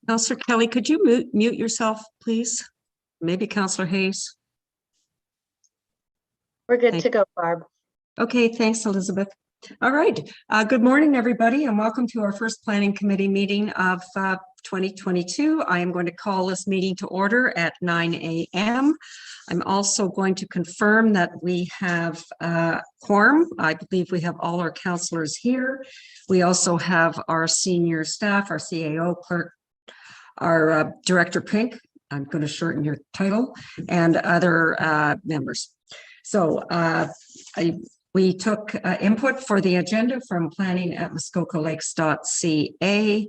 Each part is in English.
Councillor Kelly, could you mute yourself, please? Maybe Councillor Hayes. We're good to go, Barb. Okay, thanks, Elizabeth. All right. Good morning, everybody, and welcome to our first Planning Committee meeting of 2022. I am going to call this meeting to order at 9 a.m. I'm also going to confirm that we have quorum. I believe we have all our councillors here. We also have our senior staff, our CAO clerk, our Director Pink, I'm going to shorten your title, and other members. So we took input for the agenda from planning@muskokalakes.ca.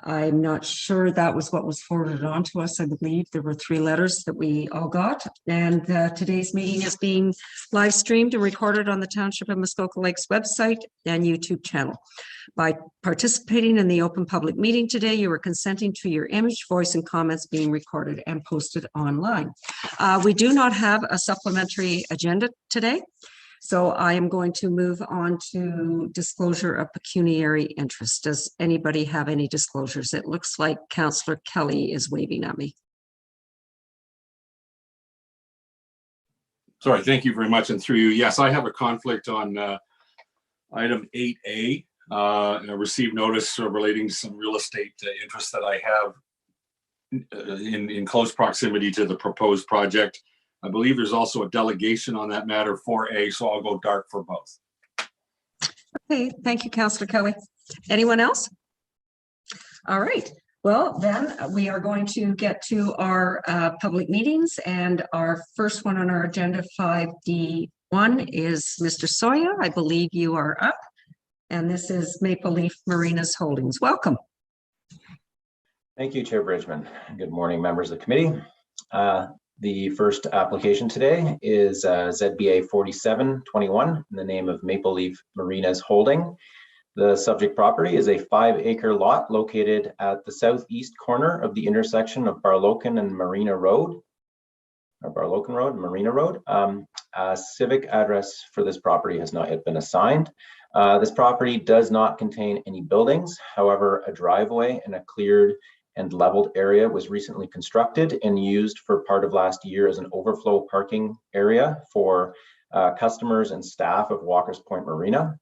I'm not sure that was what was forwarded on to us. I believe there were 3 letters that we all got. And today's meeting is being live streamed and recorded on the Township of Muskoka Lakes website and YouTube channel. By participating in the open public meeting today, you are consenting to your image, voice, and comments being recorded and posted online. We do not have a supplementary agenda today. So I am going to move on to disclosure of pecuniary interest. Does anybody have any disclosures? It looks like Councillor Kelly is waving at me. Sorry, thank you very much. And through you, yes, I have a conflict on item 8A. And I received notice relating to some real estate interests that I have in close proximity to the proposed project. I believe there's also a delegation on that matter, 4A, so I'll go dark for both. Okay, thank you, Councillor Kelly. Anyone else? All right, well, then we are going to get to our public meetings, and our first one on our agenda, 5D1, is Mr. Soya. I believe you are up, and this is Leaf Marinas Holdings. Welcome. Thank you, Chair Bridgman. Good morning, members of the committee. The first application today is ZBA 4721 in the name of Maple Leaf Marinas Holding. The subject property is a 5-acre lot located at the southeast corner of the intersection of Barlocan and Marina Road, or Barlocan Road and Marina Road. A civic address for this property has not yet been assigned. This property does not contain any buildings. However, a driveway and a cleared and leveled area was recently constructed and used for part of last year as an overflow parking area for customers and staff of Walker's Point Marina,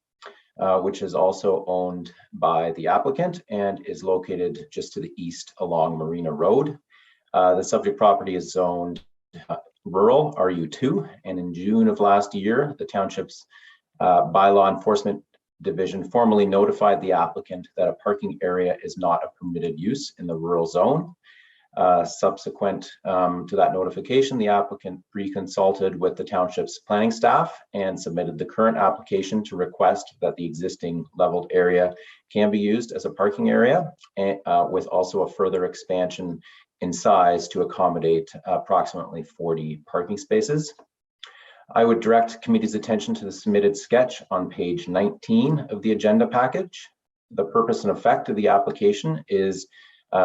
which is also owned by the applicant and is located just to the east along Marina Road. The subject property is zoned rural RU2, and in June of last year, the township's bylaw enforcement division formally notified the applicant that a parking area is not a permitted use in the rural zone. Subsequent to that notification, the applicant pre-consulted with the township's planning staff and submitted the current application to request that the existing leveled area can be used as a parking area, and, with also a further expansion in size to accommodate approximately 40 parking spaces. I would direct committee's attention to the submitted sketch on page 19 of the agenda package. The purpose and effect of the application is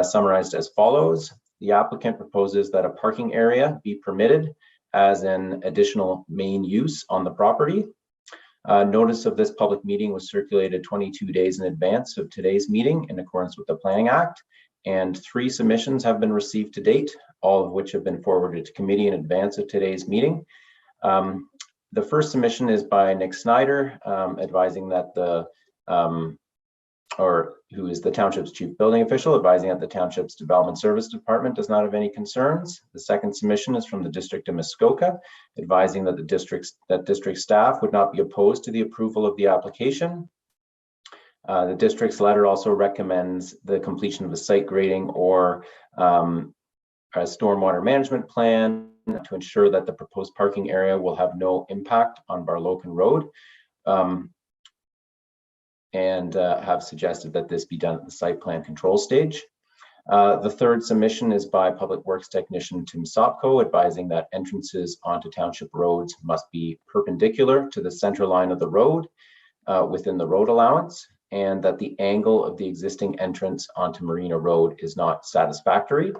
summarized as follows. The applicant proposes that a parking area be permitted as an additional main use on the property. Notice of this public meeting was circulated 22 days in advance of today's meeting in accordance with the Planning Act, and 3 submissions have been received to date, all of which have been forwarded to committee in advance of today's meeting. The first submission is by Nick Snyder, advising that who is the township's chief building official, advising that the township's development service department does not have any concerns. The second submission is from the district of Muskoka, advising that the district staff would not be opposed to the approval of the application. The district's letter also recommends the completion of a site grading or a stormwater management plan to ensure that the proposed parking area will have no impact on Barlocan Road, and have suggested that this be done at the site plan control stage. The third submission is by Public Works Technician Tim Sopko, advising that entrances onto township roads must be perpendicular to the center line of the road within the road allowance, and that the angle of the existing entrance onto Marina Road is not satisfactory,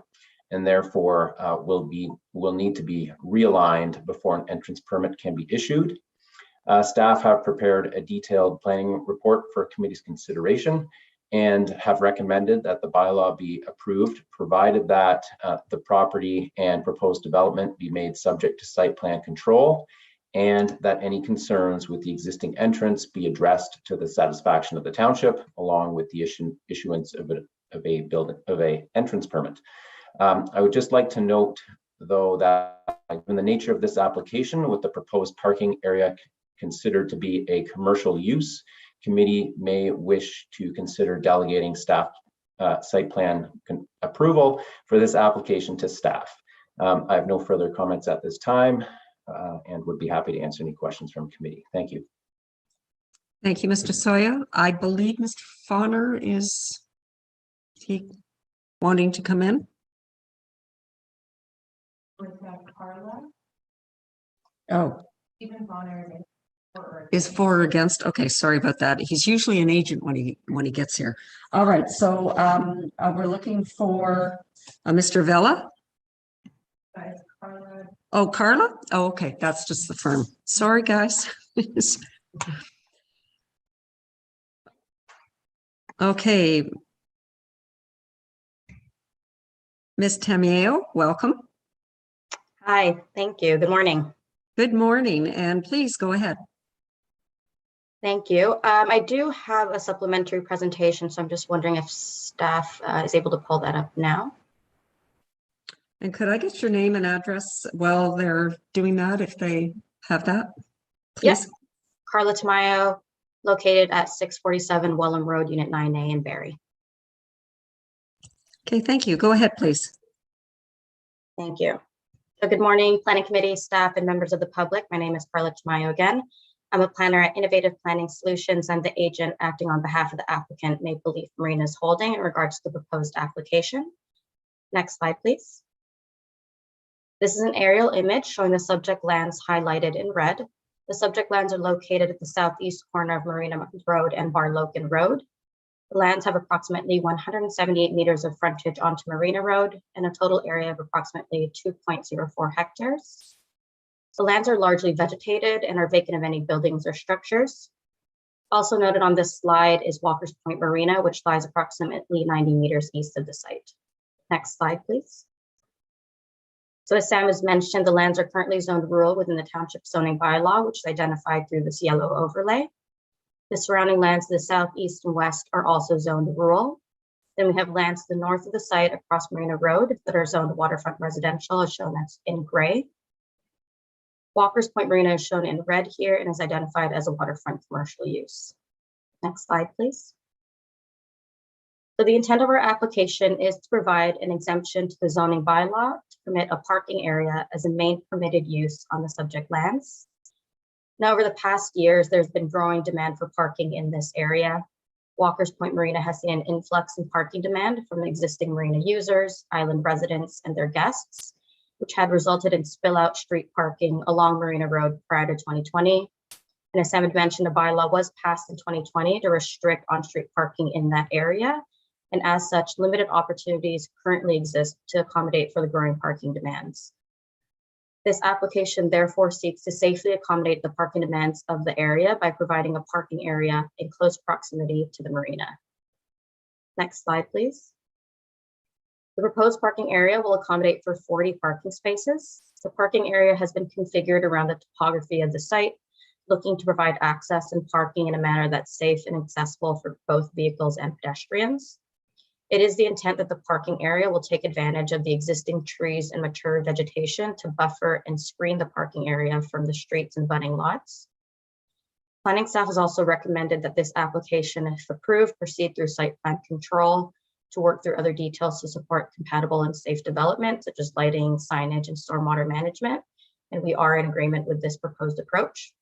and therefore will need to be realigned before an entrance permit can be issued. Staff have prepared a detailed planning report for committee's consideration, and have recommended that the bylaw be approved, provided that the property and proposed development be made subject to site plan control, and that any concerns with the existing entrance be addressed to the satisfaction of the township, along with the issuance of a entrance permit. I would just like to note, though, that given the nature of this application, with the proposed parking area considered to be a commercial use, committee may wish to consider delegating staff site plan approval for this application to staff. I have no further comments at this time and would be happy to answer any questions from committee. Thank you. Thank you, Mr. Soya. I believe Mr. Fauner is he wanting to come in? Oh. Even Fauner Is for or against? Okay, sorry about that. He's usually an agent when he gets here. All right, so we're looking for Mr. Vella. Oh, Carla? Oh, okay, that's just the firm. Sorry, guys. Okay. Ms. Tamiao, welcome. Hi, thank you. Good morning. Good morning, and please go ahead. Thank you. I do have a supplementary presentation, so I'm just wondering if staff is able to pull that up now. And could I get your name and address while they're doing that, if they have that? Please. Yes. Carla Tamayo, located at 647 Wellham Road, Unit 9A in Barrie. Okay, thank you. Go ahead, please. Thank you. So good morning, Planning Committee, staff, and members of the public. My name is Carla Tamayo again. I'm a planner at Innovative Planning Solutions and the agent acting on behalf of the applicant, Maple Leaf Marinas Holdings, in regards to the proposed application. Next slide, please. This is an aerial image showing the subject lands highlighted in red. The subject lands are located at the southeast corner of Marina Road and Barlocan Road. The lands have approximately 178 meters of frontage onto Marina Road and a total area of approximately 2.04 hectares. The lands are largely vegetated and are vacant of any buildings or structures. Also noted on this slide is Walker's Point Marina, which lies approximately 90 meters east of the site. Next slide, please. So as Sam has mentioned, the lands are currently zoned rural within the township zoning bylaw, which is identified through this yellow overlay. The surrounding lands to the south, east, and west are also zoned rural. Then we have lands to the north of the site across Marina Road that are zoned waterfront residential, as shown that's in gray. Walker's Point Marina is shown in red here and is identified as a waterfront commercial use. Next slide, please. So the intent of our application is to provide an exemption to the zoning bylaw to permit a parking area as a main permitted use on the subject lands. Now, over the past years, there's been growing demand for parking in this area. Walker's Point Marina has seen an influx in parking demand from the existing marina users, island residents, and their guests, which had resulted in spill-out street parking along Marina Road prior to 2020. And as Sam had mentioned, a bylaw was passed in 2020 to restrict on-street parking in that area. And as such, limited opportunities currently exist to accommodate for the growing parking demands. This application therefore seeks to safely accommodate the parking demands of the area by providing a parking area in close proximity to the marina. Next slide, please. The proposed parking area will accommodate for 40 parking spaces. The parking area has been configured around the topography of the site, looking to provide access and parking in a manner that's safe and accessible for both vehicles and pedestrians. It is the intent that the parking area will take advantage of the existing trees and mature vegetation to buffer and screen the parking area from the streets and budding lots. Planning staff has also recommended that this application, if approved, proceed through site plan control to work through other details to support compatible and safe development, such as lighting, signage, and stormwater management. And we are in agreement with this proposed approach.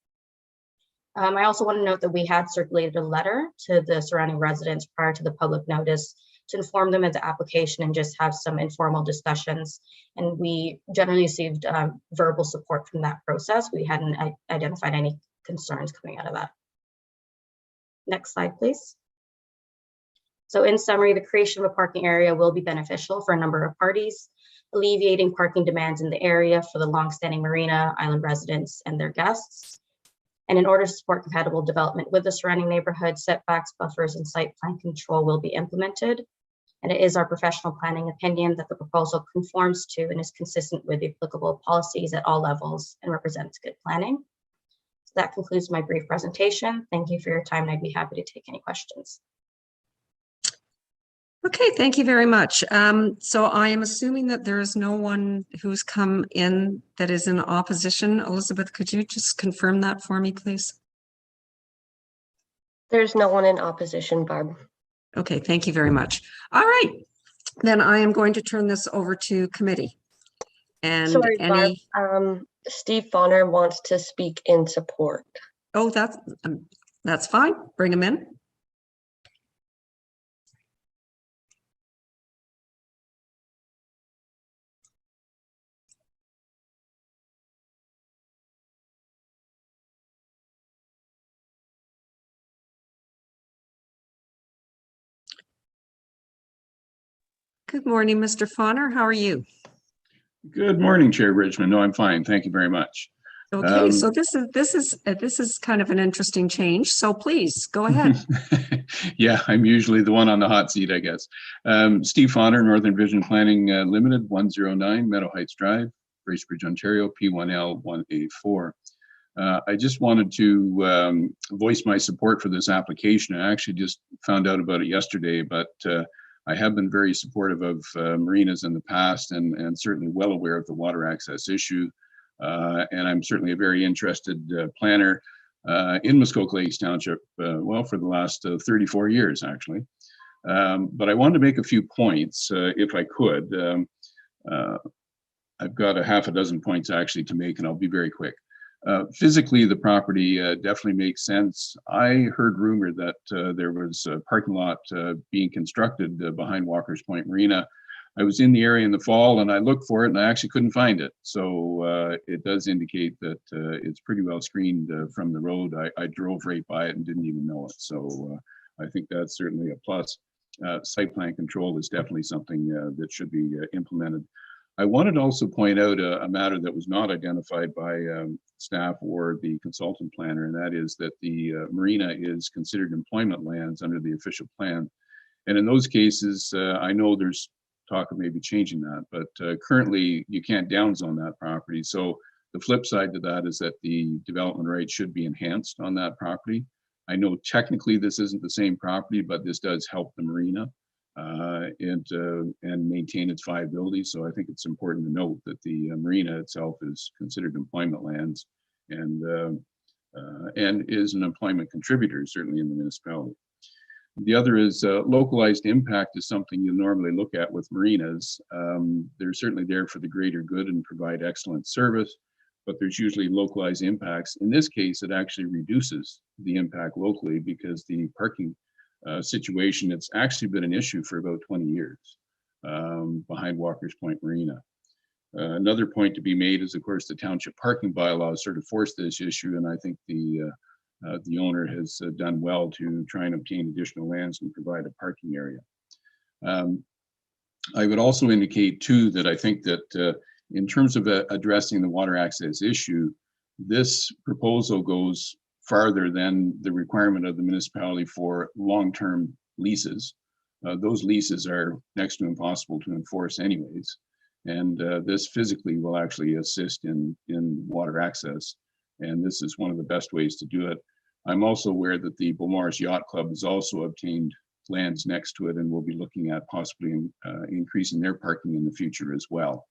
I also want to note that we had circulated a letter to the surrounding residents prior to the public notice to inform them of the application and just have some informal discussions. And we generally received verbal support from that process. We hadn't identified any concerns coming out of that. Next slide, please. So in summary, the creation of a parking area will be beneficial for a number of parties, alleviating parking demands in the area for the longstanding marina, island residents, and their guests. And in order to support compatible development with the surrounding neighborhood, setbacks, buffers, and site plan control will be implemented. And it is our professional planning opinion that the proposal conforms to and is consistent with the applicable policies at all levels and represents good planning. So that concludes my brief presentation. Thank you for your time, and I'd be happy to take any questions. Okay, thank you very much. So I am assuming that there is no one who's come in that is in opposition. Elizabeth, could you just confirm that for me, please? There's no one in opposition, Barb. Okay, thank you very much. All right, then I am going to turn this over to committee. And Sorry, any, Barb. Steve Fauner wants to speak in support. oh, that's fine. Bring him in. Good morning, Mr. Fauner. How are you? Good morning, Chair Bridgman. No, I'm fine. Thank you very much. Okay, so this is kind of an interesting change. So please go ahead. Yeah, I'm usually the one on the hot seat, I guess. Steve Fauner, Northern Vision Planning Limited, 109 Meadow Heights Drive, Bracebridge, Ontario, P1L 184. I just wanted to voice my support for this application. I actually just found out about it yesterday, but I have been very supportive of marinas in the past and certainly well aware of the water access issue. And I'm certainly a very interested planner in Muskoka Lakes Township, well, for the last 34 years, actually. But I wanted to make a few points, if I could. I've got a half a dozen points actually to make, and I'll be very quick. Physically, the property definitely makes sense. I heard rumor that there was a parking lot being constructed behind Walker's Point Marina. I was in the area in the fall and I looked for it and I actually couldn't find it. So it does indicate that it's pretty well screened from the road. I drove right by it and didn't even know it. So I think that's certainly a plus. Site plan control is definitely something that should be implemented. I wanted to also point out a matter that was not identified by staff or the consultant planner, and that is that the marina is considered employment lands under the official plan. And in those cases, I know there's talk of maybe changing that, but currently you can't downzone that property. So the flip side to that is that the development rights should be enhanced on that property. I know technically this isn't the same property, but this does help the marina and maintain its viability. So I think it's important to note that the marina itself is considered employment lands and is an employment contributor, certainly in the municipality. The other is localized impact is something you normally look at with marinas. They're certainly there for the greater good and provide excellent service, but there's usually localized impacts. In this case, it actually reduces the impact locally because the parking situation, it's actually been an issue for about 20 years behind Walker's Point Marina. Another point to be made is, of course, the township parking bylaws sort of forced this issue, and I think the owner has done well to try and obtain additional lands and provide a parking area. I would also indicate too that I think that in terms of addressing the water access issue, this proposal goes farther than the requirement of the municipality for long-term leases. Those leases are next to impossible to enforce anyways. And this physically will actually assist in water access. And this is one of the best ways to do it. I'm also aware that the Beaumaris Yacht Club has also obtained lands next to it and will be looking at possibly increasing their parking in the future as well.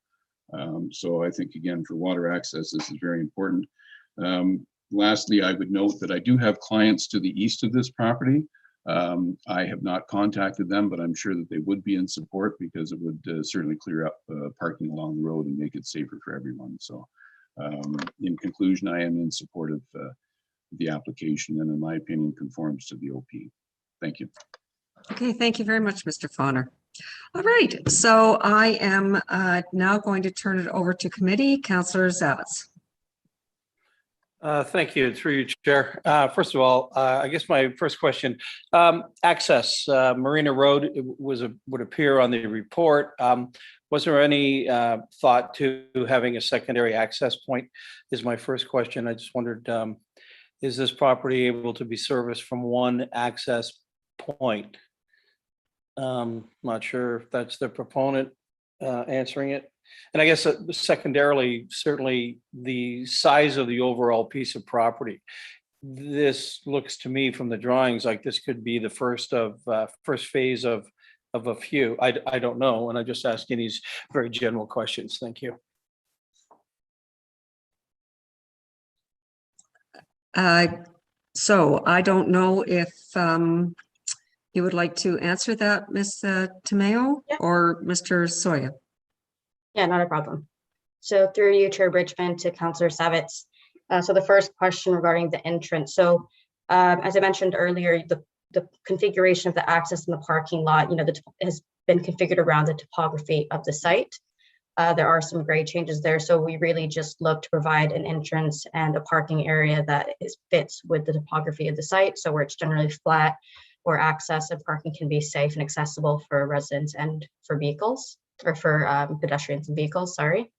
So I think, again, for water access, this is very important. Lastly, I would note that I do have clients to the east of this property. I have not contacted them, but I'm sure that they would be in support because it would certainly clear up parking along the road and make it safer for everyone. So in conclusion, I am in support of the application and in my opinion conforms to the OP. Thank you. Okay, thank you very much, Mr. Fauner. All right, so I am now going to turn it over to committee. Councillor Zavitz. Thank you. Through you, Chair. First of all, I guess my first question, access, Marina Road would appear on the report. Was there any thought to having a secondary access point is my first question. I just wondered is this property able to be serviced from one access point? Not sure if that's the proponent answering it. And I guess secondarily, certainly the size of the overall piece of property. This looks to me from the drawings like this could be the first phase of a few. I don't know, and I'm just asking these very general questions. Thank you. So I don't know if you would like to answer that, Ms. Tomeo, Yeah. or Mr. Soya. Yeah, not a problem. So through you, Chair Bridgman, to Councillor Savitz. So the first question regarding the entrance. So as I mentioned earlier, the configuration of the access in the parking lot, has been configured around the topography of the site. There are some grade changes there. So we really just look to provide an entrance and a parking area that fits with the topography of the site. So where it's generally flat, where access and parking can be safe and accessible for residents and for vehicles, or for pedestrians and vehicles, sorry.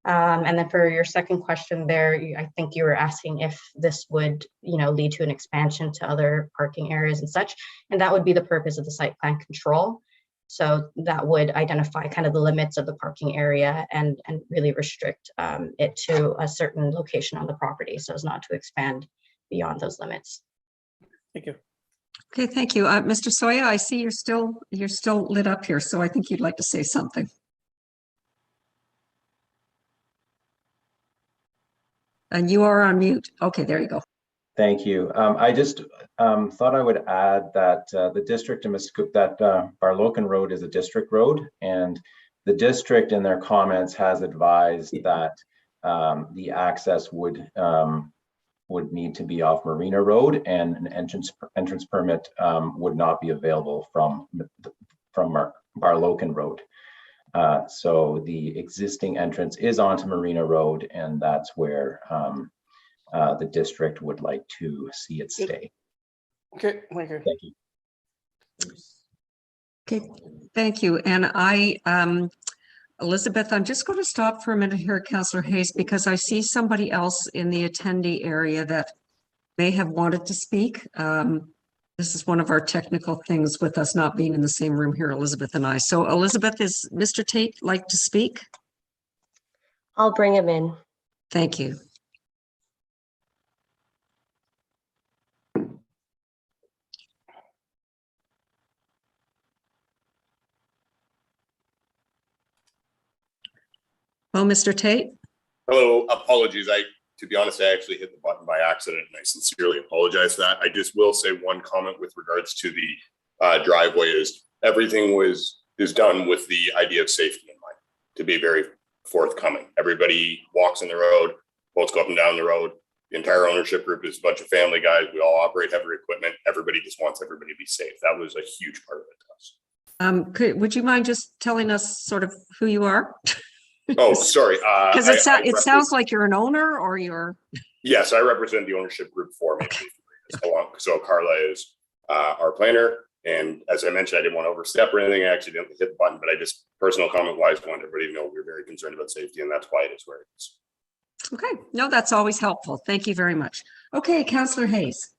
And then for your second question there, I think you were asking if this would, lead to an expansion to other parking areas and such, and that would be the purpose of the site plan control. So that would identify kind of the limits of the parking area and really restrict it to a certain location on the property, so as not to expand beyond those limits. Thank you. Okay, thank you. Mr. Soya, I see you're still lit up here, so I think you'd like to say something. And you are on mute. Okay, there you go. Thank you. I just thought I would add that the district that Barlocan Road is a district road, and the district in their comments has advised that the access would need to be off Marina Road, and an entrance permit would not be available from Barlocan Road. So the existing entrance is onto Marina Road, and that's where the district would like to see it stay. Okay, thank you. Thank you. Okay, thank you. And Elizabeth, I'm just going to stop for a minute here, Councillor Hayes, because I see somebody else in the attendee area that may have wanted to speak. This is one of our technical things with us not being in the same room here, Elizabeth and I. So Elizabeth, is Mr. Tate like to speak? I'll bring him in. Thank you. Well, Mr. Tate? Hello, apologies. To be honest, I actually hit the button by accident, and I sincerely apologize for that. I just will say one comment with regards to the driveway is everything is done with the idea of safety in mind, to be very forthcoming. Everybody walks in the road, boats go up and down the road. The entire ownership group is a bunch of family guys. We all operate heavy equipment. Everybody just wants everybody to be safe. That was a huge part of it to us. Would you mind just telling us sort of who you are? Oh, sorry. Because it sounds like you're an owner, or you're. Yes, I represent the ownership group for me. So Carla is our planner. And as I mentioned, I didn't want to overstep or anything. I actually didn't hit the button, but I just, personal comment wise, wanted everybody to know we're very concerned about safety, and that's why it is where it is. Okay, no, that's always helpful. Thank you very much. Okay, Councillor Hayes.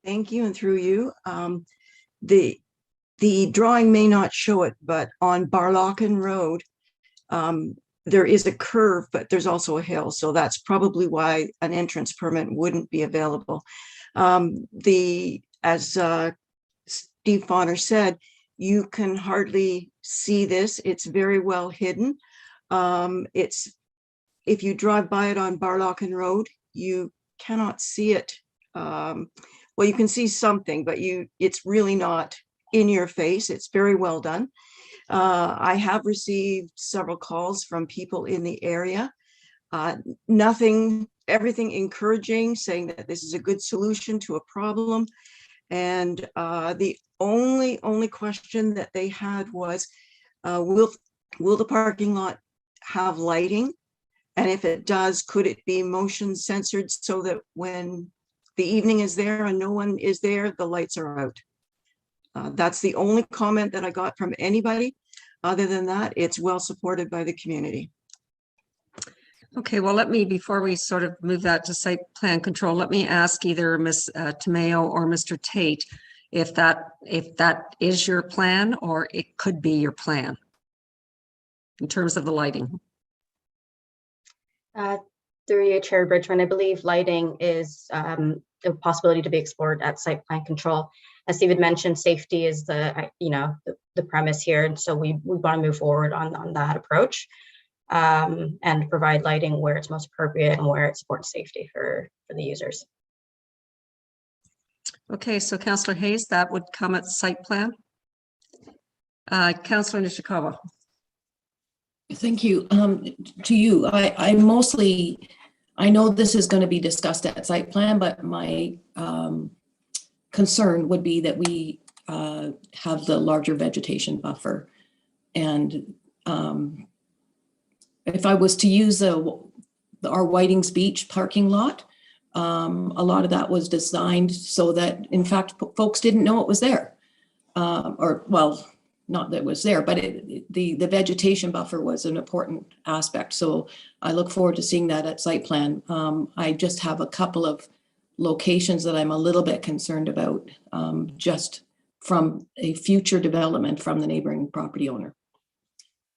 Thank you, and through you. The drawing may not show it, but on Barlocan Road, there is a curve, but there's also a hill. So that's probably why an entrance permit wouldn't be available. As Steve Fauner said, you can hardly see this. It's very well hidden. If you drive by it on Barlocan Road, you cannot see it. Well, you can see something, but it's really not in your face. It's very well done. I have received several calls from people in the area. Everything encouraging, saying that this is a good solution to a problem. And the only question that they had was, will the parking lot have lighting? And if it does, could it be motion censored so that when the evening is there and no one is there, the lights are out? That's the only comment that I got from anybody. Other than that, it's well supported by the community. Okay, well, let me, before we sort of move that to site plan control, let me ask either Ms. Tamayo or Mr. Tate if that is your plan or it could be your plan in terms of the lighting. Through you, Chair Bridgman, I believe lighting is a possibility to be explored at site plan control. As Steve had mentioned, safety is the premise here, and so we want to move forward on that approach and provide lighting where it's most appropriate and where it supports safety for the users. Okay, so Councillor Hayes, that would come at site plan. Councillor Nishikawa. Thank you. To you, I know this is going to be discussed at site plan, but my concern would be that we have the larger vegetation buffer. And if I was to use our Whitings Beach parking lot, a lot of that was designed so that, in fact, folks didn't know it was there. Well, not that it was there, but the vegetation buffer was an important aspect. So I look forward to seeing that at site plan. I just have a couple of locations that I'm a little bit concerned about, just from a future development from the neighboring property owner,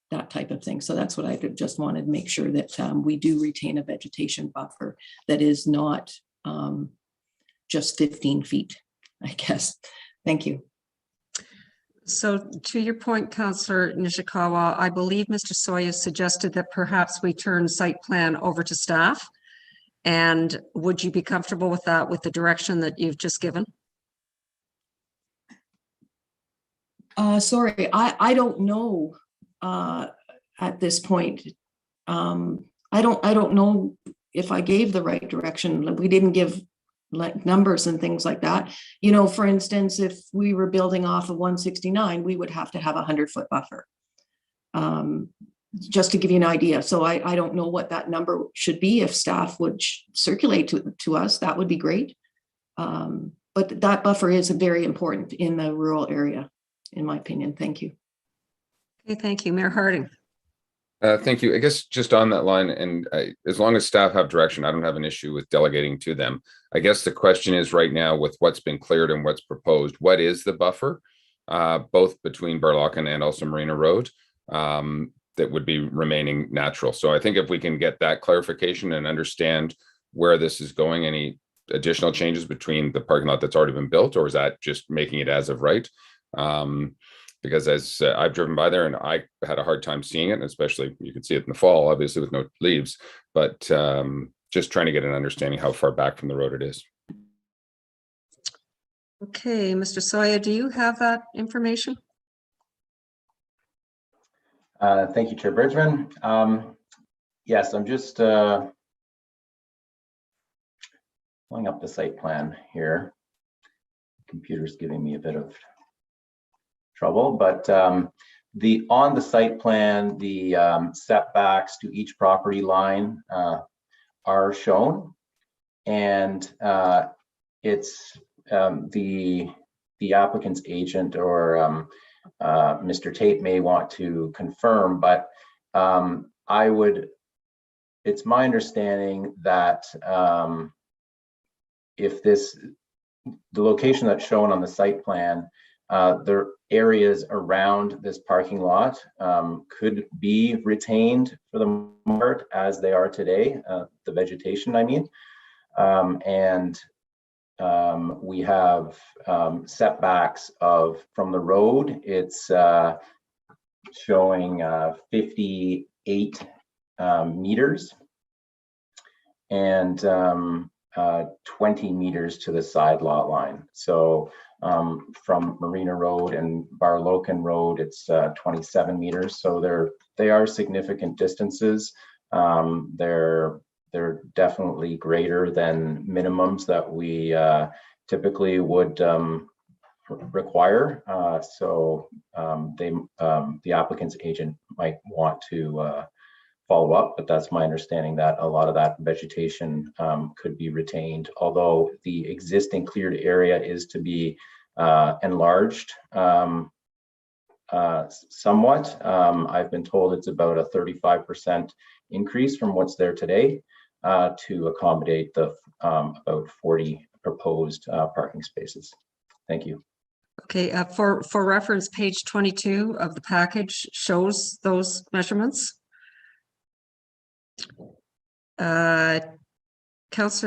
that type of thing. So that's what I just wanted to make sure that we do retain a vegetation buffer that is not just 15 feet, I guess. Thank you. So to your point, Councillor Nishikawa, I believe Mr. Soya suggested that perhaps we turn site plan over to staff. And would you be comfortable with that, with the direction that you've just given? Sorry, I don't know at this point. I don't know if I gave the right direction. We didn't give like numbers and things like that. You know, for instance, if we were building off of 169, we would have to have a 100-foot buffer. Just to give you an idea. So I don't know what that number should be. If staff would circulate to us, that would be great. But that buffer is very important in the rural area, in my opinion. Thank you. Okay, thank you. Mayor Harding. Thank you. I guess just on that line, and as long as staff have direction, I don't have an issue with delegating to them. I guess the question is right now with what's been cleared and what's proposed, what is the buffer, both between Burlocken and also Marina Road, that would be remaining natural. So I think if we can get that clarification and understand where this is going, any additional changes between the parking lot that's already been built, or is that just making it as of right? Because as I've driven by there and I had a hard time seeing it, and especially you can see it in the fall, obviously with no leaves, but just trying to get an understanding how far back from the road it is. Okay, Mr. Soya, do you have that information? Thank you, Chair Bridgman. Yes, I'm just pulling up the site plan here. Computer's giving me a bit of trouble, but on the site plan, the setbacks to each property line are shown, and it's the applicant's agent or Mr. Tate may want to confirm, but it's my understanding that if the location that's shown on the site plan, the areas around this parking lot could be retained for the most part as they are today, the vegetation, I mean, and we have setbacks from the road. It's showing 58 meters and 20 meters to the side lot line. So from Marina Road and Barlocan Road, it's 27 meters. So they are significant distances. They're definitely greater than minimums that we typically would require. So the applicant's agent might want to follow up, but that's my understanding that a lot of that vegetation could be retained, although the existing cleared area is to be enlarged somewhat. I've been told it's about a 35% increase from what's there today to accommodate the about 40 proposed parking spaces. Thank you. Okay, for reference, page 22 of the package shows those measurements. Councillor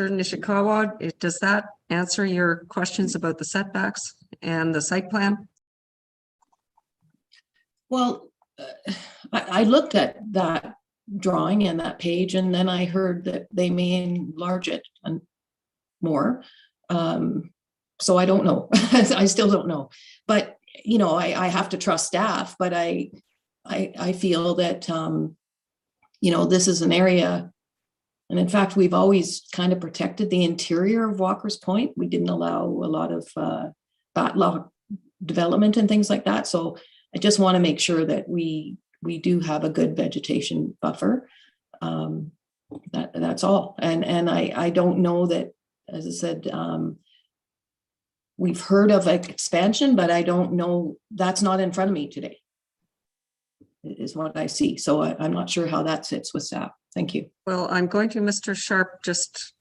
Nishikawa, does that answer your questions about the setbacks and the site plan? Well, I looked at that drawing and that page, and then I heard that they may enlarge it and more. So I don't know. I still don't know. But you know, I have to trust staff. But I feel that you know, this is an area, and in fact, we've always kind of protected the interior of Walker's Point. We didn't allow a lot of backlot development and things like that. So I just want to make sure that we do have a good vegetation buffer. That's all. And I don't know that, as I said, we've heard of expansion, but I don't know, that's not in front of me today, is what I see. So I'm not sure how that sits with staff. Thank you. Well, I'm going to Mr. Sharp,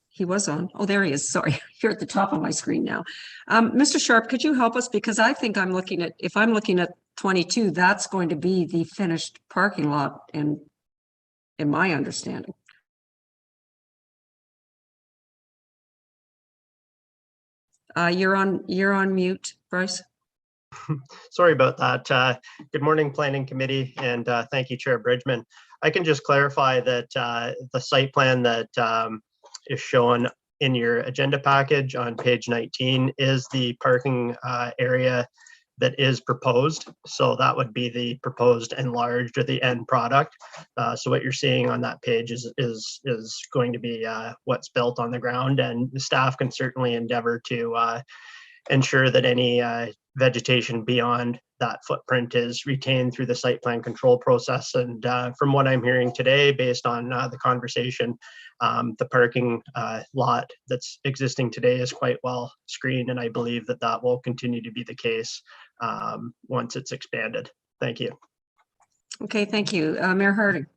he was on. Oh, there he is. Sorry, you're at the top of my screen now. Mr. Sharp, could you help us? Because I think I'm looking at, if I'm looking at 22, that's going to be the finished parking lot in my understanding. You're on mute, Bryce. Sorry about that. Good morning, Planning Committee, and thank you, Chair Bridgman. I can just clarify that the site plan that is shown in your agenda package on page 19 is the parking area that is proposed. So that would be the proposed enlarged or the end product. So what you're seeing on that page is going to be what's built on the ground, and the staff can certainly endeavor to ensure that any vegetation beyond that footprint is retained through the site plan control process. And from what I'm hearing today, based on the conversation, the parking lot that's existing today is quite well screened, and I believe that that will continue to be the case once it's expanded. Thank you. Okay, thank you. Mayor Harding.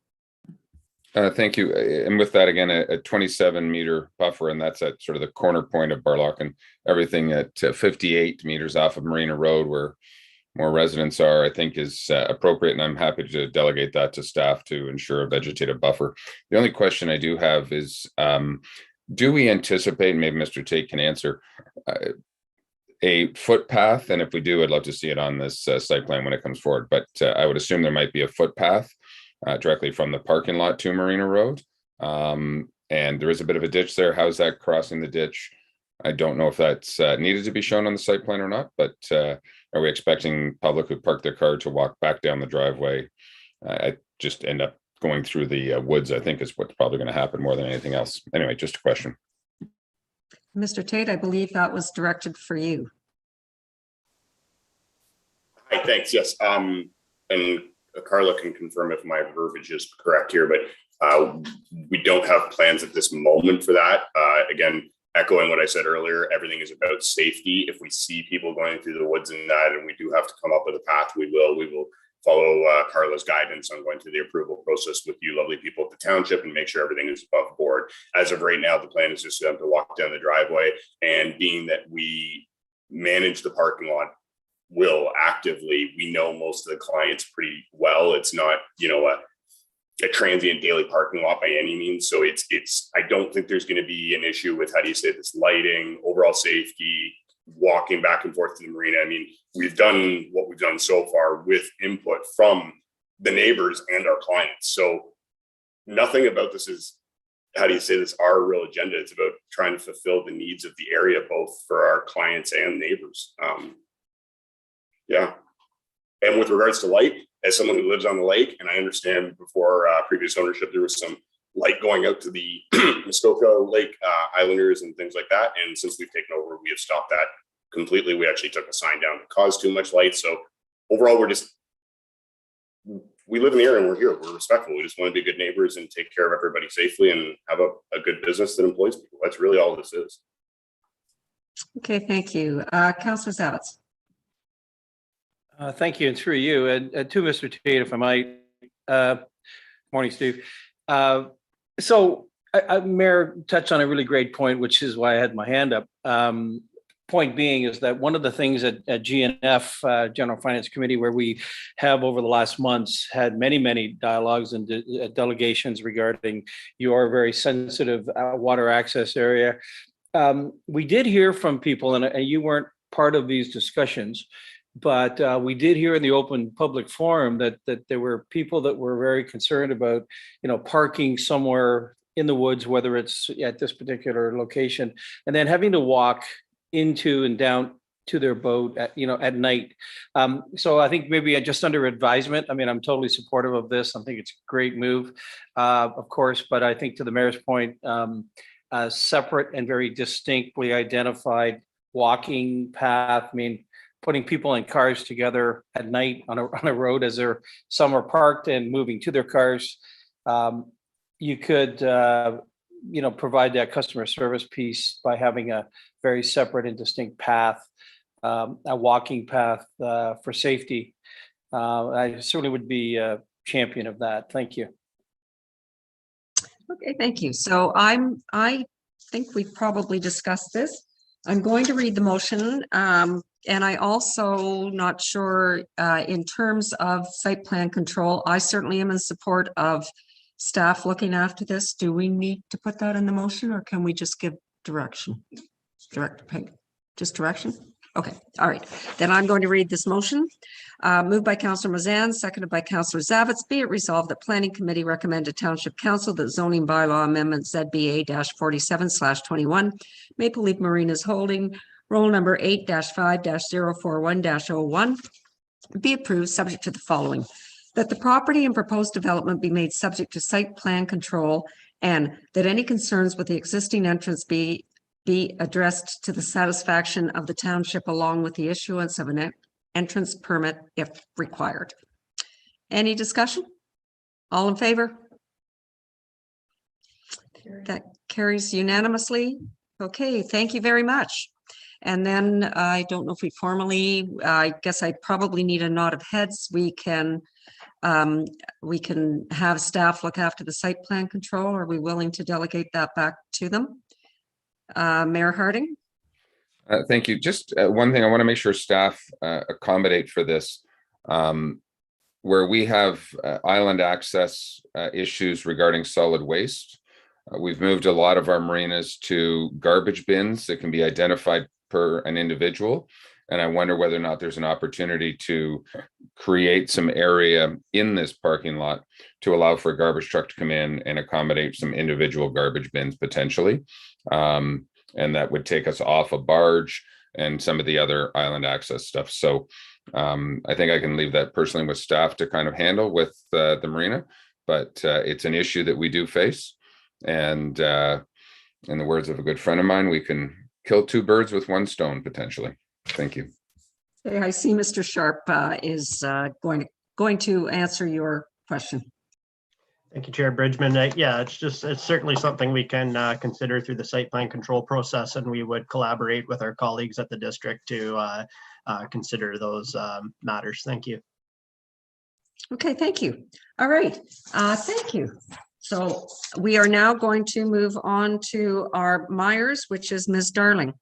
Thank you. And with that, again, a 27-meter buffer, and that's at sort of the corner point of Barlock, and everything at 58 meters off of Marina Road, where more residents are, I think is appropriate, and I'm happy to delegate that to staff to ensure a vegetative buffer. The only question I do have is, do we anticipate, maybe Mr. Tate can answer, a footpath? And if we do, I'd love to see it on this site plan when it comes forward, but I would assume there might be a footpath directly from the parking lot to Marina Road. And there is a bit of a ditch there. How's that crossing the ditch? I don't know if that's needed to be shown on the site plan or not, but are we expecting public who park their car to walk back down the driveway? I just end up going through the woods, I think is what's probably going to happen more than anything else. Anyway, just a question. Mr. Tate, I believe that was directed for you. Hi, thanks. Yes. And Carla can confirm if my verbiage is correct here, but we don't have plans at this moment for that. Again, echoing what I said earlier, everything is about safety. If we see people going through the woods and that, and we do have to come up with a path, we will follow Carla's guidance on going through the approval process with you lovely people at the township and make sure everything is above board. As of right now, the plan is just for them to walk down the driveway, and being that we manage the parking lot will actively, we know most of the clients pretty well. It's not, you know, a transient daily parking lot by any means. So it's, I don't think there's going to be an issue with, how do you say this, lighting, overall safety, walking back and forth to the marina. I mean, we've done what we've done so far with input from the neighbors and our clients. So nothing about this is, how do you say this, our real agenda. It's about trying to fulfill the needs of the area, both for our clients and neighbors. Yeah. And with regards to light, as someone who lives on the lake, and I understand before previous ownership, there was some light going out to the Muskoka Lake Islanders and things like that. And since we've taken over, we have stopped that completely. We actually took a sign down that caused too much light. So overall, we live in the area and we're here. We're respectful. We just want to be good neighbors and take care of everybody safely and have a good business that employs people. That's really all this is. Okay, thank you. Councillor Zavitz. Thank you, and through you, and to Mr. Tate, if I might. Morning, Steve. So, Mayor touched on a really great point, which is why I had my hand up. Point being is that one of the things at GNF, General Finance Committee, where we have over the last months had many dialogues and delegations regarding your very sensitive water access area. We did hear from people, and you weren't part of these discussions, but we did hear in the open public forum that there were people that were very concerned about, parking somewhere in the woods, whether it's at this particular location, and then having to walk into and down to their boat at night. So I think maybe just under advisement. I mean, I'm totally supportive of this. I think it's a great move, of course, but I think to the mayor's point, a separate and very distinctly identified walking path. I mean, putting people in cars together at night on a road as some are parked and moving to their cars. You could, provide that customer service piece by having a very separate and distinct path, a walking path for safety. I certainly would be a champion of that. Thank you. Okay, thank you. So I think we've probably discussed this. I'm going to read the motion. And I also not sure in terms of site plan control, I certainly am in support of staff looking after this. Do we need to put that in the motion, or can we just give direction? Just direction? Okay, all right. Then I'm going to read this motion. Moved by Councillor Mazan, seconded by Councillor Zavitz. Be it resolved that Planning Committee recommend to Township Council that zoning bylaw amendment ZBA-47/21 Maple Leaf Marinas Holdings roll number 8-5-041-01 be approved, subject to the following: that the property and proposed development be made subject to site plan control, and that any concerns with the existing entrance be addressed to the satisfaction of the township, along with the issuance of an entrance permit if required. Any discussion? All in favor? That carries unanimously. Okay, thank you very much. And then I don't know if we formally, I guess I probably need a nod of heads. We can have staff look after the site plan control. Are we willing to delegate that back to them? Mayor Harding? Thank you. Just one thing, I want to make sure staff accommodate for this. Where we have island access issues regarding solid waste, we've moved a lot of our marinas to garbage bins that can be identified per an individual. And I wonder whether or not there's an opportunity to create some area in this parking lot to allow for a garbage truck to come in and accommodate some individual garbage bins potentially. And that would take us off a barge and some of the other island access stuff. So I think I can leave that personally with staff to kind of handle with the marina, but it's an issue that we do face. And in the words of a good friend of mine, we can kill two birds with one stone potentially. Thank you. Okay, I see Mr. Sharp is going to answer your question. Thank you, Chair Bridgman. Yeah, it's certainly something we can consider through the site plan control process, and we would collaborate with our colleagues at the district to consider those matters. Thank you. Okay, thank you. All right, thank you. So we are now going to move on to our Myers, which is Ms. Darling.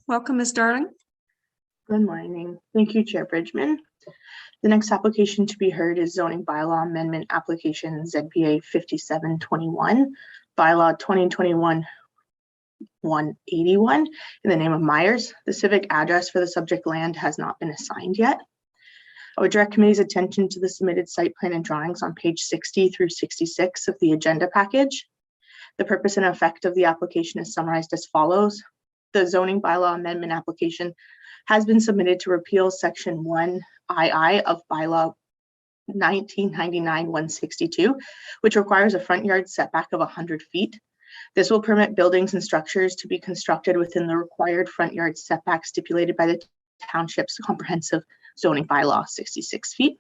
Welcome, Ms. Darling. Good morning. Thank you, Chair Bridgman. The next application to be heard is zoning bylaw amendment application ZBA 5721, bylaw 2021-181 in the name of Myers. The civic address for the subject land has not been assigned yet. I would direct committee's attention to the submitted site plan and drawings on page 60 through 66 of the agenda package. The purpose and effect of the application is summarized as follows. The zoning bylaw amendment application has been submitted to repeal section 1II of bylaw 1999-162, which requires a front yard setback of 100 feet. This will permit buildings and structures to be constructed within the required front yard setback stipulated by the township's comprehensive zoning bylaw, 66 feet.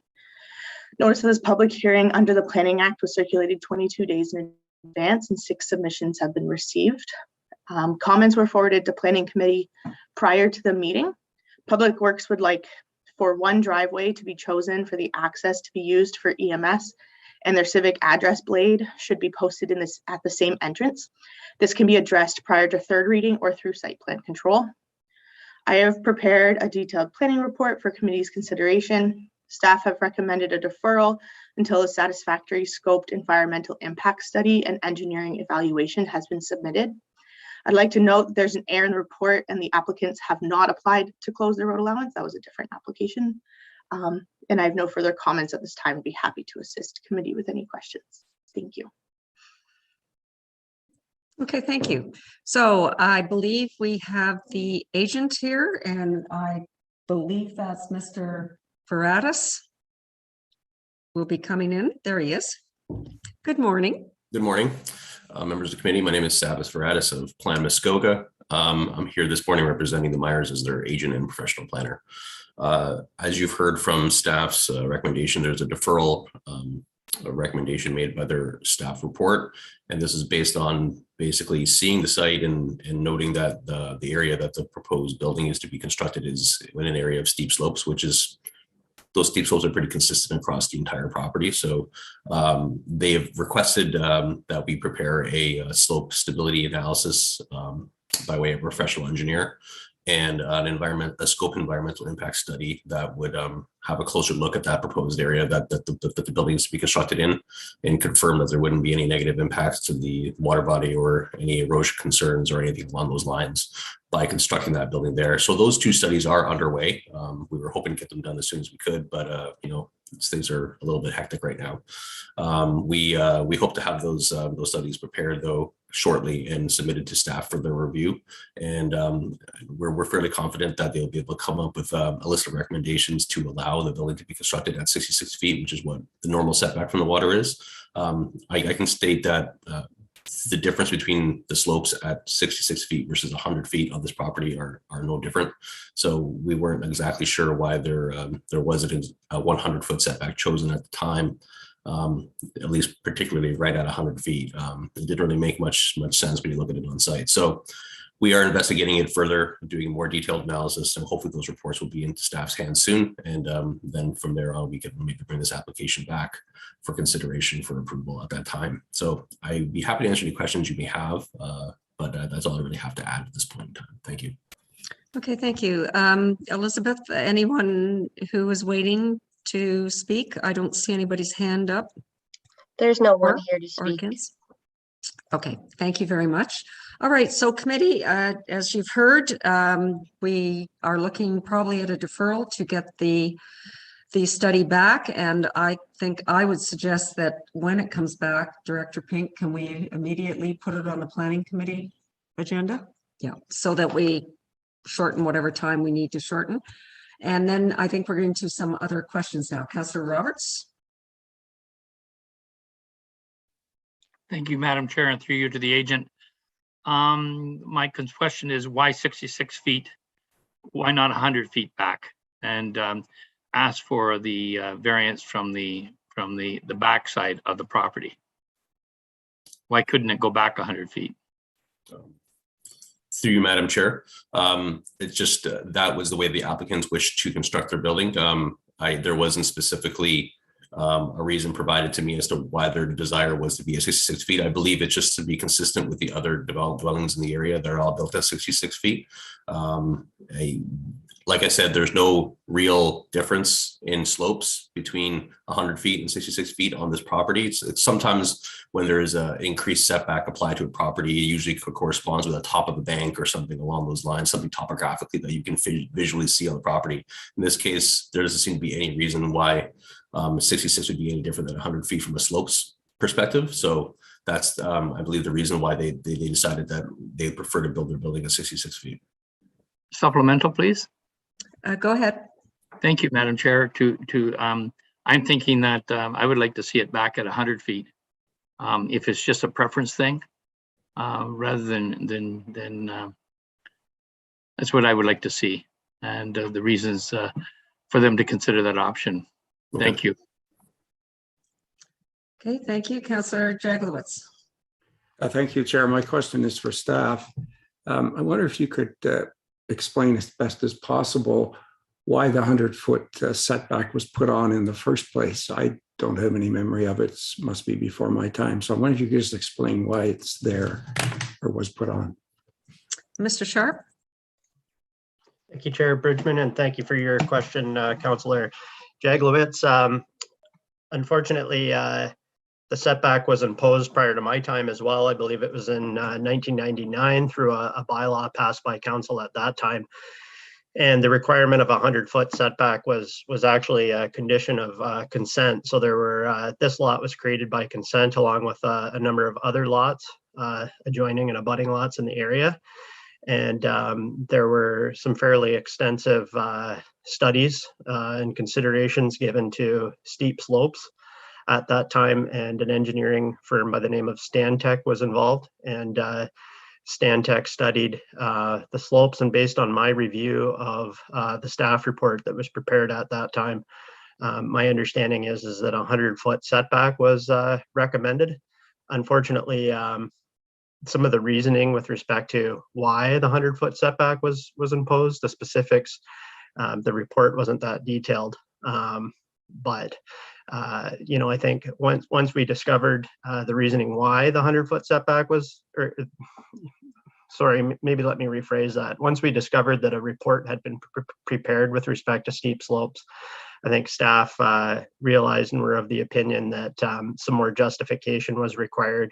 Notice of this public hearing under the Planning Act was circulated 22 days in advance, and 6 submissions have been received. Comments were forwarded to Planning Committee prior to the meeting. Public Works would like for one driveway to be chosen for the access to be used for EMS, and their civic address blade should be posted in this at the same entrance. This can be addressed prior to third reading or through site plan control. I have prepared a detailed planning report for committee's consideration. Staff have recommended a deferral until a satisfactory scoped environmental impact study and engineering evaluation has been submitted. I'd like to note that there's an error in the report and the applicants have not applied to close their road allowance. That was a different application. And I have no further comments at this time. I'd be happy to assist committee with any questions. Thank you. Okay, thank you. So I believe we have the agent here, and I believe that's Mr. Veratus will be coming in. There he is. Good morning. Good morning, members of the committee. My name is Savas Veratus of Plan Muskoka. I'm here this morning representing the Myers as their agent and professional planner. As you've heard from staff's recommendation, there's a deferral a recommendation made by their staff report. And this is based on basically seeing the site and noting that the area that the proposed building is to be constructed is in an area of steep slopes, which is those steep slopes are pretty consistent across the entire property. So they have requested that we prepare a slope stability analysis by way of a professional engineer and a scope environmental impact study that would have a closer look at that proposed area that the building is to be constructed in, and confirm that there wouldn't be any negative impacts to the water body or any erosion concerns or anything along those lines by constructing that building there. So those two studies are underway. We were hoping to get them done as soon as we could, but you know, things are a little bit hectic right now. We hope to have those studies prepared though shortly and submitted to staff for their review. And we're fairly confident that they'll be able to come up with a list of recommendations to allow the building to be constructed at 66 feet, which is what the normal setback from the water is. I can state that the difference between the slopes at 66 feet versus 100 feet on this property are no different. So we weren't exactly sure why there wasn't a 100-foot setback chosen at the time, at least particularly right at 100 feet. It didn't really make much sense when you look at it on site. So we are investigating it further, doing more detailed analysis, and hopefully those reports will be in staff's hands soon. And then from there on, we can maybe bring this application back for consideration for approval at that time. So I'd be happy to answer any questions you may have, but that's all I really have to add at this point in time. Thank you. Okay, thank you. Elizabeth, anyone who is waiting to speak? I don't see anybody's hand up. There's no one here to speak. Okay, thank you very much. All right, so committee, as you've heard, we are looking probably at a deferral to get the study back. And I think I would suggest that when it comes back, Director Pink, can we immediately put it on the planning committee agenda? Yeah, so that we shorten whatever time we need to shorten. And then I think we're into some other questions now. Councillor Roberts. Thank you, Madam Chair, and through you to the agent. My question is why 66 feet? Why not 100 feet back? And ask for the variance from the backside of the property. Why couldn't it go back 100 feet? Through you, Madam Chair. It's just that was the way the applicants wished to construct their building. There wasn't specifically a reason provided to me as to why their desire was to be at 66 feet. I believe it's just to be consistent with the other developed dwellings in the area. They're all built at 66 feet. Like I said, there's no real difference in slopes between 100 feet and 66 feet on this property. It's sometimes when there is an increased setback applied to a property, it usually corresponds with the top of a bank or something along those lines, something topographically that you can visually see on the property. In this case, there doesn't seem to be any reason why 66 would be any different than 100 feet from a slopes perspective. So that's, I believe, the reason why they decided that they prefer to build their building at 66 feet. Supplemental, please. Go ahead. Thank you, Madam Chair. I'm thinking that I would like to see it back at 100 feet. If it's just a preference thing, rather than that's what I would like to see, and the reasons for them to consider that option. Okay. Thank you. Okay, thank you, Councillor Jaglowitz. Thank you, Chair. My question is for staff. I wonder if you could explain as best as possible why the 100-foot setback was put on in the first place. I don't have any memory of it. It must be before my time. So I wonder if you could just explain why it's there or was put on. Mr. Sharp? Thank you, Chair Bridgman, and thank you for your question, Councillor Jaglowitz. Unfortunately, the setback was imposed prior to my time as well. I believe it was in 1999 through a bylaw passed by council at that time. And the requirement of a 100-foot setback was actually a condition of consent. So there were this lot was created by consent along with a number of other lots adjoining and abutting lots in the area. And there were some fairly extensive studies and considerations given to steep slopes at that time, and an engineering firm by the name of Stantec was involved. And Stantec studied the slopes, and based on my review of the staff report that was prepared at that time, my understanding is that a 100-foot setback was recommended. Unfortunately, some of the reasoning with respect to why the 100-foot setback was imposed, the specifics, the report wasn't that detailed. But I think once we discovered the reasoning why the 100-foot setback was, sorry, maybe let me rephrase that. Once we discovered that a report had been prepared with respect to steep slopes, I think staff realized and were of the opinion that some more justification was required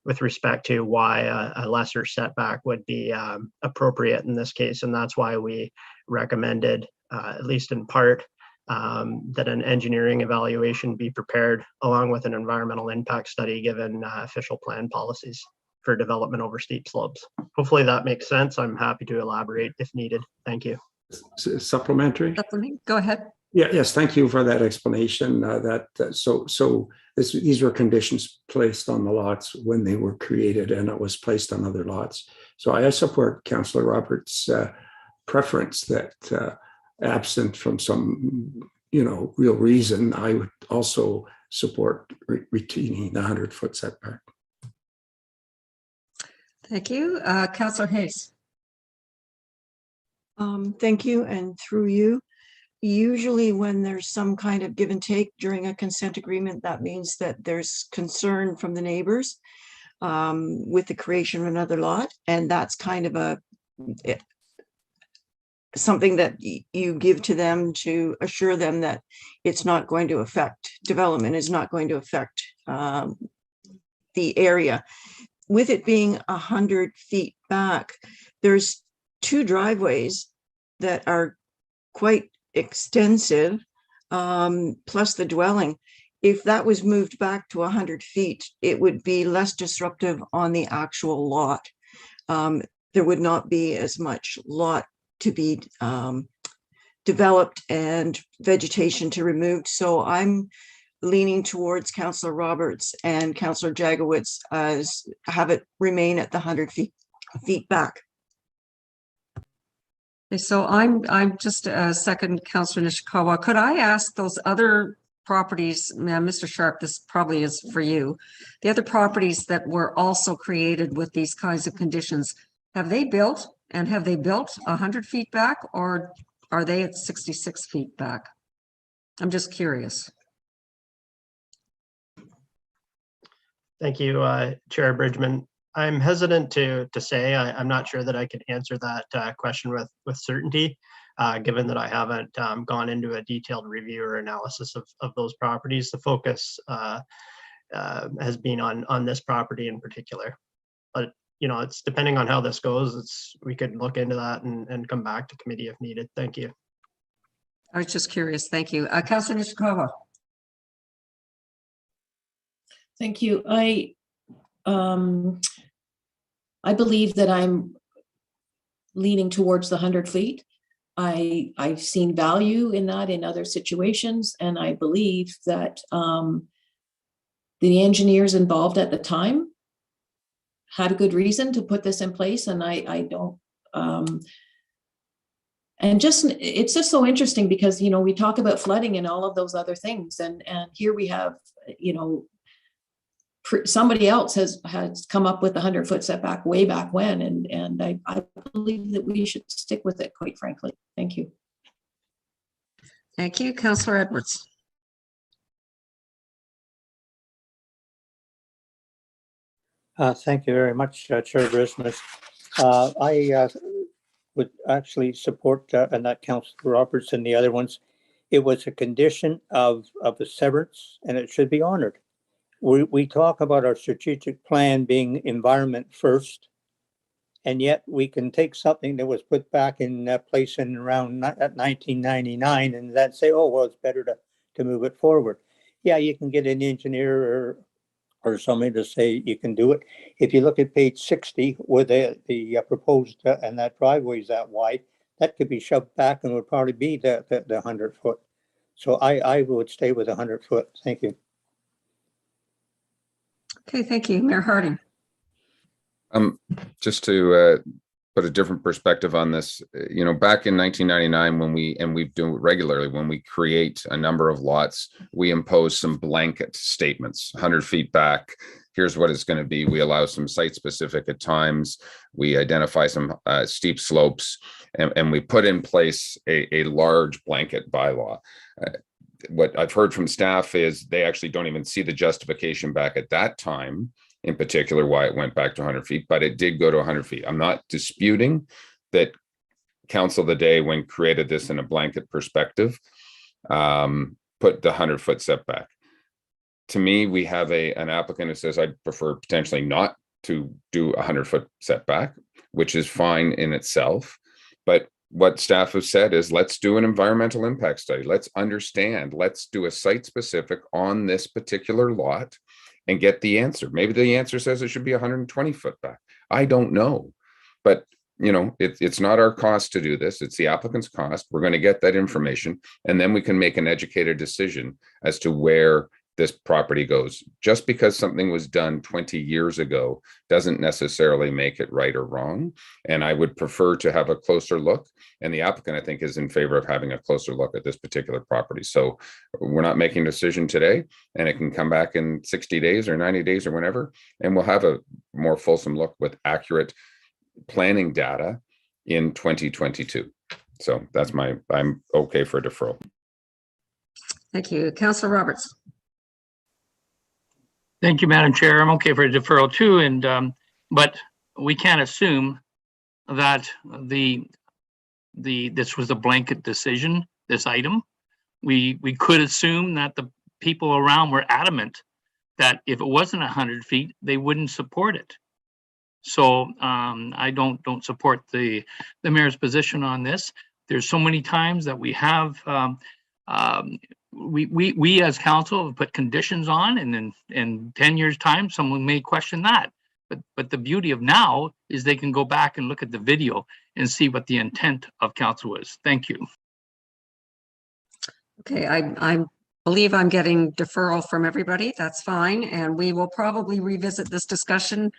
with respect to why a lesser setback would be appropriate in this case. And that's why we recommended, at least in part, that an engineering evaluation be prepared along with an environmental impact study given official plan policies for development over steep slopes. Hopefully that makes sense. I'm happy to elaborate if needed. Thank you. Supplementary? Go ahead. Yeah, yes, thank you for that explanation. These were conditions placed on the lots when they were created, and it was placed on other lots. So I support Councillor Roberts' preference that absent from some, real reason, I would also support retaining the 100-foot setback. Thank you. Councillor Hayes. Thank you, and through you. Usually when there's some kind of give and take during a consent agreement, that means that there's concern from the neighbors with the creation of another lot. And that's kind of something that you give to them to assure them that it's not going to affect development, is not going to affect the area. With it being 100 feet back, there's two driveways that are quite extensive, plus the dwelling. If that was moved back to 100 feet, it would be less disruptive on the actual lot. There would not be as much lot to be developed and vegetation to removed. So I'm leaning towards Councillor Roberts and Councillor Jagowitz as have it remain at the 100 feet back. Okay, so I'm just a second, Councillor Nishikawa. Could I ask those other properties, Mr. Sharp, this probably is for you, the other properties that were also created with these kinds of conditions, have they built, and have they built 100 feet back, or are they at 66 feet back? I'm just curious. Thank you, Chair Bridgman. I'm hesitant to say. I'm not sure that I could answer that question with certainty, given that I haven't gone into a detailed review or analysis of those properties. The focus has been on this property in particular. But it's depending on how this goes. We could look into that and come back to committee if needed. Thank you. I was just curious. Thank you, Councillor Nishikawa. Thank you. I believe that I'm leaning towards the 100 feet. I've seen value in that in other situations, and I believe that the engineers involved at the time had a good reason to put this in place, and I don't. And it's just so interesting because we talk about flooding and all of those other things, and here we have somebody else has come up with a 100-foot setback way back when, and I believe that we should stick with it, quite frankly. Thank you. Thank you, Councillor Edwards. Thank you very much, Chair Brismus. I would actually support and that Councillor Roberts and the other ones. It was a condition of the severance, and it should be honored. We talk about our strategic plan being environment first, and yet we can take something that was put back in place in around 1999 and then say, oh, well, it's better to move it forward. Yeah, you can get an engineer or somebody to say you can do it. If you look at page 60, where the proposed and that driveway is that wide, that could be shoved back and would probably be the 100-foot. So I would stay with 100-foot. Thank you. Okay, thank you. Mayor Harding. Just to put a different perspective on this, back in 1999, when we do it regularly, when we create a number of lots, we impose some blanket statements, 100 feet back, here's what it's going to be. We allow some site specific at times. We identify some steep slopes, and we put in place a large blanket bylaw. What I've heard from staff is they actually don't even see the justification back at that time, in particular, why it went back to 100 feet, but it did go to 100 feet. I'm not disputing that council of the day, when created this in a blanket perspective, put the 100-foot setback. To me, we have an applicant who says, I'd prefer potentially not to do a 100-foot setback, which is fine in itself. But what staff have said is, let's do an environmental impact study. Let's understand, let's do a site specific on this particular lot and get the answer. Maybe the answer says it should be 120 foot back. I don't know, but it's not our cost to do this. It's the applicant's cost. We're going to get that information, and then we can make an educated decision as to where this property goes. Just because something was done 20 years ago doesn't necessarily make it right or wrong. And I would prefer to have a closer look. And the applicant, I think, is in favor of having a closer look at this particular property. So we're not making a decision today, and it can come back in 60 days or 90 days or whenever, and we'll have a more fulsome look with accurate planning data in 2022. So that's I'm okay for a deferral. Thank you. Councillor Roberts. Thank you, Madam Chair. I'm okay for a deferral too, and but we can't assume that this was a blanket decision, this item. We could assume that the people around were adamant that if it wasn't 100 feet, they wouldn't support it. So I don't support the mayor's position on this. There's so many times that we have we as council have put conditions on, and then in 10 years time, someone may question that. But the beauty of now is they can go back and look at the video and see what the intent of council was. Thank you. Okay, I believe I'm getting deferral from everybody. That's fine. And we will probably revisit this discussion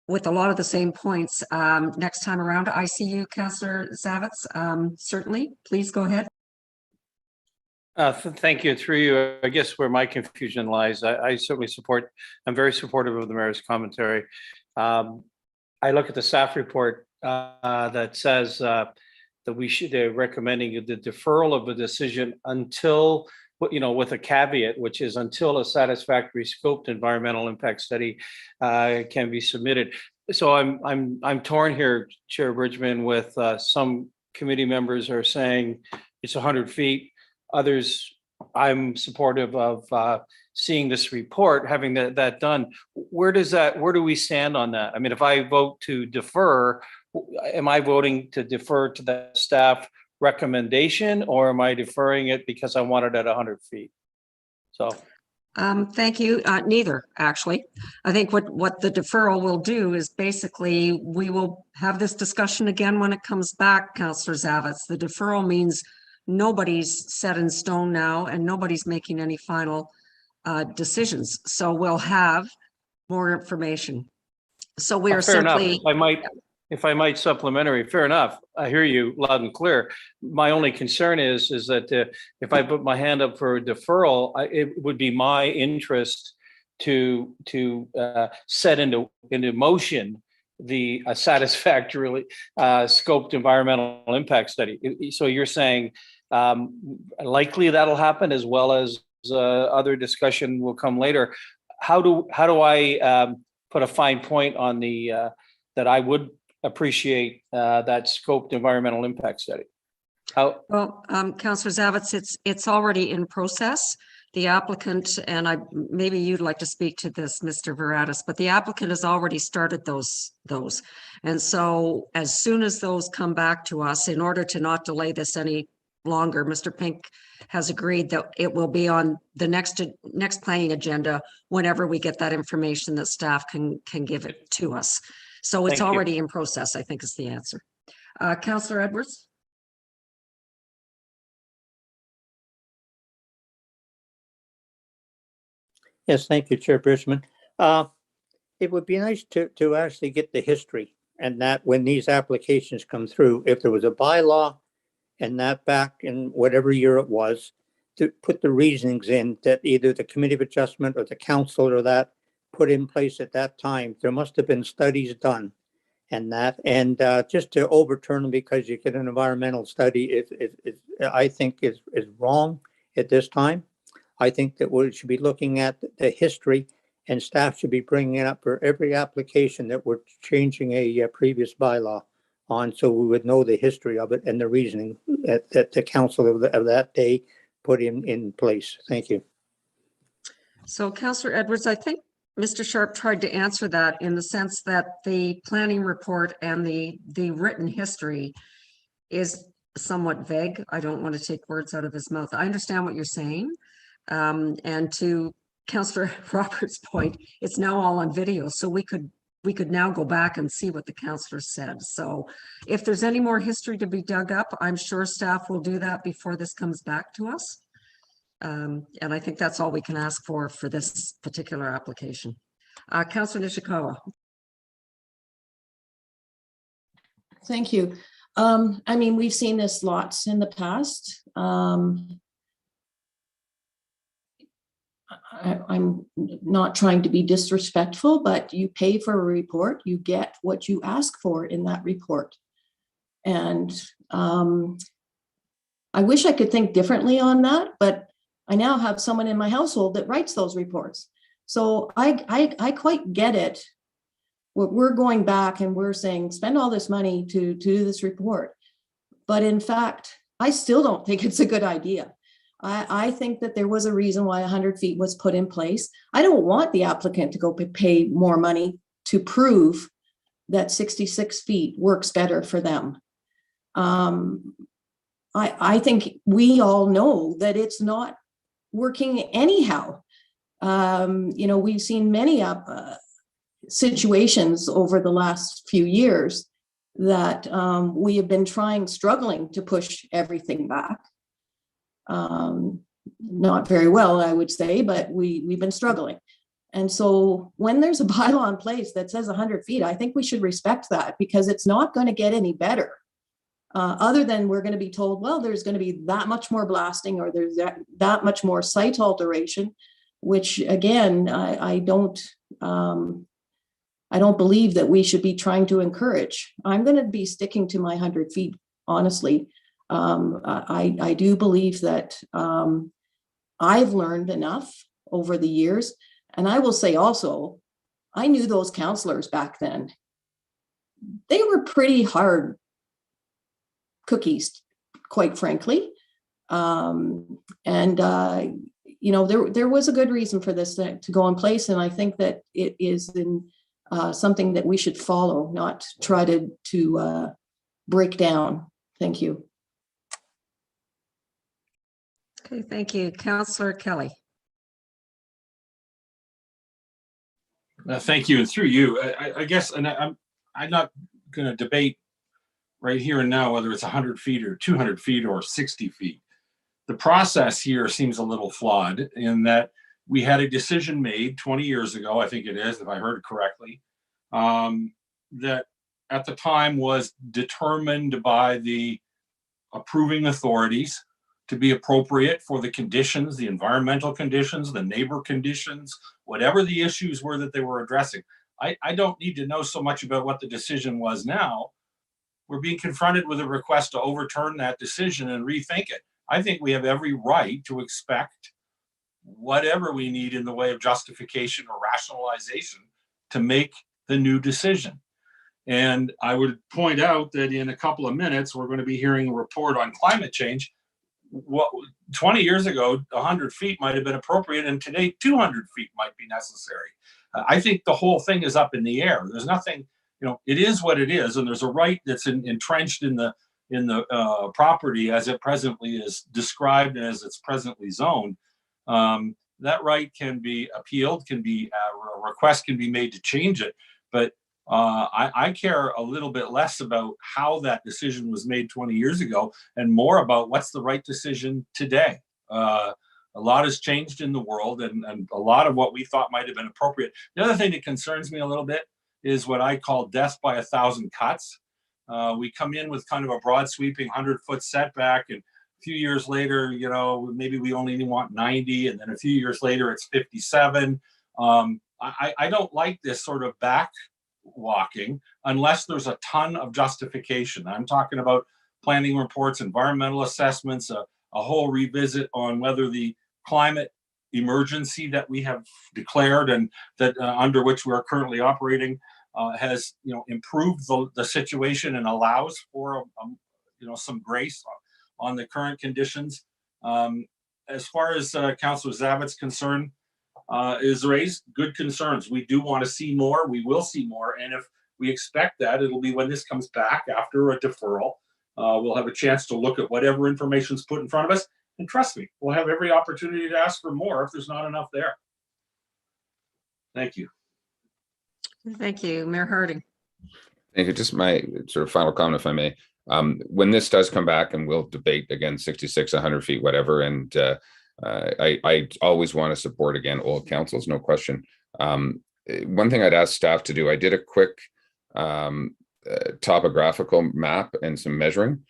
with a lot of the same points next time around. I see you, Councillor Zavitz. Certainly, please go ahead. Thank you. Through you, I guess where my confusion lies, I certainly support, I'm very supportive of the mayor's commentary. I look at the staff report that says that they're recommending the deferral of a decision until, with a caveat, which is until a satisfactory scoped environmental impact study can be submitted. So I'm torn here, Chair Bridgman, with some committee members are saying it's 100 feet. Others, I'm supportive of seeing this report, having that done. Where do we stand on that? I mean, if I vote to defer, am I voting to defer to the staff recommendation, or am I deferring it because I want it at 100 feet? So. Thank you. Neither, actually. I think what the deferral will do is basically we will have this discussion again when it comes back, Councillor Zavitz. The deferral means nobody's set in stone now, and nobody's making any final decisions. So we'll have more information. So we are simply. If I might supplementary, fair enough. I hear you loud and clear. My only concern is that if I put my hand up for a deferral, it would be my interest to set into motion the satisfactorily scoped environmental impact study. So you're saying likely that'll happen, as well as other discussion will come later. How do I put a fine point on the that I would appreciate that scoped environmental impact study? How? Well, Councillor Zavitz, it's already in process. The applicant, and maybe you'd like to speak to this, Mr. Veratis, but the applicant has already started those. And so as soon as those come back to us, in order to not delay this any longer, Mr. Pink has agreed that it will be on the next planning agenda whenever we get that information that staff can give it to us. So it's already in process, I think, is the answer. Councillor Edwards? Yes, thank you, Chair Bridgman. It would be nice to actually get the history, and that when these applications come through, if there was a bylaw and that back in whatever year it was, to put the reasonings in that either the Committee of Adjustment or the council or that put in place at that time. There must have been studies done and that, and just to overturn them because you get an environmental study, I think is wrong at this time. I think that we should be looking at the history, and staff should be bringing it up for every application that we're changing a previous bylaw on, so we would know the history of it and the reasoning that the council of that day put in place. Thank you. So, Councillor Edwards, I think Mr. Sharp tried to answer that in the sense that the planning report and the written history is somewhat vague. I don't want to take words out of his mouth. I understand what you're saying. And to Councillor Roberts' point, it's now all on video, so we could now go back and see what the councillor said. So if there's any more history to be dug up, I'm sure staff will do that before this comes back to us. And I think that's all we can ask for this particular application. Councillor Nishikawa. Thank you. I mean, we've seen this lots in the past. I'm not trying to be disrespectful, but you pay for a report, you get what you ask for in that report. And I wish I could think differently on that, but I now have someone in my household that writes those reports. So I quite get it. We're going back and we're saying, spend all this money to do this report. But in fact, I still don't think it's a good idea. I think that there was a reason why 100 feet was put in place. I don't want the applicant to go pay more money to prove that 66 feet works better for them. I think we all know that it's not working anyhow. You know, we've seen many situations over the last few years that we have been struggling to push everything back. Not very well, I would say, but we've been struggling. And so when there's a bylaw in place that says 100 feet, I think we should respect that, because it's not going to get any better. Other than we're going to be told, well, there's going to be that much more blasting, or there's that much more site alteration, which again, I don't believe that we should be trying to encourage. I'm going to be sticking to my 100 feet, honestly. I do believe that I've learned enough over the years. And I will say also, I knew those councillors back then. They were pretty hard cookies, quite frankly. You know, there was a good reason for this to go in place. And I think that it is something that we should follow, not try to break down. Thank you. Okay, thank you. Councillor Kelly. Thank you, and through you, I guess, and I'm not going to debate right here and now whether it's 100 feet or 200 feet or 60 feet. The process here seems a little flawed in that we had a decision made 20 years ago, I think it is, if I heard correctly, that at the time was determined by the approving authorities to be appropriate for the conditions, the environmental conditions, the neighbor conditions, whatever the issues were that they were addressing. I don't need to know so much about what the decision was now. We're being confronted with a request to overturn that decision and rethink it. I think we have every right to expect whatever we need in the way of justification or rationalization to make the new decision. And I would point out that in a couple of minutes, we're going to be hearing a report on climate change. What 20 years ago, 100 feet might have been appropriate, and today 200 feet might be necessary. I think the whole thing is up in the air. There's nothing, it is what it is, and there's a right that's entrenched in the property as it presently is described and as it's presently zoned. That right can be appealed, a request can be made to change it, but I care a little bit less about how that decision was made 20 years ago and more about what's the right decision today. A lot has changed in the world, and a lot of what we thought might have been appropriate. The other thing that concerns me a little bit is what I call death by 1,000 cuts. We come in with kind of a broad sweeping 100-foot setback, and a few years later, maybe we only want 90, and then a few years later it's 57. I don't like this sort of back walking unless there's a ton of justification. I'm talking about planning reports, environmental assessments, a whole revisit on whether the climate emergency that we have declared and that under which we are currently operating has improved the situation and allows for some grace on the current conditions. As far as Councillor Zavet's concerned, is raised good concerns. We do want to see more. We will see more, and if we expect that, it'll be when this comes back after a deferral. We'll have a chance to look at whatever information is put in front of us. And trust me, we'll have every opportunity to ask for more if there's not enough there. Thank you. Thank you, Mayor Harding. Thank you. Just my sort of final comment, if I may. When this does come back, and we'll debate again, 66, 100 feet, whatever, and I always want to support, again, old councils, no question. One thing I'd ask staff to do, I did a quick topographical map and some measuring.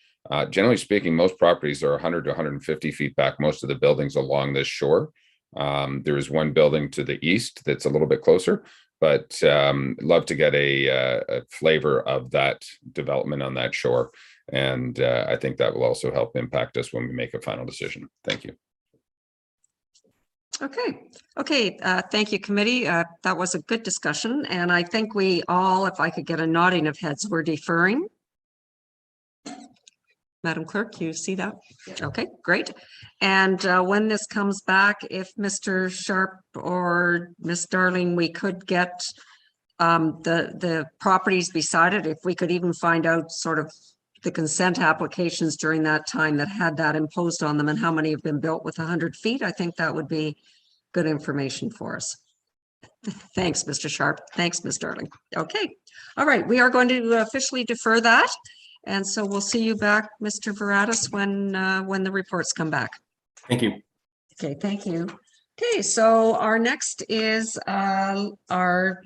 Generally speaking, most properties are 100 to 150 feet back, most of the buildings along this shore. There is one building to the east that's a little bit closer, but love to get a flavor of that development on that shore. And I think that will also help impact us when we make a final decision. Thank you. Okay. Thank you, committee. That was a good discussion. And I think we all, if I could get a nodding of heads, we're deferring. Madam Clerk, you see that? Okay, great. And when this comes back, if Mr. Sharp or Miss Darling, we could get the properties beside it, if we could even find out sort of the consent applications during that time that had that imposed on them and how many have been built with 100 feet, I think that would be good information for us. Thanks, Mr. Sharp. Thanks, Ms. Darling. Okay. All right. We are going to officially defer that. And so we'll see you back, Mr. Veratis, when the reports come back. Thank you. Okay, thank you. Okay, so our next is our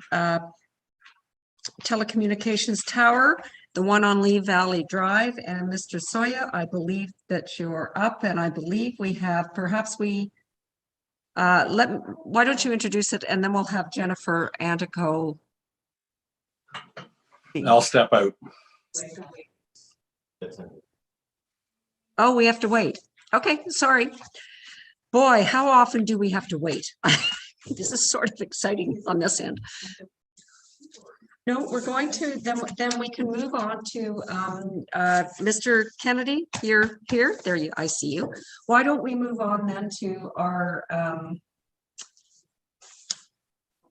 telecommunications tower, the one on Lee Valley Drive. And Mr. Soya, I believe that you're up, and I believe we have, perhaps we, why don't you introduce it, and then we'll have Jennifer Antico. I'll step out. Oh, we have to wait. Okay, sorry. Boy, how often do we have to wait? This is sort of exciting on this end. No, we're going to, then we can move on to Mr. Kennedy. You're here. There you, I see you. Why don't we move on then to our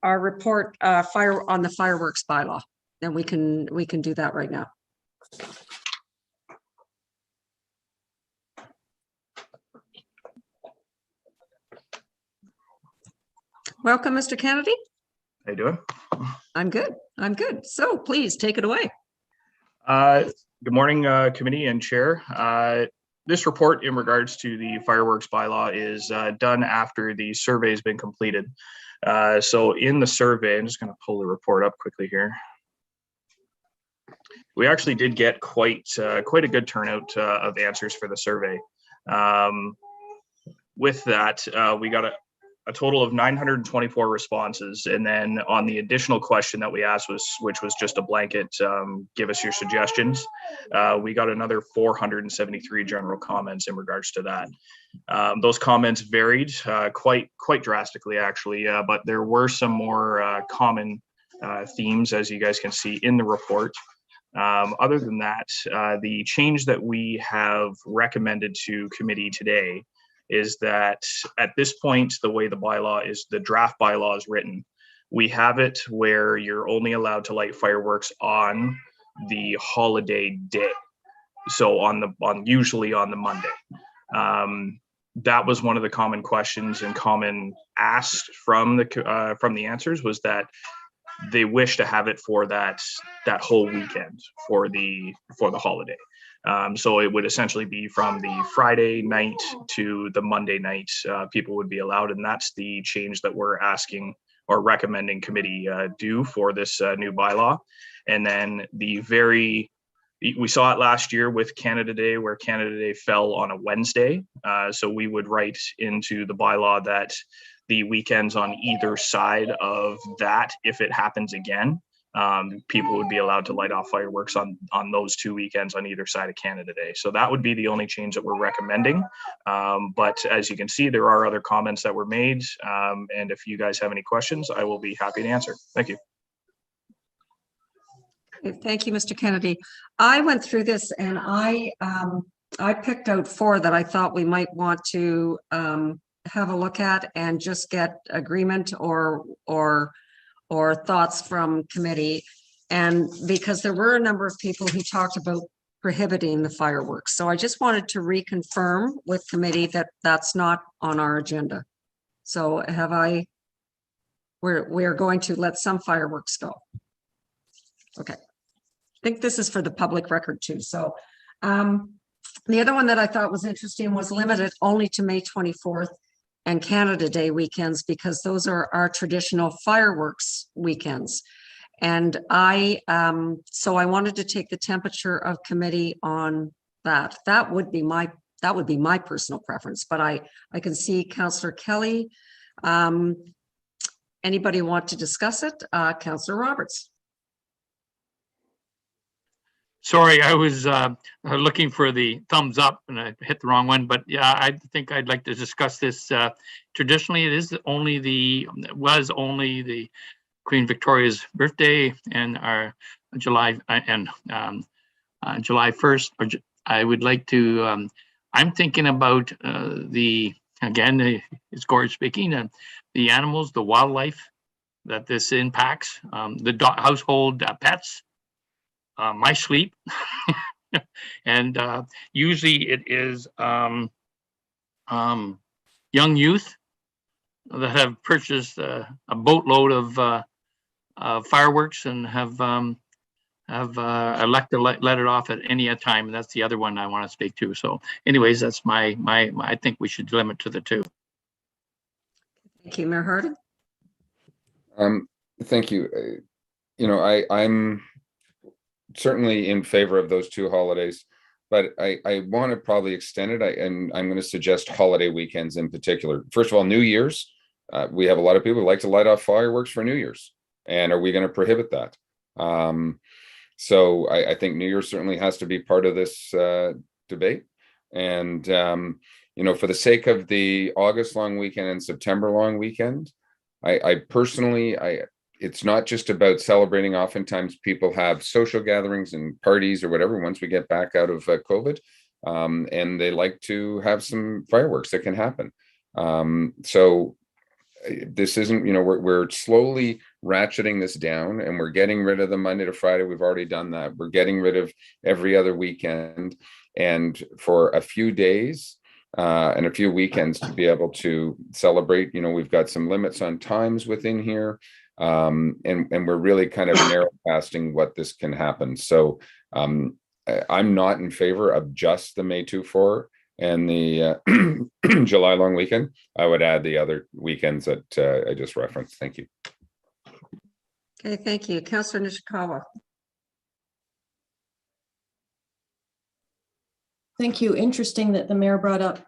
report on the fireworks bylaw. Then we can do that right now. Welcome, Mr. Kennedy. How you doing? I'm good. I'm good. So please take it away. Good morning, committee and chair. This report in regards to the fireworks bylaw is done after the survey has been completed. So in the survey, I'm just going to pull the report up quickly here. We actually did get quite a good turnout of answers for the survey. With that, we got a total of 924 responses. And then on the additional question that we asked, which was just a blanket, give us your suggestions, we got another 473 general comments in regards to that. Those comments varied quite drastically, actually, but there were some more common themes, as you guys can see in the report. Other than that, the change that we have recommended to committee today is that at this point, the way the bylaw is, the draft bylaw is written, we have it where you're only allowed to light fireworks on the holiday day. So usually on the Monday. That was one of the common questions and common asked from the answers, was that they wish to have it for that whole weekend for the holiday. So it would essentially be from the Friday night to the Monday night, people would be allowed, and that's the change that we're asking or recommending committee do for this new bylaw. And then we saw it last year with Canada Day, where Canada Day fell on a Wednesday. So we would write into the bylaw that the weekends on either side of that, if it happens again, people would be allowed to light off fireworks on those 2 weekends on either side of Canada Day. So that would be the only change that we're recommending. But as you can see, there are other comments that were made. And if you guys have any questions, I will be happy to answer. Thank you. Thank you, Mr. Kennedy. I went through this and I picked out 4 that I thought we might want to have a look at and just get agreement or thoughts from committee. And because there were a number of people who talked about prohibiting the fireworks. So I just wanted to reconfirm with committee that that's not on our agenda. So we're going to let some fireworks go. Okay. I think this is for the public record too. So the other one that I thought was interesting was limited only to May 24th and Canada Day weekends, because those are our traditional fireworks weekends. And so I wanted to take the temperature of committee on that. That would be my personal preference, but I can see Councillor Kelly. Anybody want to discuss it? Councillor Roberts. Sorry, I was looking for the thumbs up and I hit the wrong one, but yeah, I think I'd like to discuss this. Traditionally, it was only the Queen Victoria's birthday and our July 1st. I would like to, I'm thinking about again, it's Gord speaking, the animals, the wildlife that this impacts, the household pets. My sleep, and usually it is young youth that have purchased a boatload of fireworks and have elected to let it off at any time. And that's the other one I want to speak to. So, anyways, that's my. I think we should limit to the 2. Thank you, Mayor Harding. Thank you. I'm certainly in favor of those 2 holidays, but I want to probably extend it. And I'm going to suggest holiday weekends in particular. First of all, New Year's, we have a lot of people who like to light off fireworks for New Year's. And are we going to prohibit that? So I think New Year's certainly has to be part of this debate. And, for the sake of the August long weekend and September long weekend, I personally, it's not just about celebrating. Oftentimes people have social gatherings and parties or whatever once we get back out of COVID, and they like to have some fireworks that can happen. So this isn't, we're slowly ratcheting this down, and we're getting rid of the Monday to Friday. We've already done that. We're getting rid of every other weekend. And for a few days and a few weekends to be able to celebrate, we've got some limits on times within here. And we're really kind of narrow casting what this can happen. So I'm not in favor of just the May 2-4 and the July long weekend. I would add the other weekends that I just referenced. Thank you. Okay, thank you. Councillor Nishikawa. Thank you. Interesting that the mayor brought up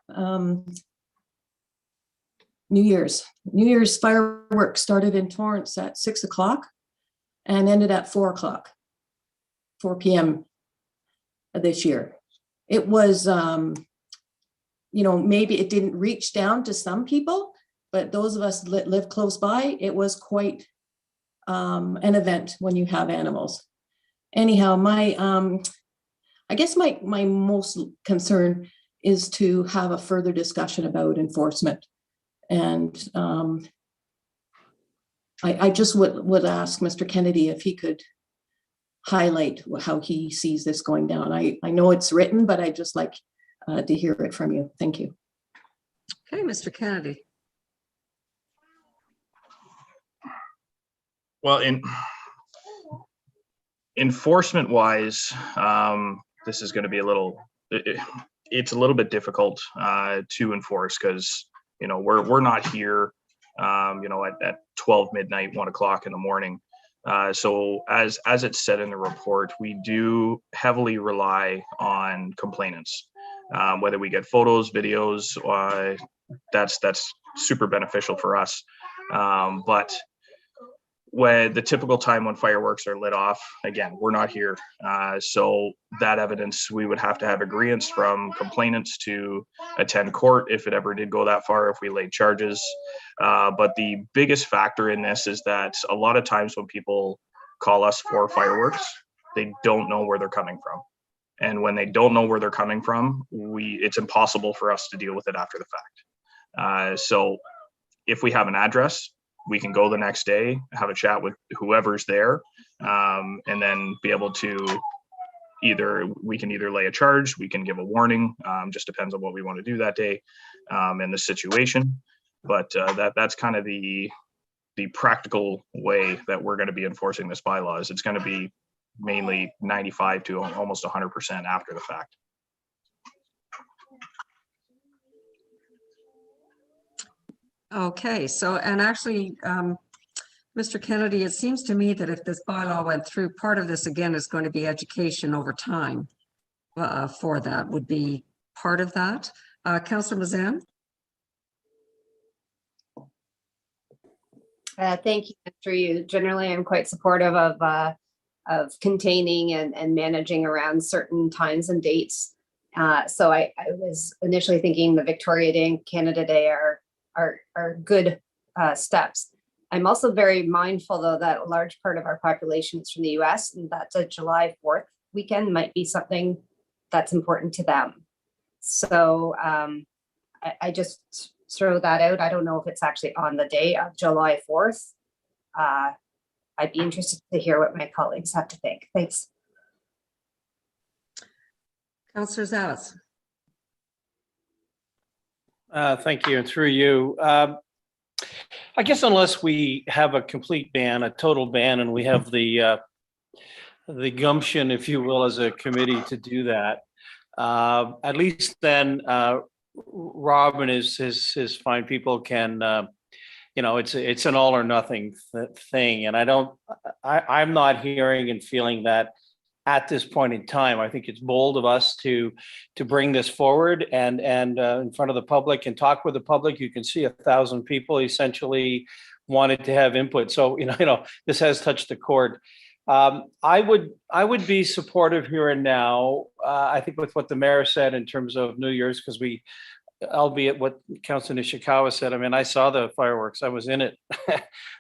New Year's. New Year's fireworks started in Torrance at 6 o'clock and ended at 4 o'clock, 4 p.m. this year. It was, maybe it didn't reach down to some people, but those of us that live close by, it was quite an event when you have animals. Anyhow, I guess my most concern is to have a further discussion about enforcement. And I just would ask Mr. Kennedy if he could highlight how he sees this going down. I know it's written, but I'd just like to hear it from you. Thank you. Okay, Mr. Kennedy. Well, enforcement wise, this is going to be it's a little bit difficult to enforce because, we're not here, at 12 midnight, 1 o'clock in the morning. So as it's said in the report, we do heavily rely on complainants, whether we get photos, videos, that's super beneficial for us. But when the typical time when fireworks are lit off, again, we're not here. So that evidence, we would have to have agreements from complainants to attend court if it ever did go that far, if we laid charges. But the biggest factor in this is that a lot of times when people call us for fireworks, they don't know where they're coming from. And when they don't know where they're coming from, it's impossible for us to deal with it after the fact. So if we have an address, we can go the next day, have a chat with whoever's there, and then be able to we can either lay a charge, we can give a warning, just depends on what we want to do that day and the situation. But that's kind of the practical way that we're going to be enforcing this bylaw. Is it's going to be mainly 95 to almost 100% after the fact. Okay, so, and actually, Mr. Kennedy, it seems to me that if this bylaw went through, part of this again is going to be education over time for that would be part of that. Councillor Mazan? Thank you. Through you. Generally, I'm quite supportive of containing and managing around certain times and dates. So I was initially thinking the Victoria Day and Canada Day are good steps. I'm also very mindful, though, that a large part of our population is from the US, and that a July 4th weekend might be something that's important to them. So I just throw that out. I don't know if it's actually on the day of July 4th. I'd be interested to hear what my colleagues have to think. Thanks. Councillor Zallis. Thank you, and through you. I guess unless we have a complete ban, a total ban, and we have the gumption, if you will, as a committee to do that, at least then Rob and his fine people can, it's an all or nothing thing, and I'm not hearing and feeling that at this point in time. I think it's bold of us to bring this forward and in front of the public and talk with the public. You can see 1,000 people essentially wanted to have input. So, this has touched the chord. I would be supportive here and now. I think with what the mayor said in terms of New Year's, because albeit what Councilor Nishikawa said, I mean, I saw the fireworks. I was in it.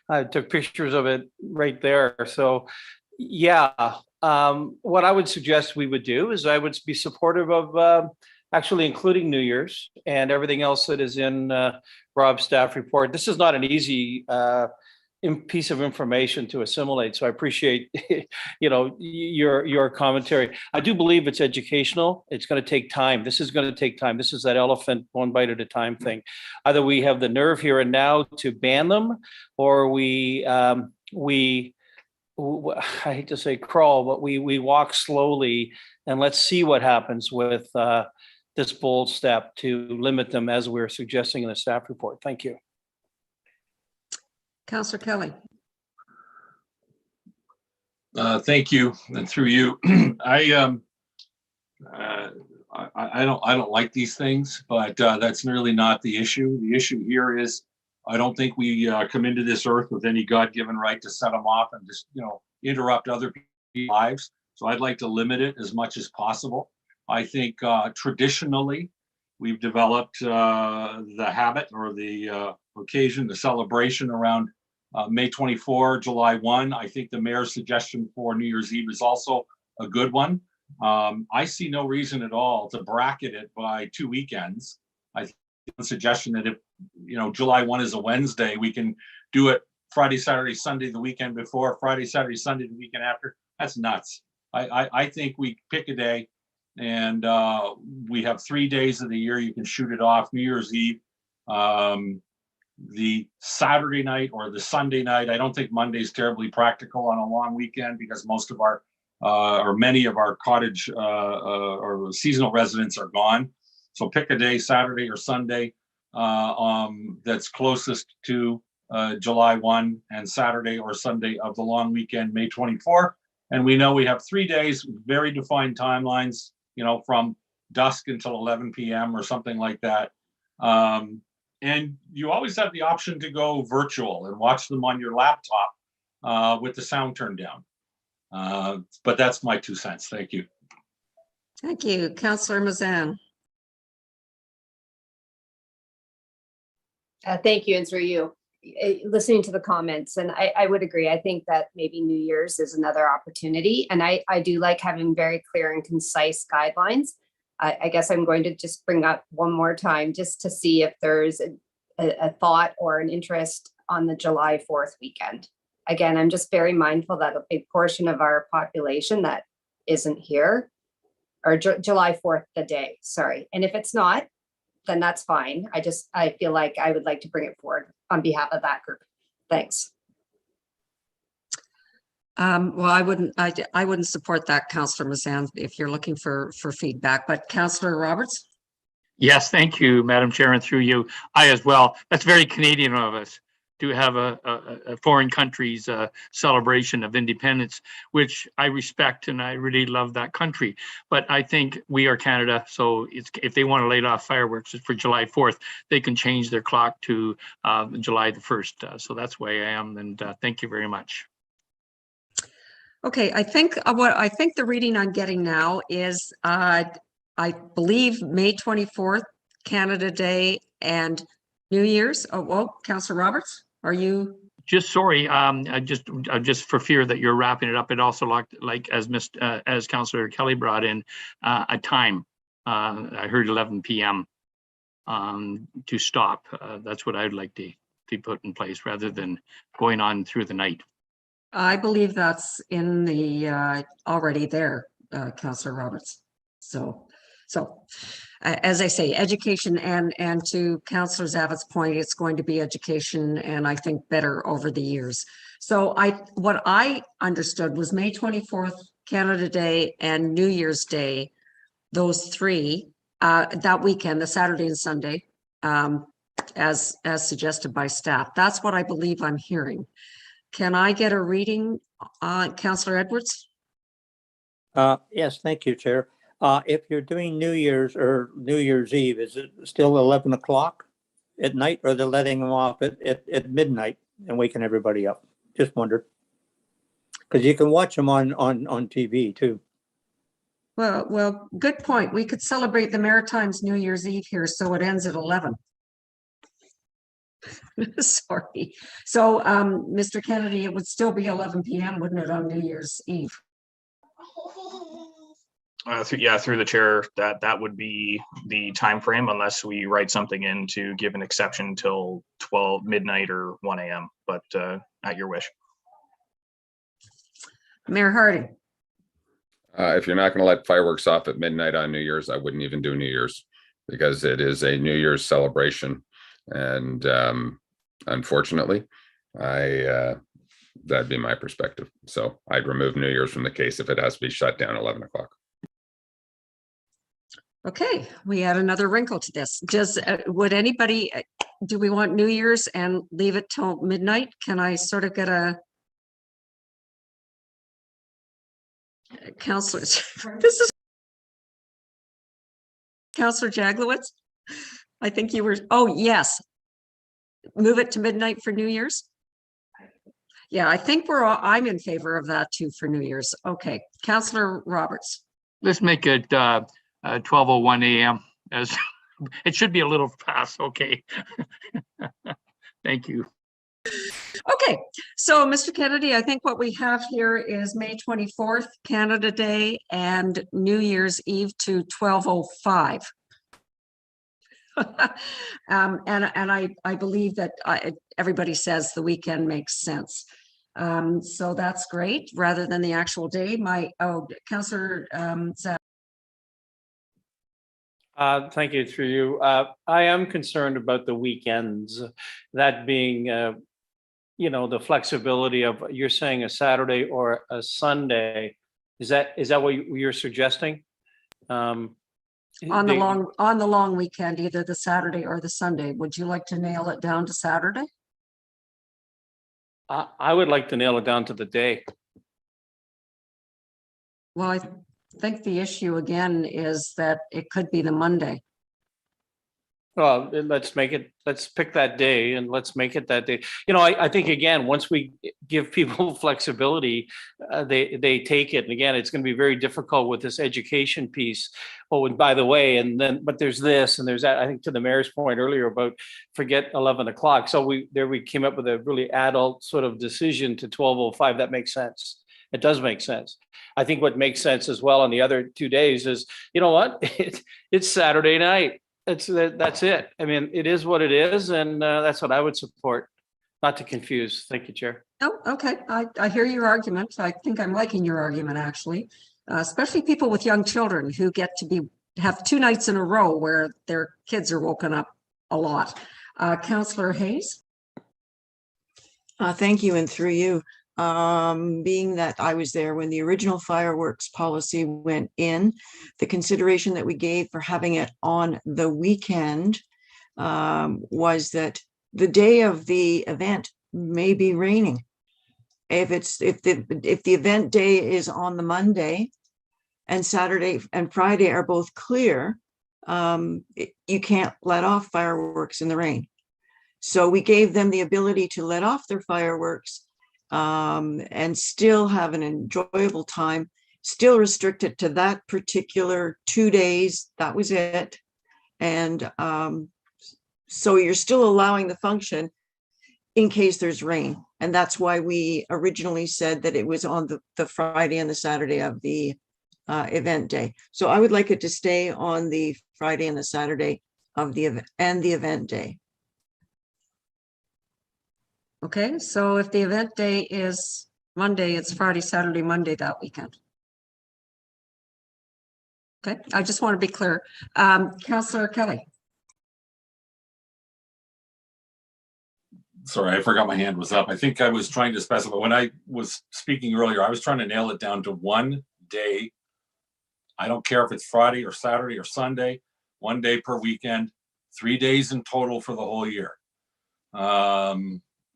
I took pictures of it right there. So, yeah. What I would suggest we would do is I would be supportive of actually including New Year's and everything else that is in Rob's staff report. This is not an easy piece of information to assimilate, so I appreciate your commentary. I do believe it's educational. It's going to take time. This is going to take time. This is that elephant one bite at a time thing. Either we have the nerve here and now to ban them, or we I hate to say crawl, but we walk slowly, and let's see what happens with this bold step to limit them as we're suggesting in the staff report. Thank you. Councillor Kelly. Thank you, and through you, I don't like these things, but that's really not the issue. The issue here is I don't think we come into this earth with any God-given right to set them off and just, interrupt other people's lives. So I'd like to limit it as much as possible. I think traditionally we've developed the habit or the occasion, the celebration around May 24, July 1. I think the mayor's suggestion for New Year's Eve is also a good one. I see no reason at all to bracket it by 2 weekends. I think the suggestion that if, July 1 is a Wednesday, we can do it Friday, Saturday, Sunday, the weekend before, Friday, Saturday, Sunday, the weekend after. That's nuts. I think we pick a day and we have 3 days of the year. You can shoot it off. New Year's Eve, the Saturday night or the Sunday night. I don't think Monday's terribly practical on a long weekend because most of our or many of our cottage or seasonal residents are gone. So pick a day, Saturday or Sunday, that's closest to July 1 and Saturday or Sunday of the long weekend, May 24. And we know we have 3 days, very defined timelines, from dusk until 11 p.m. or something like that. And you always have the option to go virtual and watch them on your laptop with the sound turned down. But that's my 2 cents. Thank you. Thank you. Councillor Mazan. Thank you, and through you. Listening to the comments, and I would agree. I think that maybe New Year's is another opportunity, and I do like having very clear and concise guidelines. I guess I'm going to just bring up one more time just to see if there's a thought or an interest on the July 4th weekend. Again, I'm just very mindful that a big portion of our population that isn't here, or July 4th, the day, sorry. And if it's not, then that's fine. I feel like I would like to bring it forward on behalf of that group. Thanks. Well, I wouldn't support that, Councillor Mazan, if you're looking for feedback, but Councillor Roberts? Yes, thank you, Madam Chair, and through you, I as well. That's very Canadian of us to have a foreign country's celebration of independence, which I respect and I really love that country. But I think we are Canada, so if they want to light off fireworks for July 4th, they can change their clock to July the 1st. So that's why I am, and thank you very much. Okay, I think the reading I'm getting now is I believe May 24th, Canada Day, and New Year's. Oh, well, Councillor Roberts, are you? Just sorry, I just for fear that you're wrapping it up. It also like as Councillor Kelly brought in a time. I heard 11 p.m. To stop. That's what I'd like to put in place rather than going on through the night. I believe that's in the already there, Councillor Roberts. So as I say, education and to Councillor Zavitt's point, it's going to be education, and I think better over the years. So what I understood was May 24th, Canada Day, and New Year's Day, those three, that weekend, the Saturday and Sunday, as suggested by staff. That's what I believe I'm hearing. Can I get a reading, Councillor Edwards? Yes, thank you, Chair. If you're doing New Year's or New Year's Eve, is it still 11 o'clock at night, or they're letting them off at midnight and waking everybody up? Just wondered. Because you can watch them on TV too. Well, good point. We could celebrate the Maritimes New Year's Eve here, so it ends at 11. Sorry. So, Mr. Kennedy, it would still be 11 p.m., wouldn't it, on New Year's Eve? Through the chair, that would be the time frame, unless we write something in to give an exception till 12 midnight or 1 a.m. But at your wish. Mayor Harding. If you're not going to let fireworks off at midnight on New Year's, I wouldn't even do New Year's, because it is a New Year's celebration. And unfortunately, that'd be my perspective. So I'd remove New Year's from the case if it has to be shut down 11 o'clock. Okay, we add another wrinkle to this. Would anybody, do we want New Year's and leave it till midnight? Can I sort of get a councillors? This is Counselor Jaglowitz? I think you were, oh, yes. Move it to midnight for New Year's? Yeah, I think I'm in favor of that too for New Year's. Okay, Counselor Roberts. Let's make it 12:01 a.m. as it should be a little past. Okay. Thank you. Okay, so Mr. Kennedy, I think what we have here is May 24th, Canada Day, and New Year's Eve to 12:05. And I believe that everybody says the weekend makes sense. So that's great, rather than the actual day. Councillor Thank you, through you. I am concerned about the weekends, that being, the flexibility of, you're saying a Saturday or a Sunday. Is that what you're suggesting? on the long weekend, either the Saturday or the Sunday. Would you like to nail it down to Saturday? I would like to nail it down to the day. Well, I think the issue again is that it could be the Monday. Well, let's pick that day and let's make it that day. I think, again, once we give people flexibility, they take it. And again, it's going to be very difficult with this education piece. Oh, and by the way, but there's this and there's that. I think to the mayor's point earlier about forget 11 o'clock. So we came up with a really adult sort of decision to 12:05. That makes sense. It does make sense. I think what makes sense as well on the other 2 days is, you know what? It's Saturday night. That's it. I mean, it is what it is, and that's what I would support. Not to confuse. Thank you, Chair. Oh, okay. I hear your argument. I think I'm liking your argument, actually, especially people with young children who get to have 2 nights in a row where their kids are woken up a lot. Councillor Hayes. Thank you, and through you. Being that I was there when the original fireworks policy went in, the consideration that we gave for having it on the weekend was that the day of the event may be raining. If the event day is on the Monday and Saturday and Friday are both clear, you can't let off fireworks in the rain. So we gave them the ability to let off their fireworks and still have an enjoyable time, still restricted to that particular 2 days. That was it. And so you're still allowing the function in case there's rain. And that's why we originally said that it was on the Friday and the Saturday of the event day. So I would like it to stay on the Friday and the Saturday of the event and the event day. Okay, so if the event day is Monday, it's Friday, Saturday, Monday that weekend. Okay, I just want to be clear. Councillor Kelly. Sorry, I forgot my hand was up. I think I was trying to specify, when I was speaking earlier, I was trying to nail it down to 1 day. I don't care if it's Friday or Saturday or Sunday, 1 day per weekend, 3 days in total for the whole year.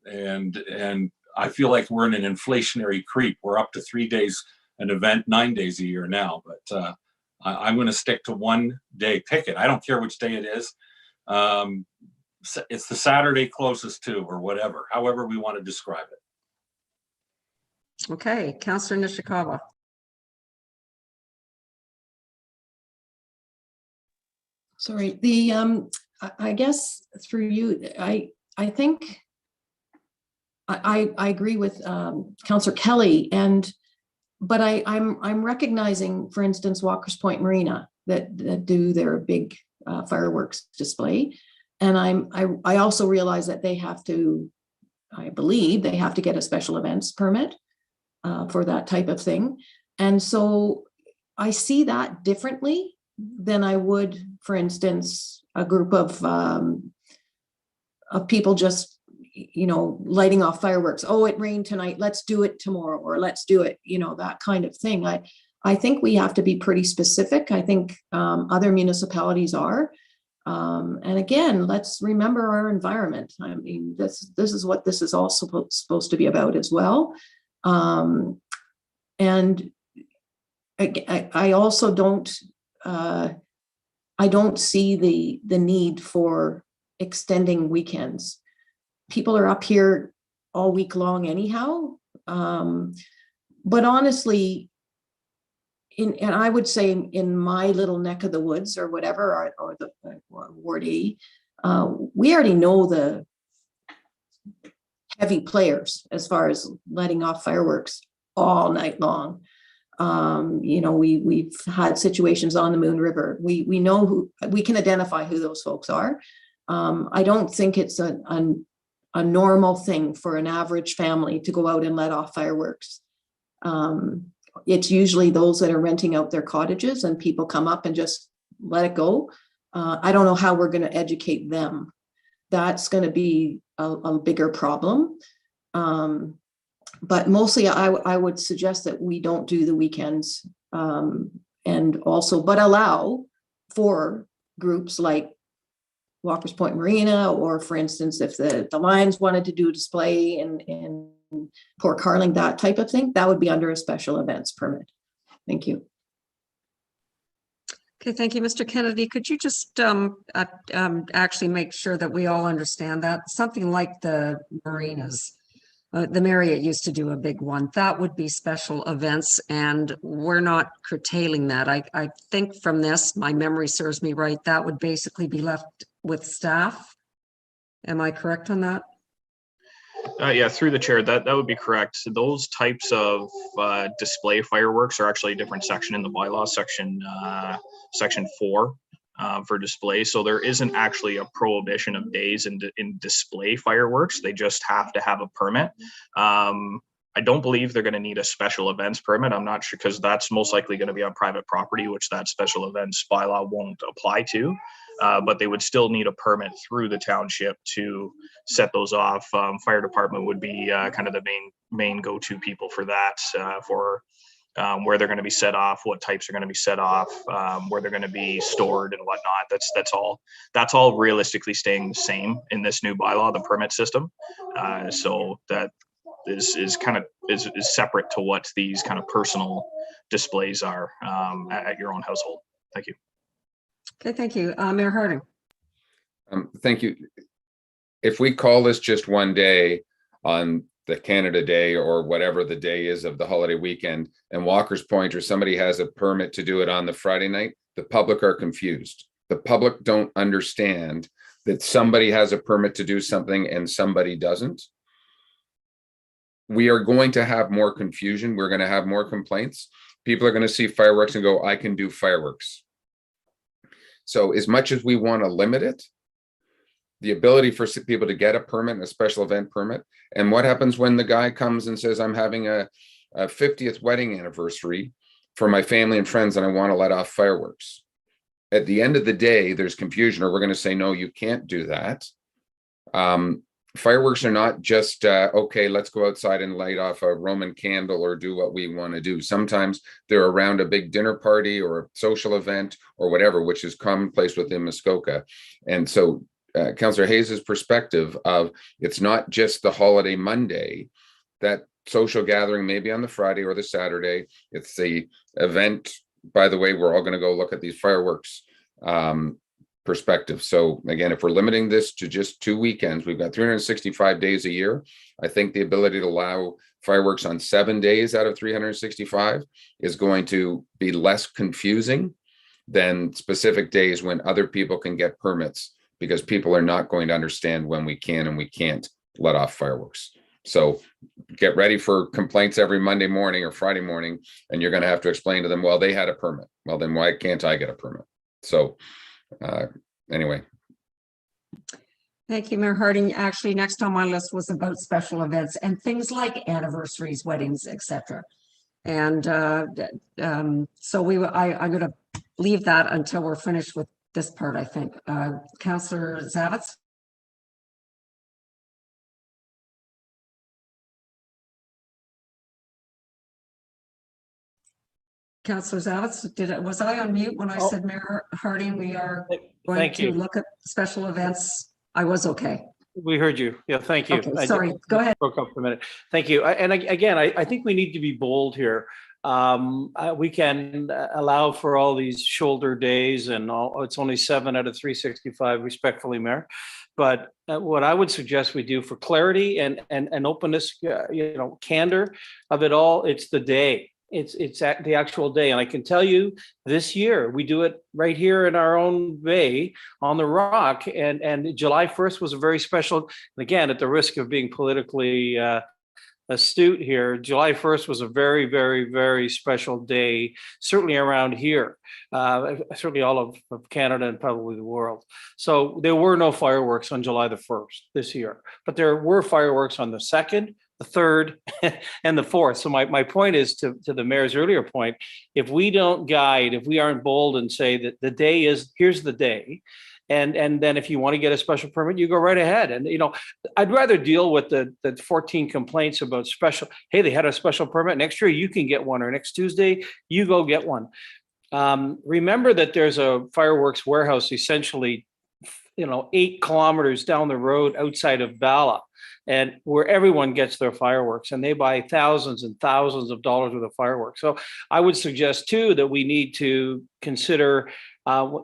And I feel like we're in an inflationary creep. We're up to 3 days an event, 9 days a year now, but I'm going to stick to 1 day. Pick it. I don't care which day it is. It's the Saturday closest to, or whatever, however we want to describe it. Okay, Councillor Nishikawa. Sorry, I guess through you, I think I agree with Councillor Kelly, but I'm recognizing, for instance, Walker's Point Marina that do their big fireworks display, and I also realize that they have to, I believe they have to get a special events permit for that type of thing, and so I see that differently than I would, for instance, a group of people just lighting off fireworks. Oh, it rained tonight, let's do it tomorrow, or let's do it, that kind of thing. I think we have to be pretty specific. I think other municipalities are. And again, let's remember our environment. I mean, this is what this is also supposed to be about as well. And I also don't, I don't see the need for extending weekends. People are up here all week long anyhow. But honestly, and I would say in my little neck of the woods or whatever, or the Ward E, we already know the heavy players as far as letting off fireworks all night long. You know, we've had situations on the Moon River. We know who, we can identify who those folks are. I don't think it's a normal thing for an average family to go out and let off fireworks. It's usually those that are renting out their cottages and people come up and just let it go. I don't know how we're going to educate them. That's going to be a bigger problem. But mostly I would suggest that we don't do the weekends, and also, but allow for groups like Walker's Point Marina, or for instance, if the Lions wanted to do a display in Port Carling, that type of thing, that would be under a special events permit. Thank you. Okay, thank you, Mr. Kennedy. Could you just actually make sure that we all understand that something like the marinas, the Marriott used to do a big one, that would be special events, and we're not curtailing that. I think from this, my memory serves me right, that would basically be left with staff. Am I correct on that? Yeah, through the chair, that would be correct. So those types of display fireworks are actually a different section in the bylaw, section 4 for display. So there isn't actually a prohibition of days in display fireworks. They just have to have a permit. I don't believe they're going to need a special events permit. I'm not sure, because that's most likely going to be on private property, which that special events bylaw won't apply to. But they would still need a permit through the township to set those off. Fire department would be kind of the main go-to people for that, for where they're going to be set off, what types are going to be set off, where they're going to be stored and whatnot. That's all realistically staying the same in this new bylaw, the permit system. So that is kind of is separate to what these kind of personal displays are at your own household. Thank you. Okay, thank you. Mayor Harding. Thank you. If we call this just one day on the Canada Day or whatever the day is of the holiday weekend, and Walker's Point or somebody has a permit to do it on the Friday night, the public are confused. The public don't understand that somebody has a permit to do something and somebody doesn't. We are going to have more confusion. We're going to have more complaints. People are going to see fireworks and go, I can do fireworks. So as much as we want to limit it, the ability for people to get a permit, a special event permit, and what happens when the guy comes and says, I'm having a 50th wedding anniversary for my family and friends and I want to let off fireworks. At the end of the day, there's confusion, or we're going to say, no, you can't do that. Fireworks are not just, okay, let's go outside and light off a Roman candle or do what we want to do. Sometimes they're around a big dinner party or a social event or whatever, which is commonplace within Muskoka. And so Councillor Hayes's perspective of it's not just the holiday Monday, that social gathering maybe on the Friday or the Saturday. It's the event, by the way, we're all going to go look at these fireworks perspective. So again, if we're limiting this to just 2 weekends, we've got 365 days a year. I think the ability to allow fireworks on 7 days out of 365 is going to be less confusing than specific days when other people can get permits, because people are not going to understand when we can and we can't let off fireworks. So get ready for complaints every Monday morning or Friday morning, and you're going to have to explain to them, well, they had a permit. Well, then why can't I get a permit? So anyway. Thank you, Mayor Harding. Actually, next on my list was about special events and things like anniversaries, weddings, etc. And so I'm going to leave that until we're finished with this part, I think. Councillor Zavitz. Councillor Zavitz, was I on mute when I said Mayor Harding, we are going to look at special events? I was okay. We heard you. Yeah, thank you. Okay, sorry, go ahead. Broke up for a minute. Thank you. And again, I think we need to be bold here. We can allow for all these shoulder days and all. It's only 7 out of 365, respectfully, Mayor. But what I would suggest we do for clarity and openness, candor of it all, it's the day. It's at the actual day. And I can tell you this year, we do it right here in our own bay on the Rock. And July 1st was a very special, and again, at the risk of being politically astute here, July 1st was a very, very, very special day, certainly around here, certainly all of Canada and probably the world. So there were no fireworks on July the 1st this year, but there were fireworks on the 2nd, the 3rd, and the 4th. So my point is to the mayor's earlier point, if we don't guide, if we aren't bold and say that the day is, here's the day, and then if you want to get a special permit, you go right ahead. And, I'd rather deal with the 14 complaints about special, hey, they had a special permit. Next year, you can get one, or next Tuesday, you go get one. Remember that there's a fireworks warehouse essentially, 8 kilometers down the road outside of Bylaw, and where everyone gets their fireworks, and they buy thousands and thousands of dollars worth of fireworks. So I would suggest too that we need to consider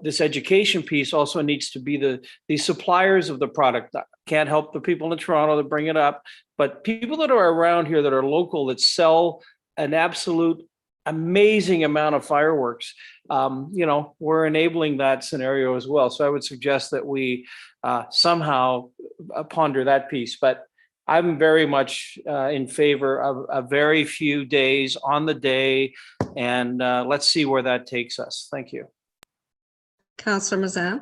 this education piece also needs to be the suppliers of the product. Can't help the people in Toronto that bring it up, but people that are around here that are local that sell an absolute amazing amount of fireworks. We're enabling that scenario as well. So I would suggest that we somehow ponder that piece. But I'm very much in favor of a very few days on the day, and let's see where that takes us. Thank you. Councillor Mazan.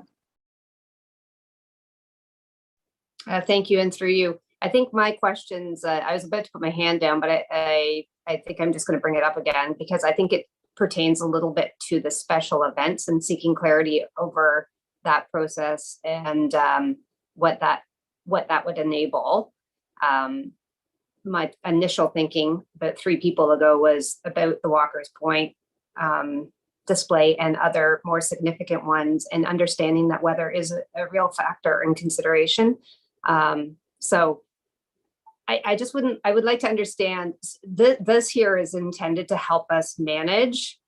Thank you, and through you. I think my questions, I was about to put my hand down, but I think I'm just going to bring it up again because I think it pertains a little bit to the special events and seeking clarity over that process and what that would enable. My initial thinking about 3 people ago was about the Walker's Point display and other more significant ones, and understanding that weather is a real factor in consideration. So I would like to understand this here is intended to help us manage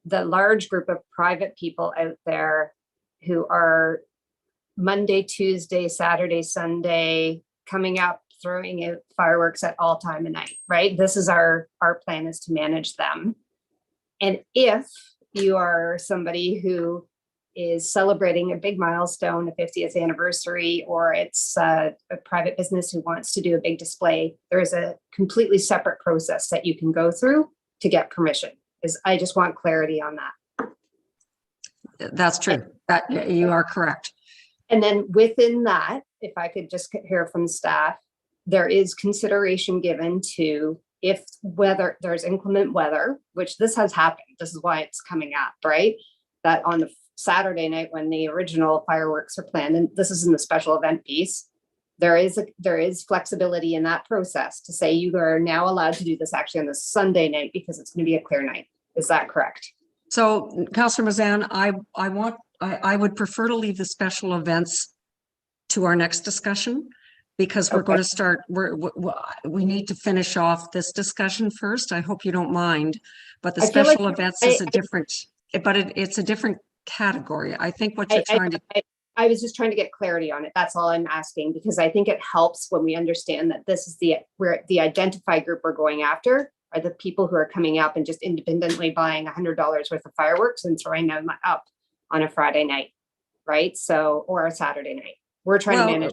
the large group of private people out there who are Monday, Tuesday, Saturday, Sunday, coming up, throwing out fireworks at all time of night, right? This is our plan, is to manage them. And if you are somebody who is celebrating a big milestone, a 50th anniversary, or it's a private business who wants to do a big display, there is a completely separate process that you can go through to get permission. I just want clarity on that. That's true. You are correct. And then within that, if I could just hear from staff, there is consideration given to if there's inclement weather, which this has happened. This is why it's coming up, right? That on the Saturday night when the original fireworks are planned, and this is in the special event piece, there is flexibility in that process to say you are now allowed to do this actually on the Sunday night because it's going to be a clear night. Is that correct? So, Councillor Mazan, I would prefer to leave the special events to our next discussion, because we're going to start, we need to finish off this discussion first. I hope you don't mind, but the special events is a different, but it's a different category. I think what you're trying to. I was just trying to get clarity on it. That's all I'm asking, because I think it helps when we understand that this is the identified group we're going after are the people who are coming up and just independently buying $100 worth of fireworks and throwing them up on a Friday night, right? So, or a Saturday night. We're trying to manage.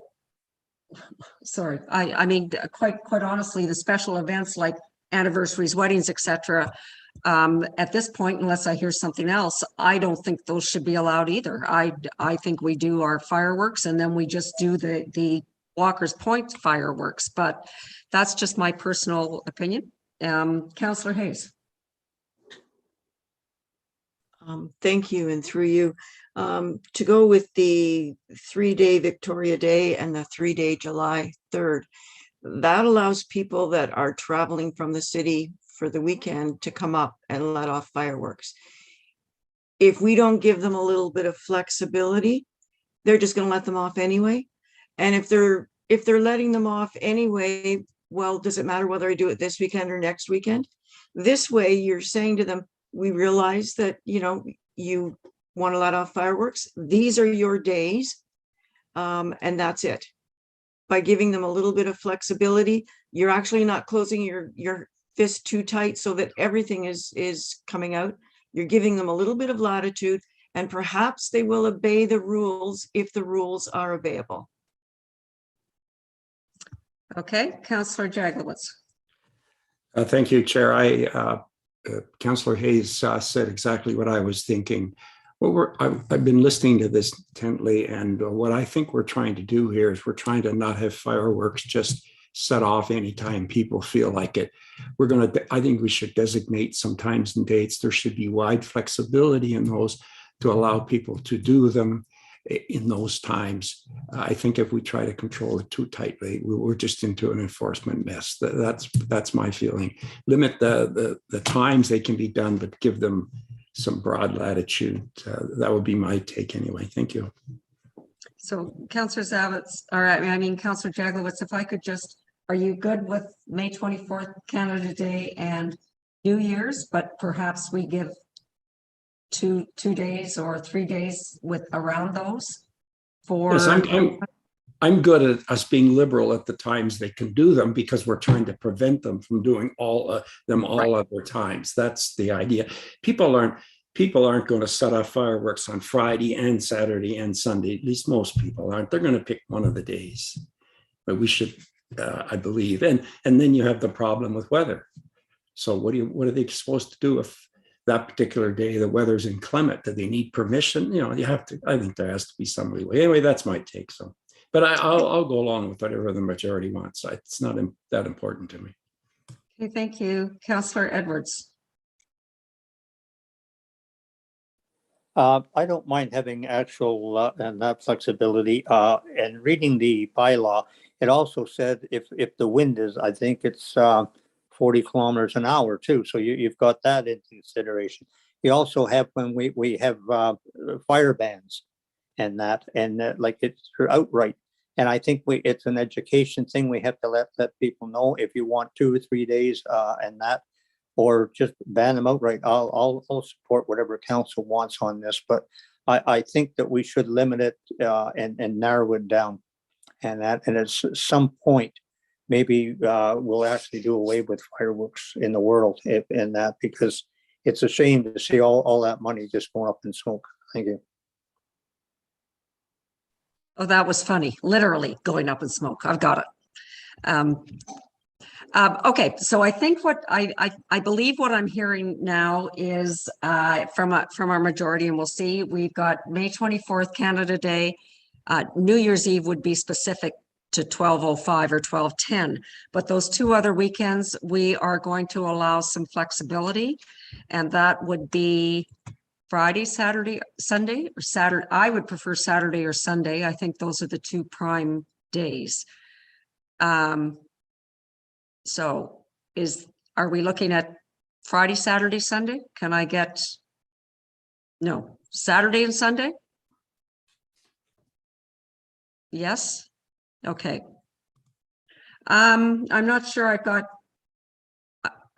Sorry, I mean, quite honestly, the special events like anniversaries, weddings, etc. At this point, unless I hear something else, I don't think those should be allowed either. I think we do our fireworks and then we just do the Walker's Point fireworks, but that's just my personal opinion. Councillor Hayes. Thank you, and through you. To go with the 3-day Victoria Day and the 3-day July 3rd, that allows people that are traveling from the city for the weekend to come up and let off fireworks. If we don't give them a little bit of flexibility, they're just going to let them off anyway. And if they're letting them off anyway, well, does it matter whether I do it this weekend or next weekend? This way, you're saying to them, we realize that, you want to let off fireworks. These are your days. And that's it. By giving them a little bit of flexibility, you're actually not closing your fist too tight so that everything is coming out. You're giving them a little bit of latitude, and perhaps they will obey the rules if the rules are obeyable. Okay, Councillor Jaglowitz. Thank you, Chair. Councillor Hayes said exactly what I was thinking. I've been listening to this intently, and what I think we're trying to do here is we're trying to not have fireworks just set off anytime people feel like it. I think we should designate some times and dates. There should be wide flexibility in those to allow people to do them in those times. I think if we try to control it too tightly, we're just into an enforcement mess. That's my feeling. Limit the times they can be done, but give them some broad latitude. That would be my take anyway. Thank you. So Councillor Zavitz, all right, I mean, Councillor Jaglowitz, if I could just, are you good with May 24th, Canada Day and New Year's, but perhaps we give two days or 3 days with around those for? Yes, I'm good at us being liberal at the times they can do them, because we're trying to prevent them from doing all other times. That's the idea. People aren't going to set off fireworks on Friday and Saturday and Sunday. At least most people aren't. They're going to pick one of the days. But we should, I believe, and then you have the problem with weather. So what are they supposed to do if that particular day the weather's inclement? Do they need permission? You have to. I think there has to be some leeway. Anyway, that's my take. So. But I'll go along with whatever the majority wants. It's not that important to me. Okay, thank you. Councillor Edwards. I don't mind having actual and that flexibility. And reading the bylaw, it also said if the wind is, I think it's 40 kilometers an hour too. So you've got that into consideration. You also have when we have fire bans. And like it's outright. And I think it's an education thing. We have to let people know if you want 2 or 3 days and that, or just ban them outright. I'll support whatever council wants on this, but I think that we should limit it and narrow it down. And at some point, maybe we'll actually do away with fireworks in the world because it's a shame to see all that money just going up in smoke. Thank you. Oh, that was funny. Literally going up in smoke. I've got it. Okay, so I think what I believe what I'm hearing now is from our majority, and we'll see. We've got May 24th, Canada Day. New Year's Eve would be specific to 12:05 or 12:10, but those 2 other weekends we are going to allow some flexibility, and that would be Friday, Saturday, Sunday, or Saturday. I would prefer Saturday or Sunday. I think those are the 2 prime days. So are we looking at Friday, Saturday, Sunday? Can I get, no, Saturday and Sunday? Yes. Okay. I'm not sure I've got,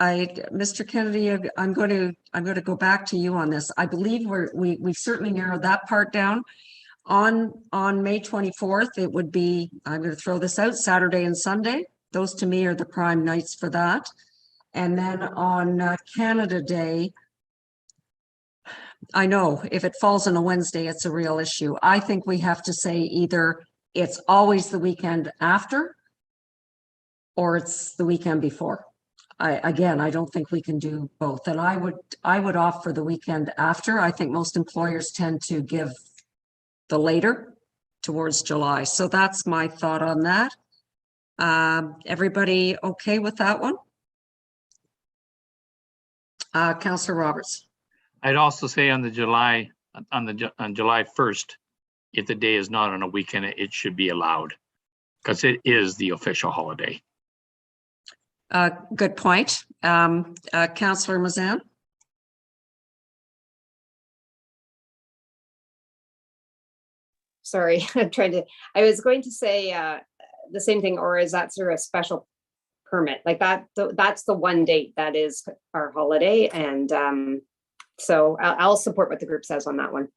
Mr. Kennedy, I'm going to go back to you on this. I believe we've certainly narrowed that part down. On May 24th, it would be, I'm going to throw this out, Saturday and Sunday. Those to me are the prime nights for that. And then on Canada Day, I know if it falls on a Wednesday, it's a real issue. I think we have to say either it's always the weekend after or it's the weekend before. I don't think we can do both. And I would opt for the weekend after. I think most employers tend to give the later towards July. So that's my thought on that. Everybody okay with that one? Councillor Roberts. I'd also say on July 1st, if the day is not on a weekend, it should be allowed because it is the official holiday. Good point. Councillor Mazan. Sorry, I was going to say the same thing, or is that sort of a special permit. Like that's the one date that is our holiday. And so I'll support what the group says on that one.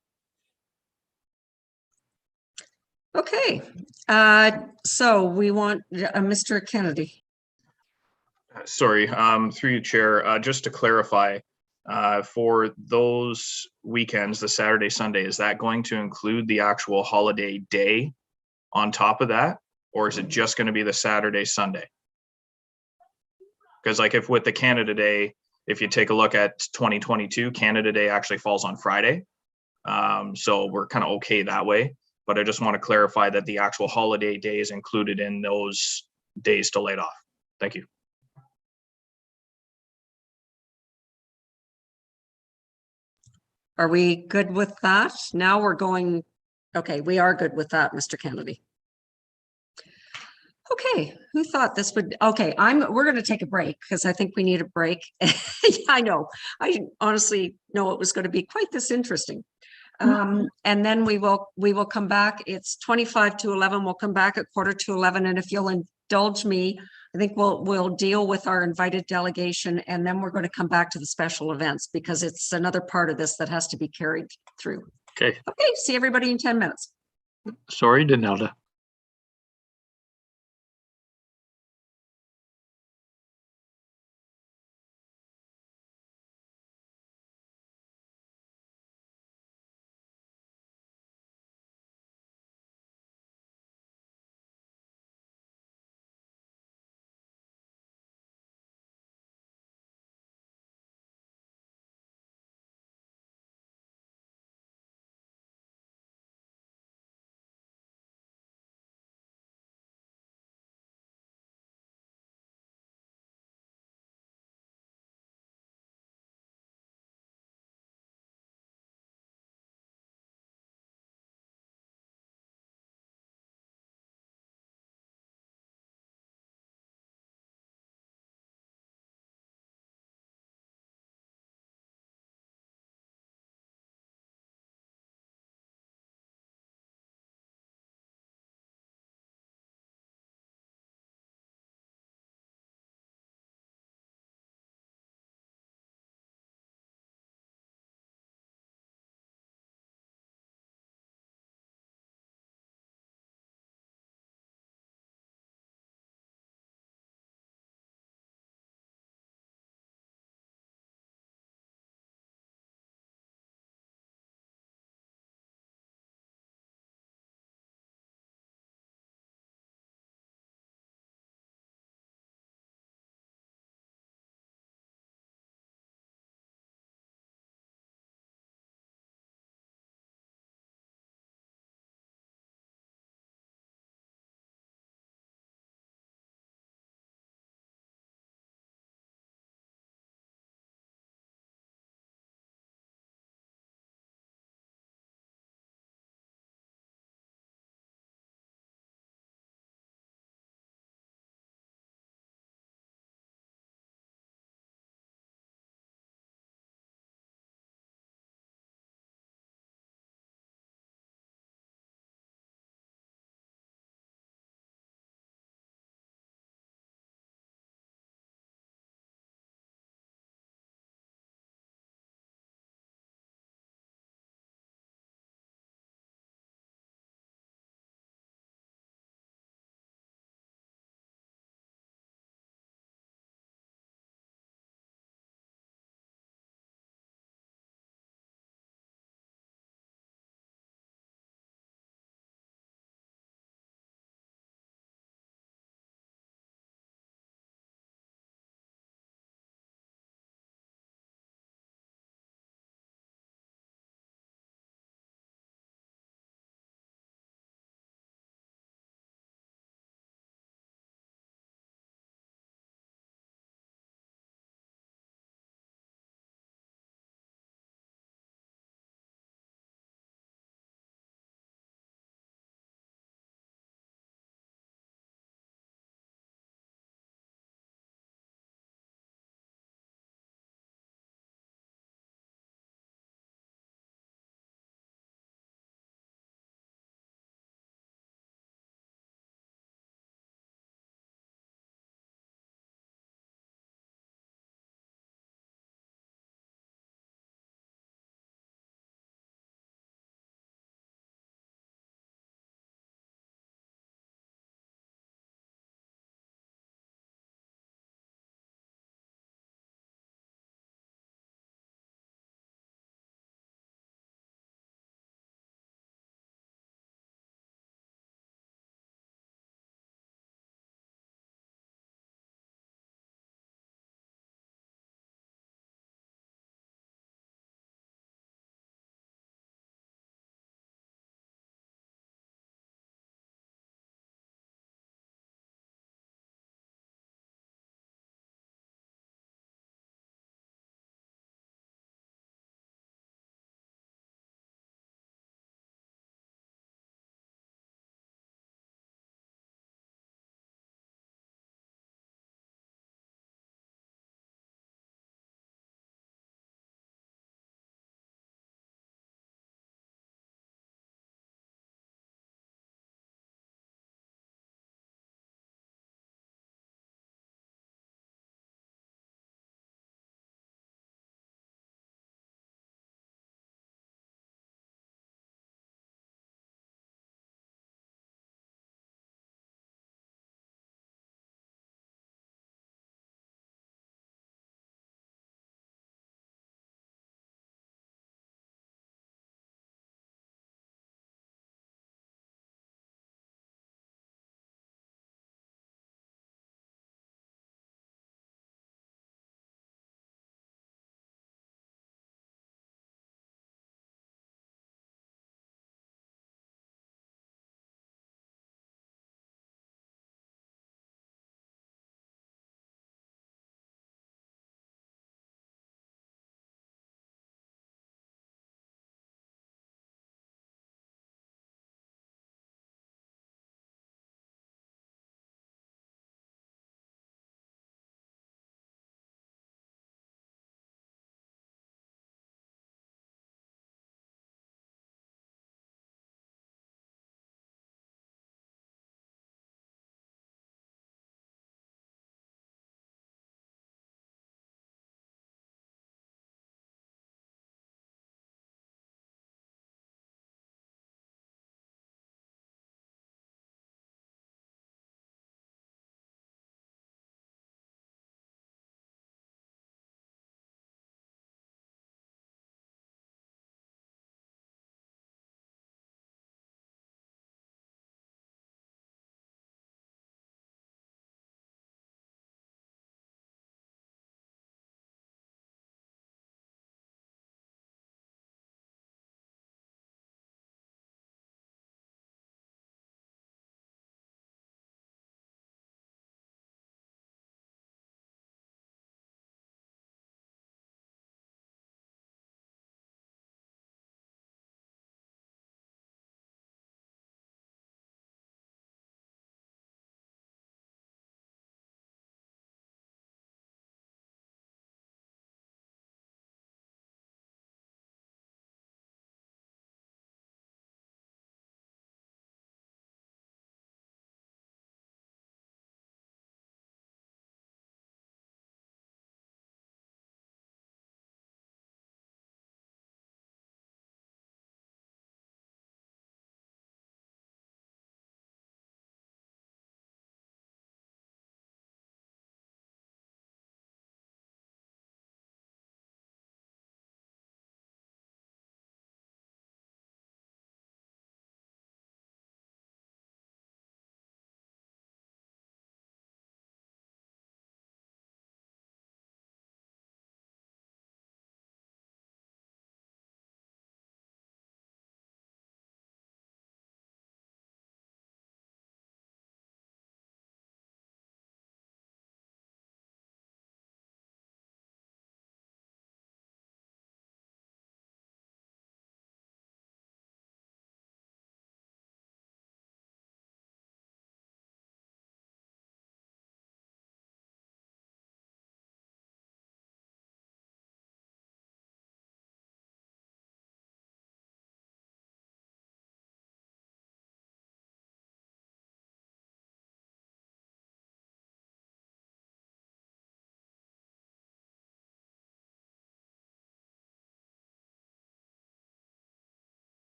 Okay, so we want Mr. Kennedy. Sorry, through you, Chair, just to clarify, for those weekends, the Saturday, Sunday, is that going to include the actual holiday day on top of that? Or is it just going to be the Saturday, Sunday? Because like if with the Canada Day, if you take a look at 2022, Canada Day actually falls on Friday. So we're kind of okay that way. But I just want to clarify that the actual holiday day is included in those days to laid off. Thank you. Are we good with that? Now we're going, okay, we are good with that, Mr. Kennedy. Okay, who thought this would, okay, we're going to take a break because I think we need a break. Yeah, I know. I didn't honestly know it was going to be quite this interesting. And then we will come back. It's 25 to 11. We'll come back at 11:15. And if you'll indulge me, I think we'll deal with our invited delegation, and then we're going to come back to the special events because it's another part of this that has to be carried through. Okay. Okay, see everybody in 10 minutes. Sorry, Danelda.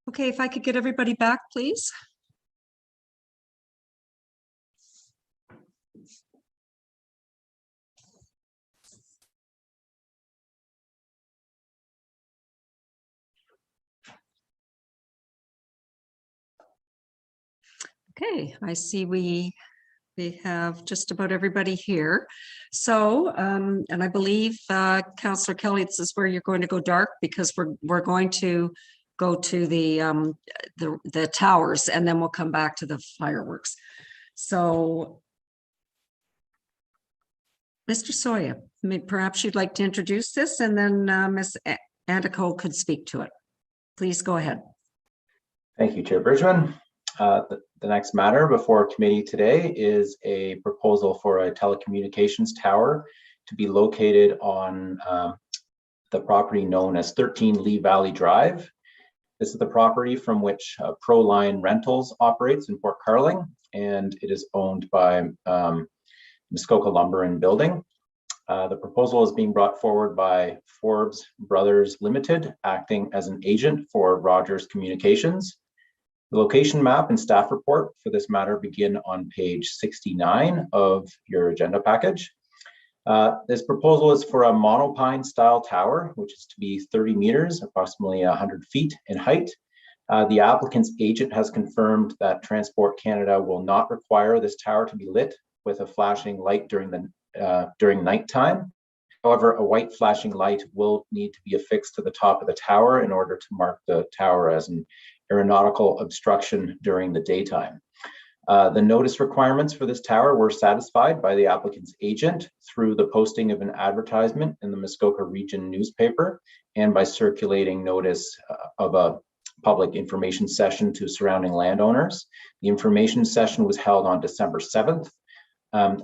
Okay, if I could get everybody back, please. Okay, I see we have just about everybody here. So, and I believe, Councillor Kelly, this is where you're going to go dark because we're going to go to the towers and then we'll come back to the fireworks. So, Mr. Soya, perhaps you'd like to introduce this and then Ms. Antico could speak to it. Please go ahead. Thank you, Chair Bridgman. The next matter before committee today is a proposal for a telecommunications tower to be located on the property known as 13 Lee Valley Drive. This is the property from which Proline Rentals operates in Port Carling, and it is owned by Muskoka Lumber and Building. The proposal is being brought forward by Forbes Brothers Limited, acting as an agent for Rogers Communications. The location map and staff report for this matter begin on page 69 of your agenda package. This proposal is for a monopine style tower, which is to be 30 meters, approximately 100 feet in height. The applicant's agent has confirmed that Transport Canada will not require this tower to be lit with a flashing light during nighttime. However, a white flashing light will need to be affixed to the top of the tower in order to mark the tower as an aeronautical obstruction during the daytime. The notice requirements for this tower were satisfied by the applicant's agent through the posting of an advertisement in the Muskoka Region newspaper and by circulating notice of a public information session to surrounding landowners. The information session was held on December 7th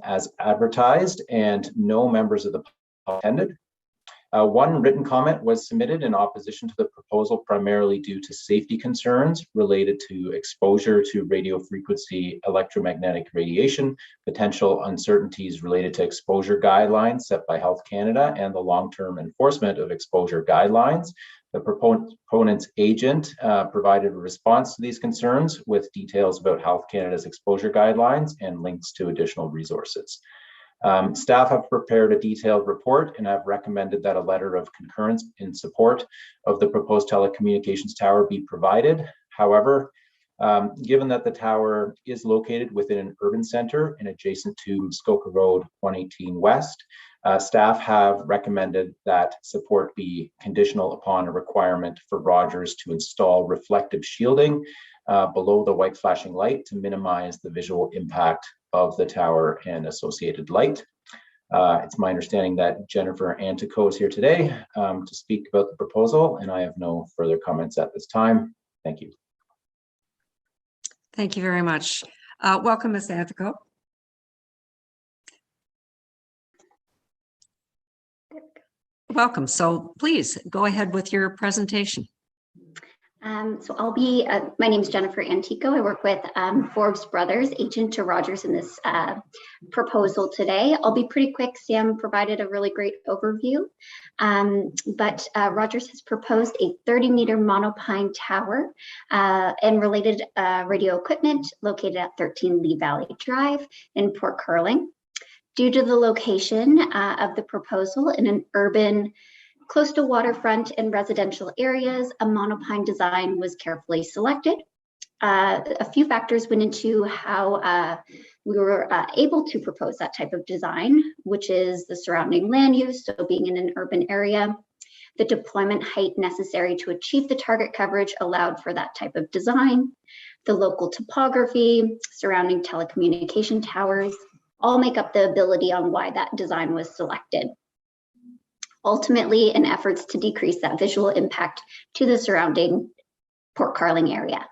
as advertised, and no members of the public attended. One written comment was submitted in opposition to the proposal, primarily due to safety concerns related to exposure to radio frequency electromagnetic radiation, potential uncertainties related to exposure guidelines set by Health Canada, and the long-term enforcement of exposure guidelines. The proponent's agent provided a response to these concerns with details about Health Canada's exposure guidelines and links to additional resources. Staff have prepared a detailed report and have recommended that a letter of concurrence in support of the proposed telecommunications tower be provided. However, given that the tower is located within an urban center and adjacent to Muskoka Road 118 West, staff have recommended that support be conditional upon a requirement for Rogers to install reflective shielding below the white flashing light to minimize the visual impact of the tower and associated light. It's my understanding that Jennifer Antico is here today to speak about the proposal, and I have no further comments at this time. Thank you. Thank you very much. Welcome, Ms. Antico. Welcome. So please go ahead with your presentation. So I'll be, my name is Jennifer Antico. I work with Forbes Brothers, agent to Rogers in this proposal today. I'll be pretty quick. Sam provided a really great overview, but Rogers has proposed a 30-meter monopine tower and related radio equipment located at 13 Lee Valley Drive in Port Carling. Due to the location of the proposal in an urban close to waterfront and residential areas, a monopine design was carefully selected. A few factors went into how we were able to propose that type of design, which is the surrounding land use, so being in an urban area, the deployment height necessary to achieve the target coverage allowed for that type of design, the local topography surrounding telecommunication towers, all make up the ability on why that design was selected. Ultimately, in efforts to decrease that visual impact to the surrounding Port Carling area.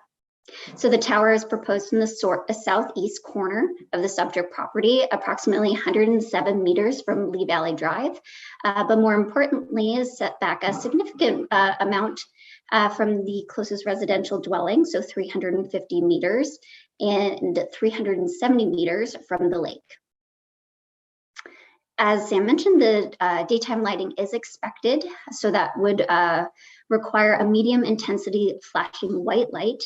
So the tower is proposed in the southeast corner of the subject property, approximately 107 meters from Lee Valley Drive, but more importantly is set back a significant amount from the closest residential dwelling, so 350 meters and 370 meters from the lake. As Sam mentioned, the daytime lighting is expected, so that would require a medium intensity flashing white light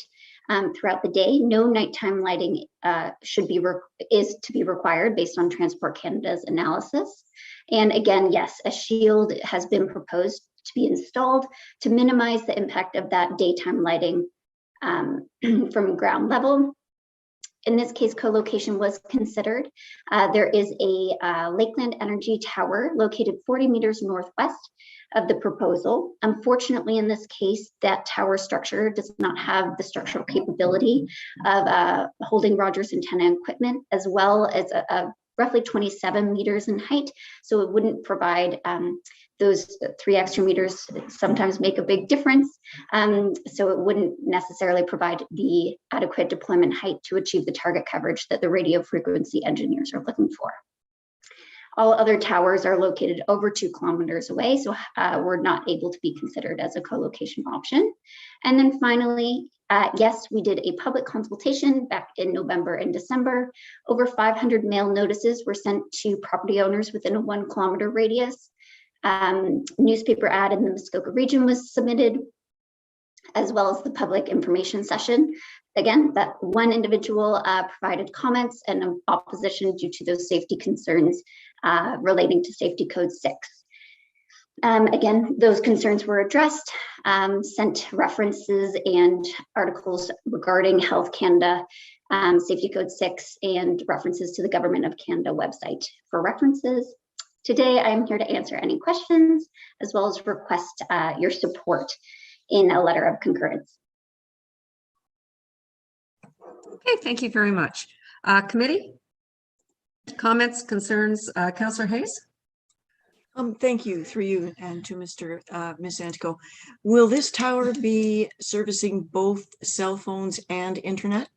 throughout the day. No nighttime lighting is to be required based on Transport Canada's analysis. And again, yes, a shield has been proposed to be installed to minimize the impact of that daytime lighting from ground level. In this case, co-location was considered. There is a Lakeland Energy Tower located 40 meters northwest of the proposal. Unfortunately, in this case, that tower structure does not have the structural capability of holding Rogers antenna equipment, as well as roughly 27 meters in height. So it wouldn't provide those 3 extra meters sometimes make a big difference. So it wouldn't necessarily provide the adequate deployment height to achieve the target coverage that the radio frequency engineers are looking for. All other towers are located over 2 kilometers away, so we're not able to be considered as a co-location option. And then finally, yes, we did a public consultation back in November and December. Over 500 mail notices were sent to property owners within a 1 kilometer radius. Newspaper ad in the Muskoka region was submitted, as well as the public information session. Again, that one individual provided comments and opposition due to those safety concerns relating to Safety Code 6. Again, those concerns were addressed, sent references and articles regarding Health Canada, Safety Code 6, and references to the Government of Canada website for references. Today, I'm here to answer any questions, as well as request your support in a letter of concurrence. Okay, thank you very much. Committee? Comments, concerns, Councillor Hayes? Thank you, through you and to Ms. Antico. Will this tower be servicing both cell phones and internet?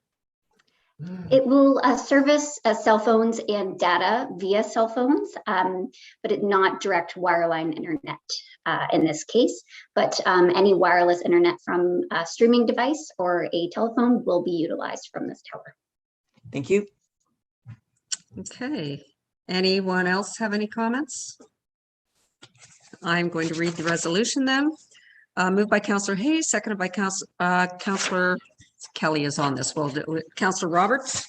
It will service cell phones and data via cell phones, but it not direct wireline internet in this case. But any wireless internet from a streaming device or a telephone will be utilized from this tower. Thank you. Okay. Anyone else have any comments? I'm going to read the resolution then. Moved by Councillor Hayes, seconded by Councillor Kelly is on this. Well, Councillor Roberts.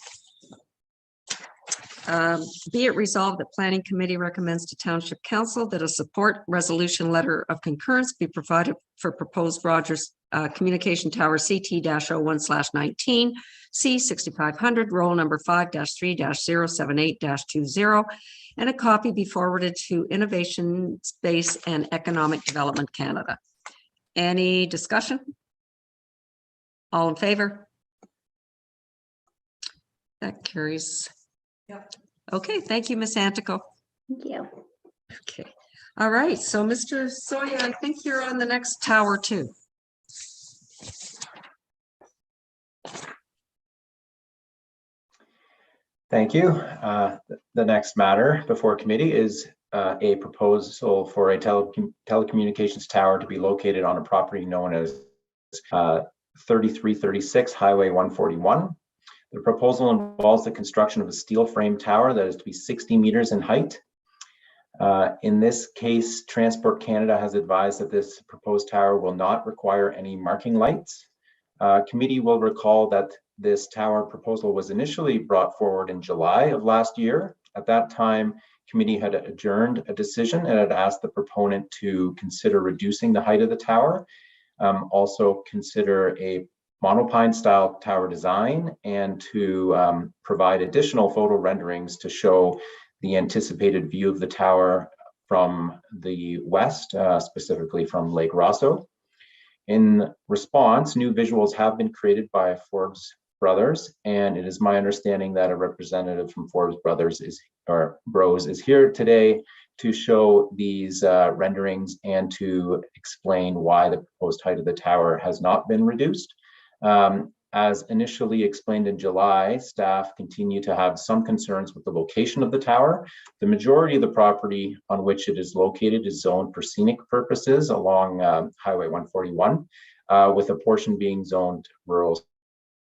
Be it resolved that Planning Committee recommends to Township Council that a support resolution letter of concurrence be provided for proposed Rogers Communication Tower CT-01/19 C6500 roll number 5-3-078-20, and a copy be forwarded to Innovation Space and Economic Development Canada. Any discussion? All in favor? That carries. Yep. Okay, thank you, Ms. Antico. Thank you. Okay. All right, so Mr. Soya, I think you're on the next tower too. Thank you. The next matter before committee is a proposal for a telecommunications tower to be located on a property known as 3336 Highway 141. The proposal involves the construction of a steel frame tower that is to be 60 meters in height. In this case, Transport Canada has advised that this proposed tower will not require any marking lights. Committee will recall that this tower proposal was initially brought forward in July of last year. At that time, committee had adjourned a decision and had asked the proponent to consider reducing the height of the tower. Also consider a monopine style tower design and to provide additional photo renderings to show the anticipated view of the tower from the west, specifically from Lake Rosso. In response, new visuals have been created by Forbes Brothers, and it is my understanding that a representative from Forbes Brothers Bros is here today to show these renderings and to explain why the proposed height of the tower has not been reduced. As initially explained in July, staff continue to have some concerns with the location of the tower. The majority of the property on which it is located is zoned for scenic purposes along Highway 141, with a portion being zoned rural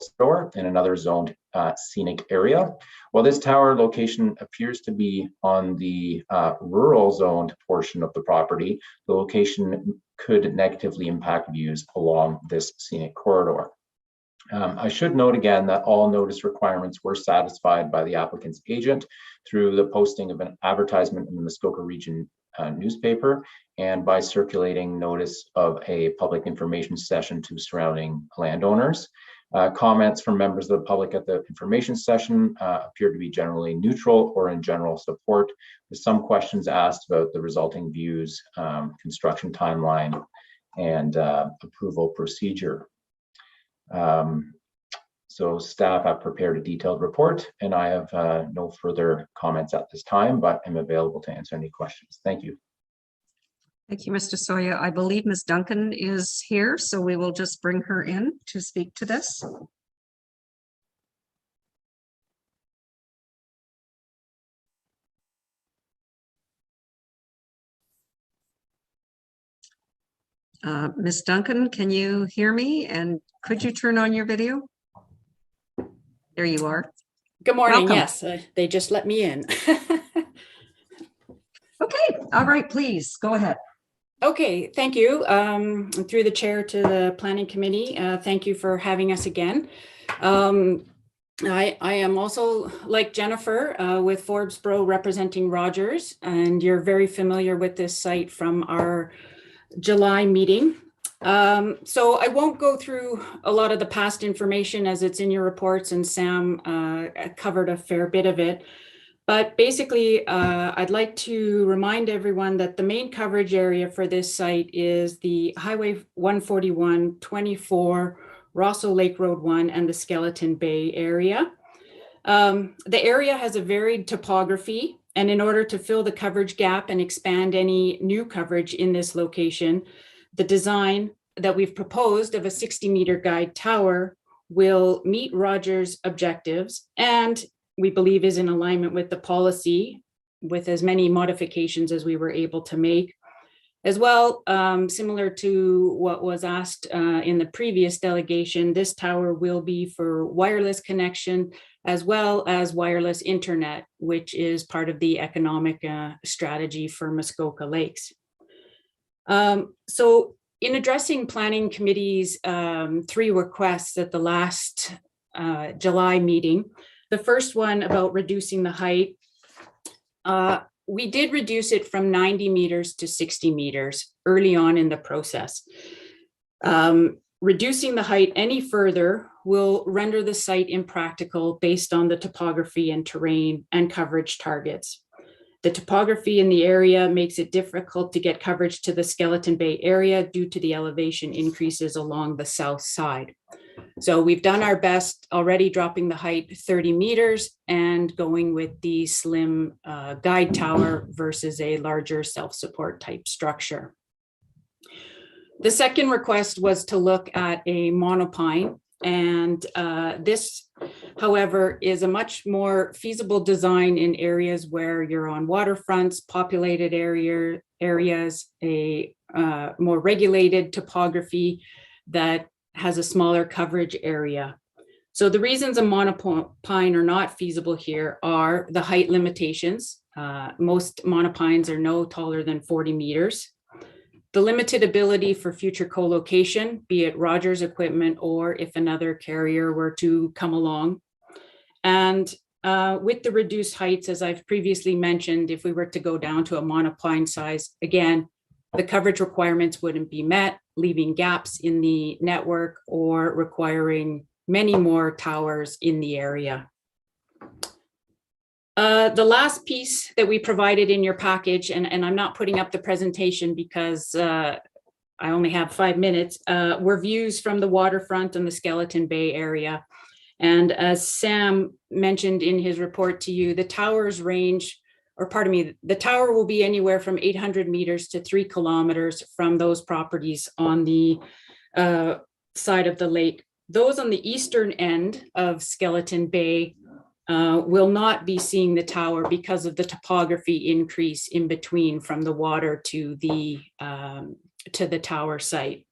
store and another zoned scenic area. While this tower location appears to be on the rural zoned portion of the property, the location could negatively impact views along this scenic corridor. I should note again that all notice requirements were satisfied by the applicant's agent through the posting of an advertisement in the Muskoka Region newspaper and by circulating notice of a public information session to surrounding landowners. Comments from members of the public at the information session appeared to be generally neutral or in general support, with some questions asked about the resulting views, construction timeline, and approval procedure. So staff have prepared a detailed report, and I have no further comments at this time, but I'm available to answer any questions. Thank you. Thank you, Mr. Soya. I believe Ms. Duncan is here, so we will just bring her in to speak to this. Ms. Duncan, can you hear me? And could you turn on your video? There you are. Good morning. Welcome. Yes, they just let me in. Okay. All right, please go ahead. Okay, thank you. Through the chair to the planning committee, thank you for having us again. I am also, like Jennifer, with Forbes Bro representing Rogers, and you're very familiar with this site from our July meeting. So I won't go through a lot of the past information as it's in your reports, and Sam covered a fair bit of it. But basically, I'd like to remind everyone that the main coverage area for this site is the Highway 141, 24, Rosso Lake Road 1, and the Skeleton Bay area. The area has a varied topography, and in order to fill the coverage gap and expand any new coverage in this location, the design that we've proposed of a 60-meter guide tower will meet Rogers' objectives, and we believe is in alignment with the policy, with as many modifications as we were able to make. As well, similar to what was asked in the previous delegation, this tower will be for wireless connection as well as wireless internet, which is part of the economic strategy for Muskoka Lakes. So in addressing planning committee's 3 requests at the last July meeting, the first one about reducing the height, we did reduce it from 90 meters to 60 meters early on in the process. Reducing the height any further will render the site impractical based on the topography and terrain and coverage targets. The topography in the area makes it difficult to get coverage to the Skeleton Bay area due to the elevation increases along the south side. So we've done our best already, dropping the height 30 meters and going with the slim guide tower versus a larger self-support type structure. The second request was to look at a monopine, and this, however, is a much more feasible design in areas where you're on waterfronts, populated areas, a more regulated topography that has a smaller coverage area. So the reasons a monopine are not feasible here are the height limitations. Most monopines are no taller than 40 meters. The limited ability for future co-location, be it Rogers equipment or if another carrier were to come along. And with the reduced heights, as I've previously mentioned, if we were to go down to a monopine size, again, the coverage requirements wouldn't be met, leaving gaps in the network or requiring many more towers in the area. The last piece that we provided in your package, and I'm not putting up the presentation because I only have 5 minutes, were views from the waterfront and the Skeleton Bay area. And as Sam mentioned in his report to you, the towers range, or pardon me, the tower will be anywhere from 800 meters to 3 kilometers from those properties on the side of the lake. Those on the eastern end of Skeleton Bay will not be seeing the tower because of the topography increase in between from the water to the tower site.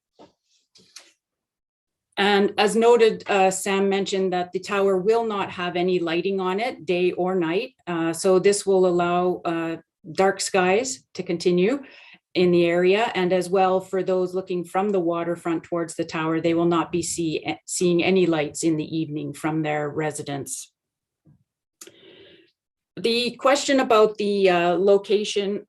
And as noted, Sam mentioned that the tower will not have any lighting on it, day or night. So this will allow dark skies to continue in the area. And as well, for those looking from the waterfront towards the tower, they will not be seeing any lights in the evening from their residence. The question about the location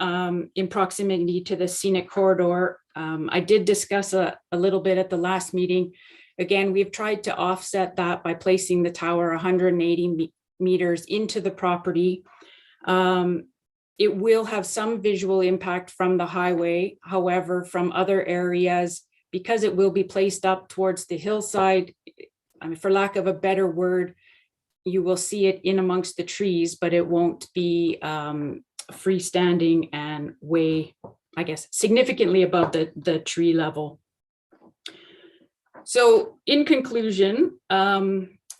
in proximity to the scenic corridor, I did discuss a little bit at the last meeting. Again, we've tried to offset that by placing the tower 180 meters into the property. It will have some visual impact from the highway. However, from other areas, because it will be placed up towards the hillside, I mean, for lack of a better word, you will see it in amongst the trees, but it won't be freestanding and way, I guess, significantly above the tree level. So in conclusion,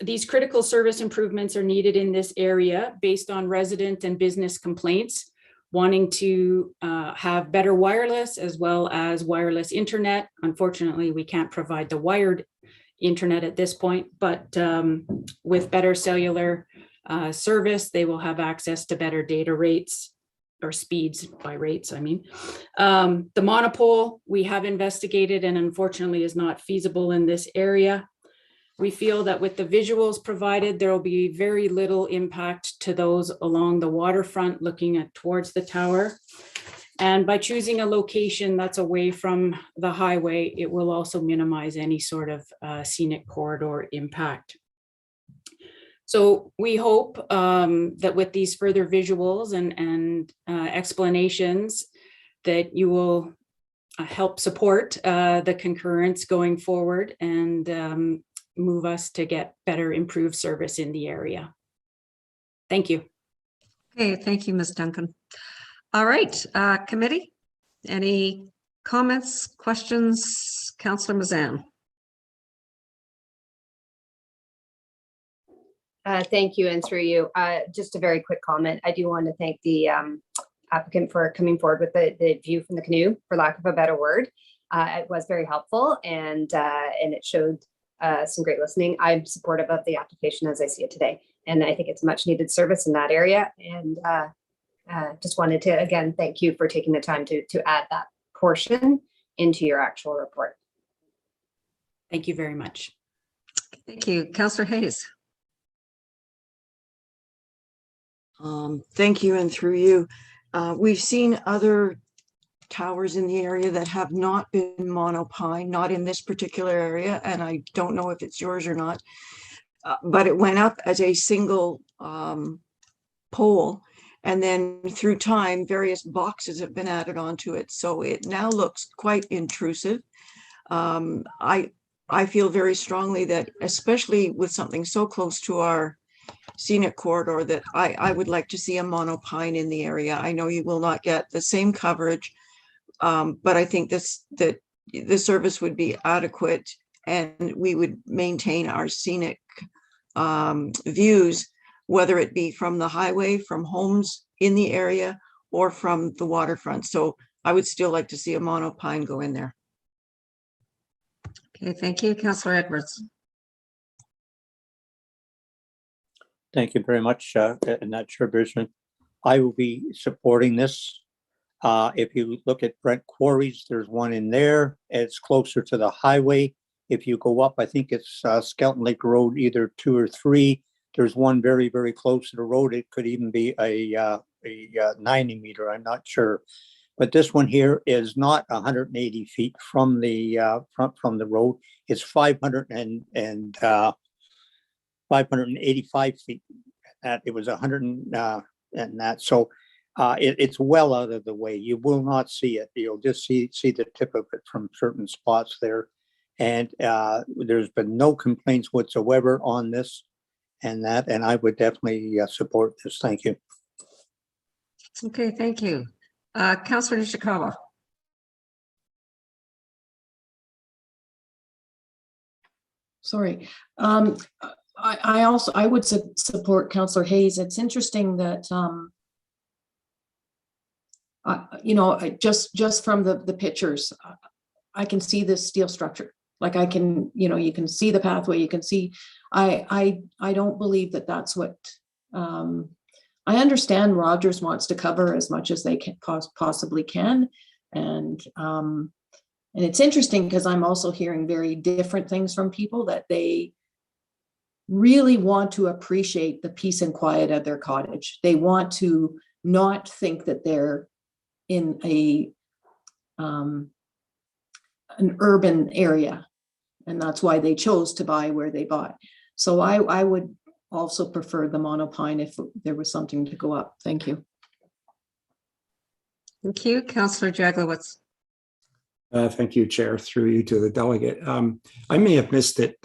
these critical service improvements are needed in this area based on resident and business complaints, wanting to have better wireless as well as wireless internet. Unfortunately, we can't provide the wired internet at this point, but with better cellular service, they will have access to better data rates or speeds by rates, I mean. The monopole we have investigated and unfortunately is not feasible in this area. We feel that with the visuals provided, there will be very little impact to those along the waterfront looking towards the tower. And by choosing a location that's away from the highway, it will also minimize any sort of scenic corridor impact. So we hope that with these further visuals and explanations that you will help support the concurrence going forward and move us to get better improved service in the area. Thank you. Okay, thank you, Ms. Duncan. All right, committee, any comments, questions? Councillor Mazan. Thank you, and through you, just a very quick comment. I do want to thank the applicant for coming forward with the view from the canoe, for lack of a better word. It was very helpful, and it showed some great listening. I'm supportive of the application as I see it today, and I think it's much needed service in that area. And just wanted to again thank you for taking the time to add that portion into your actual report. Thank you very much. Thank you, Councillor Hayes. Thank you, and through you. We've seen other towers in the area that have not been monopine, not in this particular area, and I don't know if it's yours or not, but it went up as a single pole, and then through time, various boxes have been added onto it, so it now looks quite intrusive. I feel very strongly that, especially with something so close to our scenic corridor, that I would like to see a monopine in the area. I know you will not get the same coverage, but I think that the service would be adequate and we would maintain our scenic views, whether it be from the highway, from homes in the area, or from the waterfront. So I would still like to see a monopine go in there. Okay, thank you, Councillor Edwards. Thank you very much, and that Chair Bridgman. I will be supporting this. If you look at Brent Quarries, there's one in there. It's closer to the highway. If you go up, I think it's Skelton Lake Road, either 2 or 3. There's one very, very close to the road. It could even be a 90 meter. I'm not sure. But this one here is not 180 feet from the from the road. It's 585 feet. It was 100 and that. So it's well out of the way. You will not see it. You'll just see the tip of it from certain spots there. And there's been no complaints whatsoever on this and that. And I would definitely support this. Thank you. Okay, thank you. Councillor Nishikawa. Sorry. I would support Councillor Hayes. It's interesting that you know, just from the pictures, I can see this steel structure Like I can, you can see the pathway, you can see, I don't believe that that's what, I understand Rogers wants to cover as much as they can possibly can. And it's interesting because I'm also hearing very different things from people, that they really want to appreciate the peace and quiet of their cottage. They want to not think that they're in an urban area. And that's why they chose to buy where they bought. So I would also prefer the Monopine if there was something to go up. Thank you. Thank you. Councillor Jaglowitz. Thank you, Chair, through you to the delegate. I may have missed it.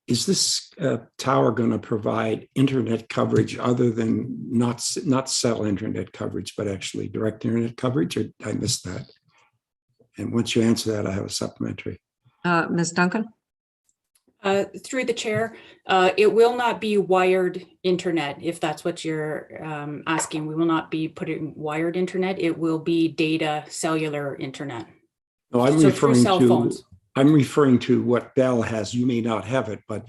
Is this tower going to provide internet coverage other than not cell internet coverage, but actually direct internet coverage, or I missed that? And once you answer that, I have a supplementary. Ms. Duncan? Through the chair, it will not be wired internet, if that's what you're asking. We will not be putting wired internet. It will be data cellular internet. No, I'm so referring through cell to phones. I'm referring to what Bell has. You may not have it, but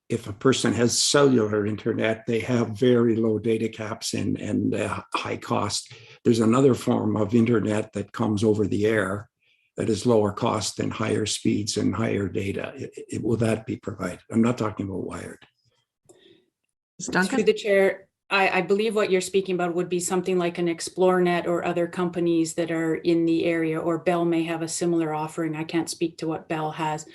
if a person has cellular internet, they have very low data caps and high cost. There's another form of internet that comes over the air that is lower cost and higher speeds and higher data. Will that be provided? I'm not talking about wired. Through the chair, I believe what you're speaking about would be something like an ExploreNet or other companies that are in the area, or Bell may have a similar offering. I can't speak to what Bell has,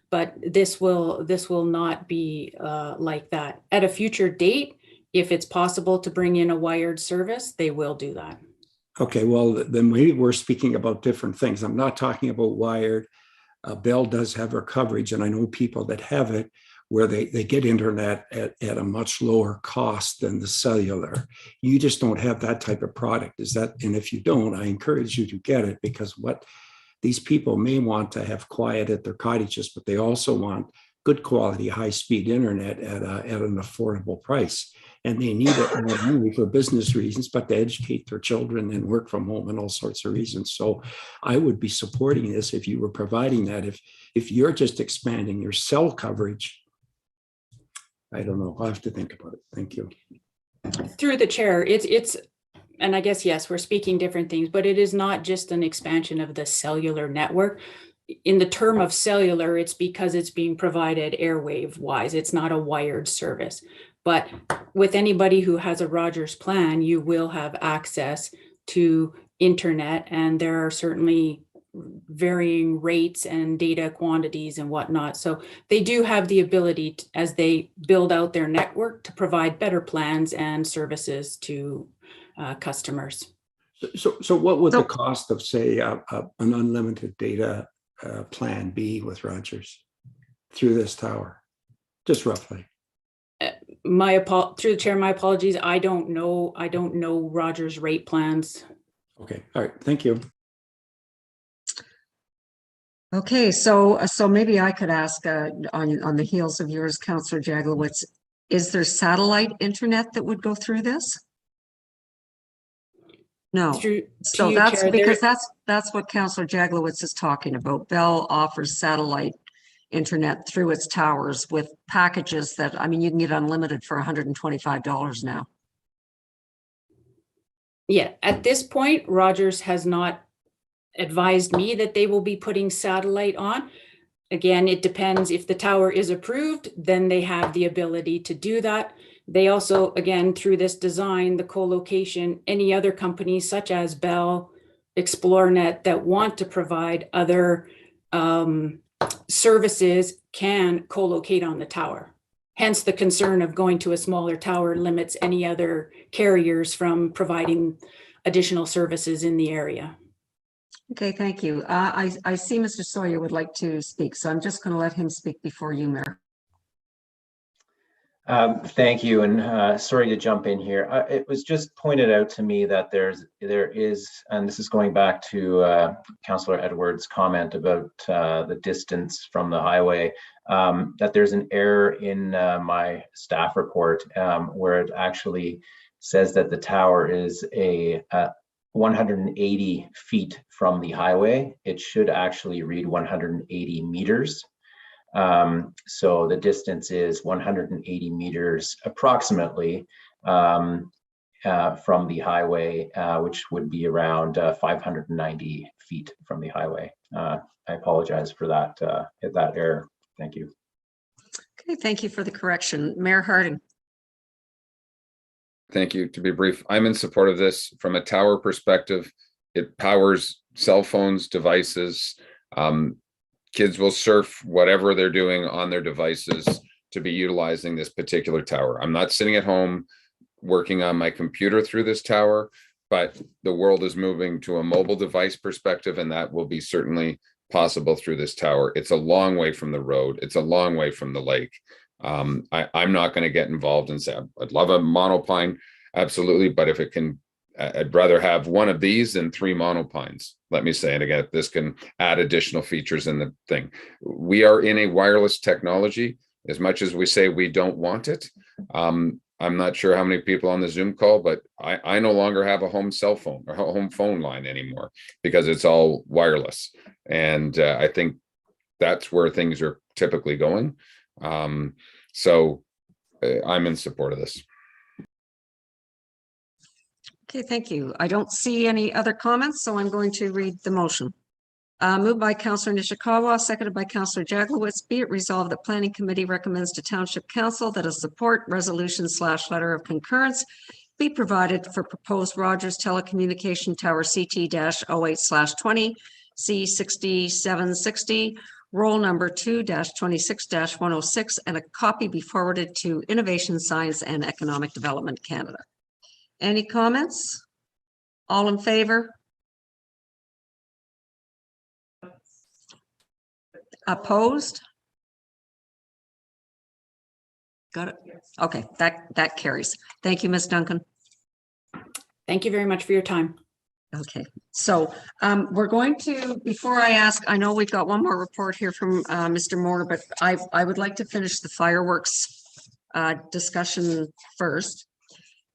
but this will not be like that. At a future date, if it's possible to bring in a wired service, they will do that. Okay, well, then we're speaking about different things. I'm not talking about wired. Bell does have our coverage, and I know people that have it where they get internet at a much lower cost than the cellular. You just don't have that type of product. Is that? And if you don't, I encourage you to get it, because what these people may want to have quiet at their cottages, but they also want good quality, high-speed internet at an affordable price. And they need it not only for business reasons, but to educate their children and work from home and all sorts of reasons. So I would be supporting this if you were providing that. If you're just expanding your cell coverage, I don't know. I'll have to think about it. Thank you. Through the chair, it's, and I guess, yes, we're speaking different things, but it is not just an expansion of the cellular network. In the term of cellular, it's because it's being provided airwave wise. It's not a wired service. But with anybody who has a Rogers plan, you will have access to internet, and there are certainly varying rates and data quantities and whatnot. So they do have the ability to, as they build out their network, to provide better plans and services to customers. So what would the cost of, say, an unlimited data plan be with Rogers through this tower? Just roughly. Through the chair, my apologies. I don't know Rogers rate plans. Okay. All right. Thank you. Okay, so maybe I could ask on the heels of yours, Councillor Jaglowitz, is there satellite internet that would go through this? No. So that's because that's what Councillor Jaglowitz is talking about. Bell offers satellite internet through its towers with packages that, I mean, you can get unlimited for $125 now. Yeah, at this point, Rogers has not advised me that they will be putting satellite on. Again, it depends. If the tower is approved, then they have the ability to do that. They also, again, through this design, the co-location, any other companies such as Bell, ExploreNet that want to provide other services can co-locate on the tower. Hence the concern of going to a smaller tower limits any other carriers from providing additional services in the area. Okay, thank you. I see Mr. Sawyer would like to speak, so I'm just going to let him speak before you, Mayor. Thank you, and sorry to jump in here. It was just pointed out to me that there is, and this is going back to Councillor Edwards' comment about the distance from the highway, that there's an error in my staff report where it actually says that the tower is 180 feet from the highway. It should actually read 180 meters. So the distance is 180 meters approximately from the highway, which would be around 590 feet from the highway. I apologize for that error. Thank you. Okay, thank you for the correction. Mayor Harding. Thank you. To be brief, I'm in support of this. From a tower perspective, it powers cell phones, devices. Kids will surf whatever they're doing on their devices to be utilizing this particular tower. I'm not sitting at home working on my computer through this tower, but the world is moving to a mobile device perspective, and that will be certainly possible through this tower. It's a long way from the road. It's a long way from the lake. I'm not going to get involved and say, I'd love a monopine, absolutely, but if it can, I'd rather have one of these than 3 monopines. Let me say it again, this can add additional features in the thing. We are in a wireless technology, as much as we say we don't want it. I'm not sure how many people on the Zoom call, but I no longer have a home cell phone or home phone line anymore because it's all wireless. And I think that's where things are typically going. So I'm in support of this. Okay, thank you. I don't see any other comments, so I'm going to read the motion. Moved by Councillor Nishikawa, seconded by Councillor Jaglowitz. Be it resolved that Planning Committee recommends to Township Council that a support resolution / letter of concurrence be provided for proposed Rogers Telecommunication Tower CT-08/20 C6760 roll number 2-26-106, and a copy be forwarded to Innovation, Science and Economic Development Canada. Any comments? All in favor? Opposed? Got it. Okay, that carries. Thank you, Ms. Duncan. Thank you very much for your time. Okay, so we're going to, before I ask, I know we've got one more report here from Mr. Moore, but I would like to finish the fireworks discussion first.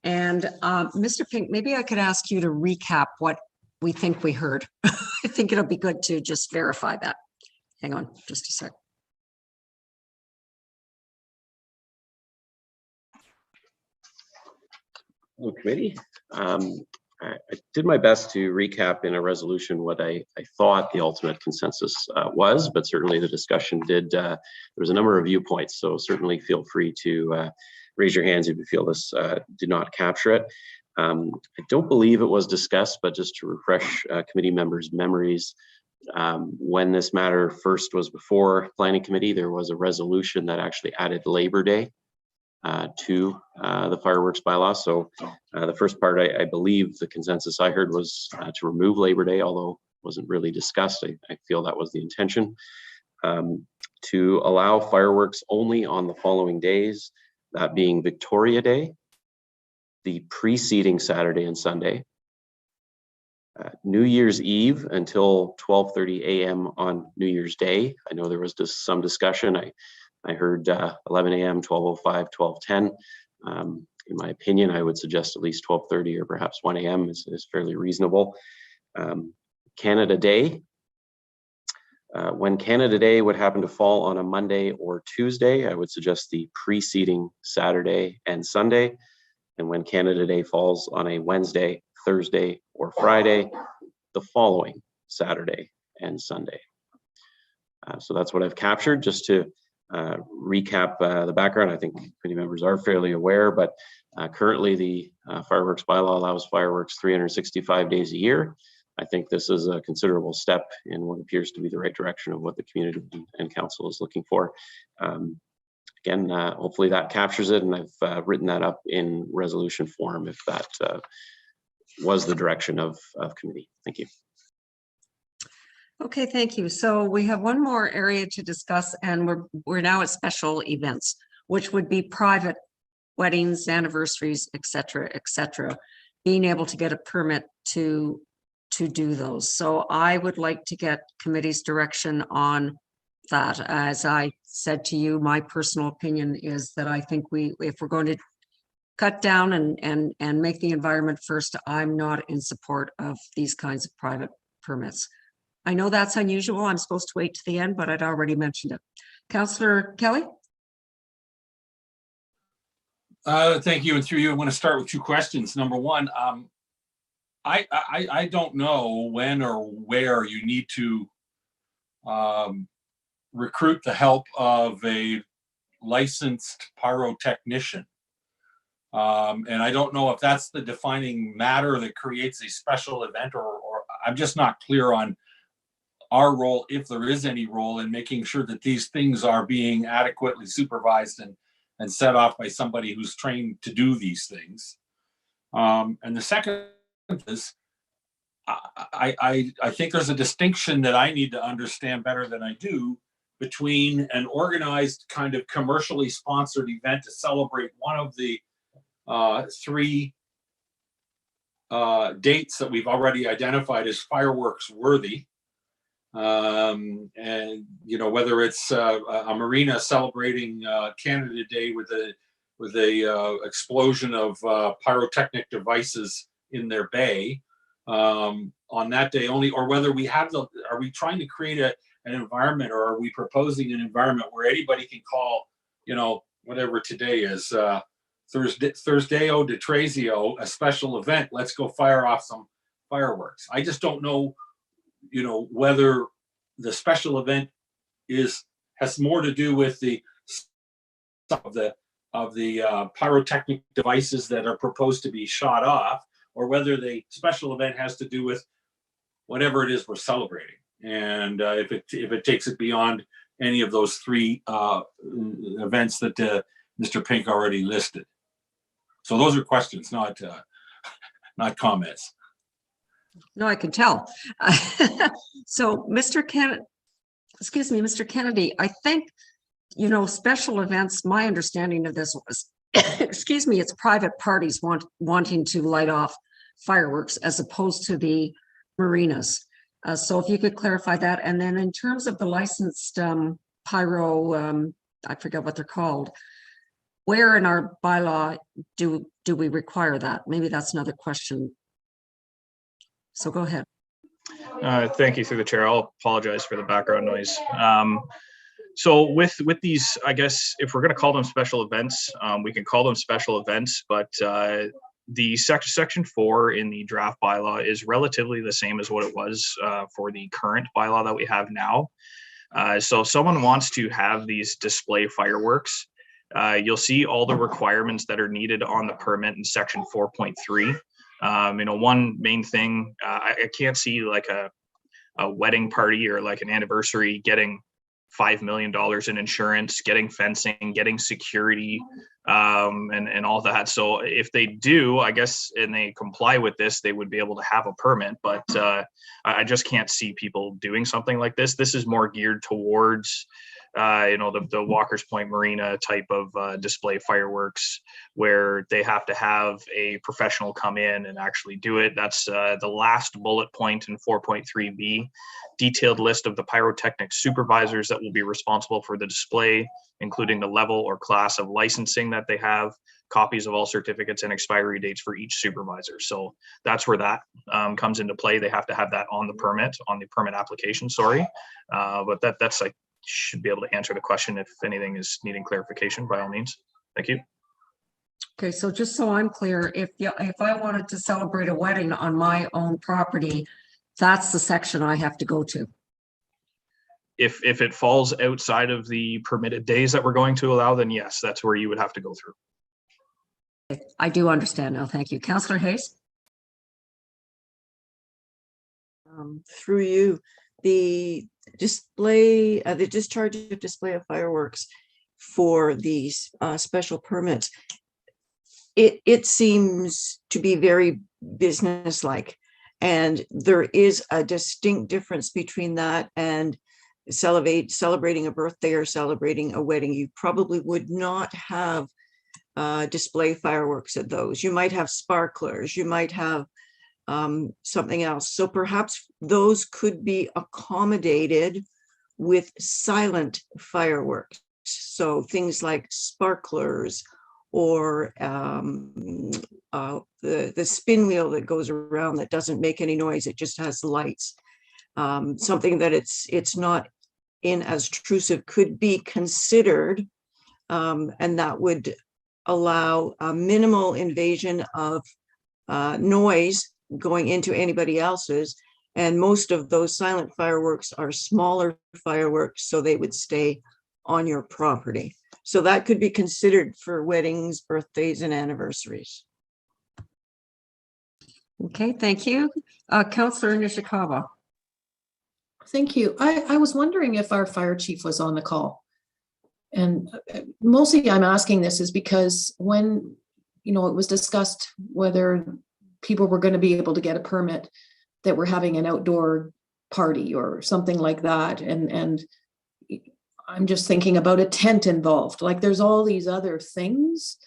And Mr. Pink, maybe I could ask you to recap what we think we heard. I think it'll be good to just verify that. Hang on just a sec. Hello, committee. I did my best to recap in a resolution what I thought the ultimate consensus was, but certainly the discussion did, there was a number of viewpoints, so certainly feel free to raise your hands if you feel this did not capture it. I don't believe it was discussed, but just to refresh committee members' memories, when this matter first was before Planning Committee, there was a resolution that actually added Labor Day to the fireworks bylaw. So the first part, I believe the consensus I heard was to remove Labor Day, although it wasn't really discussed. I feel that was the intention. To allow fireworks only on the following days, that being Victoria Day, the preceding Saturday and Sunday, New Year's Eve until 12:30 a.m. on New Year's Day. I know there was just some discussion. I heard 11 a.m., 12:05, 12:10. In my opinion, I would suggest at least 12:30 or perhaps 1 a.m. is fairly reasonable. Canada Day. When Canada Day would happen to fall on a Monday or Tuesday, I would suggest the preceding Saturday and Sunday. And when Canada Day falls on a Wednesday, Thursday, or Friday, the following Saturday and Sunday. So that's what I've captured. Just to recap the background, I think committee members are fairly aware, but currently the fireworks bylaw allows fireworks 365 days a year. I think this is a considerable step in what appears to be the right direction of what the community and council is looking for. Again, hopefully that captures it, and I've written that up in resolution form if that was the direction of committee. Thank you. Okay, thank you. So we have one more area to discuss, and we're now at special events, which would be private weddings, anniversaries, et cetera, being able to get a permit to do those. So I would like to get committee's direction on that. As I said to you, my personal opinion is that I think if we're going to cut down and make the environment first, I'm not in support of these kinds of private permits. I know that's unusual. I'm supposed to wait to the end, but I'd already mentioned it. Councillor Kelly? Thank you. And through you, I want to start with two questions. Number one, I don't know when or where you need to recruit the help of a licensed pyrotechnician. And I don't know if that's the defining matter that creates a special event, or I'm just not clear on our role, if there is any role, in making sure that these things are being adequately supervised and set off by somebody who's trained to do these things. And the second is, I think there's a distinction that I need to understand better than I do between an organized kind of commercially sponsored event to celebrate one of the three dates that we've already identified as fireworks worthy. And you know, whether it's a marina celebrating Canada Day with a explosion of pyrotechnic devices in their bay on that day only, or whether we have are we trying to create an environment, or are we proposing an environment where anybody can call, you know, whatever today is, Thursdayo de Trezio, a special event, let's go fire off some fireworks. I just don't know, you know, whether the special event has more to do with the pyrotechnic devices that are proposed to be shot off, or whether the special event has to do with whatever it is we're celebrating. And if it takes it beyond any of those three events that Mr. Pink already listed. So those are questions, not comments. No, I can tell. So Mr. Kennedy, I think, you know, special events, my understanding of this was, excuse me, it's private parties wanting to light off fireworks as opposed to the marinas. So if you could clarify that. And then in terms of the licensed pyro, I forget what they're called, where in our bylaw do we require that? Maybe that's another question. So go ahead. Thank you, through the chair. I'll apologize for the background noise. So with these, I guess if we're going to call them special events, we can call them special events, but the section 4 in the draft bylaw is relatively the same as what it was for the current bylaw that we have now. So if someone wants to have these display fireworks, you'll see all the requirements that are needed on the permit in section 4.3. You know, one main thing, I can't see like a wedding party or like an anniversary getting $5 million in insurance, getting fencing, getting security, and all that. So if they do, I guess, and they comply with this, they would be able to have a permit. But I just can't see people doing something like this. This is more geared towards you know, the Walker's Point Marina type of display fireworks, where they have to have a professional come in and actually do it. That's the last bullet point in 4.3b, detailed list of the pyrotechnic supervisors that will be responsible for the display, including the level or class of licensing that they have, copies of all certificates and expiry dates for each supervisor. So that's where that comes into play. They have to have that on the permit application, sorry. But that's like, should be able to answer the question. If anything is needing clarification, by all means. Thank you. Okay, so just so I'm clear, if I wanted to celebrate a wedding on my own property, that's the section I have to go to. If it falls outside of the permitted days that we're going to allow, then yes, that's where you would have to go through. I do understand now. Thank you. Councillor Hayes. Through you, the display, the discharge of display of fireworks for these special permits, it seems to be very businesslike, and there is a distinct difference between that and celebrating a birthday or celebrating a wedding. You probably would not have display fireworks at those. You might have sparklers, you might have something else. So perhaps those could be accommodated with silent fireworks. So things like sparklers or the spin wheel that goes around that doesn't make any noise. It just has lights. Something that it's not in as intrusive could be considered, and that would allow a minimal invasion of noise going into anybody else's. And most of those silent fireworks are smaller fireworks, so they would stay on your property. So that could be considered for weddings, birthdays, and anniversaries. Okay, thank you. Councillor Nishikawa. Thank you. I was wondering if our fire chief was on the call. And mostly I'm asking this is because when, it was discussed whether people were going to be able to get a permit, that we're having an outdoor party or something like that. And I'm just thinking about a tent involved. Like there's all these other things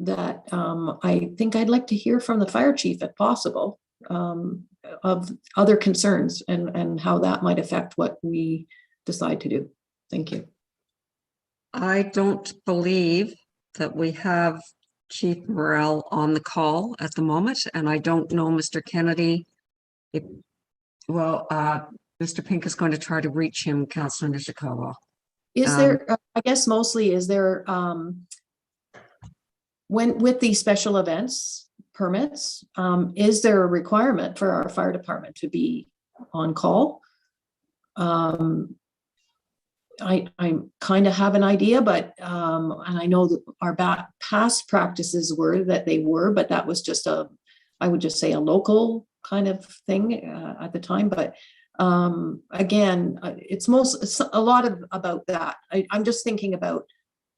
that I think I'd like to hear from the fire chief if possible, of other concerns and how that might affect what we decide to do. Thank you. I don't believe that we have Chief Morrell on the call at the moment, and I don't know Mr. Kennedy. Mr. Pink is going to try to reach him, Councillor Nishikawa. Is there, I guess mostly, is there, when with these special events permits, is there a requirement for our fire department to be on call? I kind of have an idea, but and I know that our past practices were that they were, but that was just I would just say a local kind of thing at the time. But again, it's a lot about that. I'm just thinking about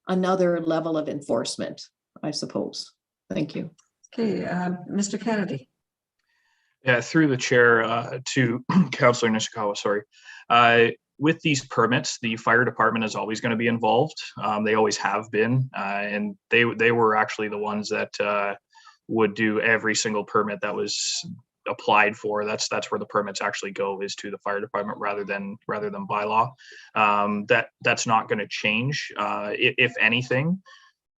another level of enforcement, I suppose. Thank you. Okay, Mr. Kennedy. Yeah, through the chair to Councillor Nishikawa, sorry. With these permits, the fire department is always going to be involved. They always have been, and they were actually the ones that would do every single permit that was applied for. That's where the permits actually go, is to the fire department rather than bylaw. That's not going to change. If anything,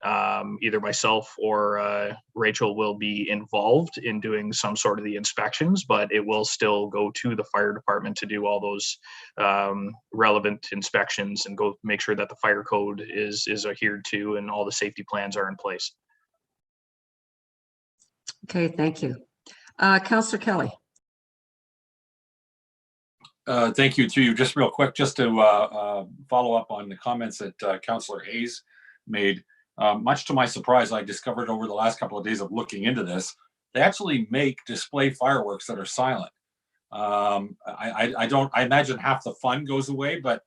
either myself or Rachel will be involved in doing some sort of the inspections, but it will still go to the fire department to do all those relevant inspections and go make sure that the fire code is adhered to and all the safety plans are in place. Okay, thank you. Councillor Kelly. Thank you to you. Just real quick, just to follow up on the comments that Councillor Hayes made. Much to my surprise, I discovered over the last couple of days of looking into this, they actually make display fireworks that are silent. I imagine half the fun goes away, but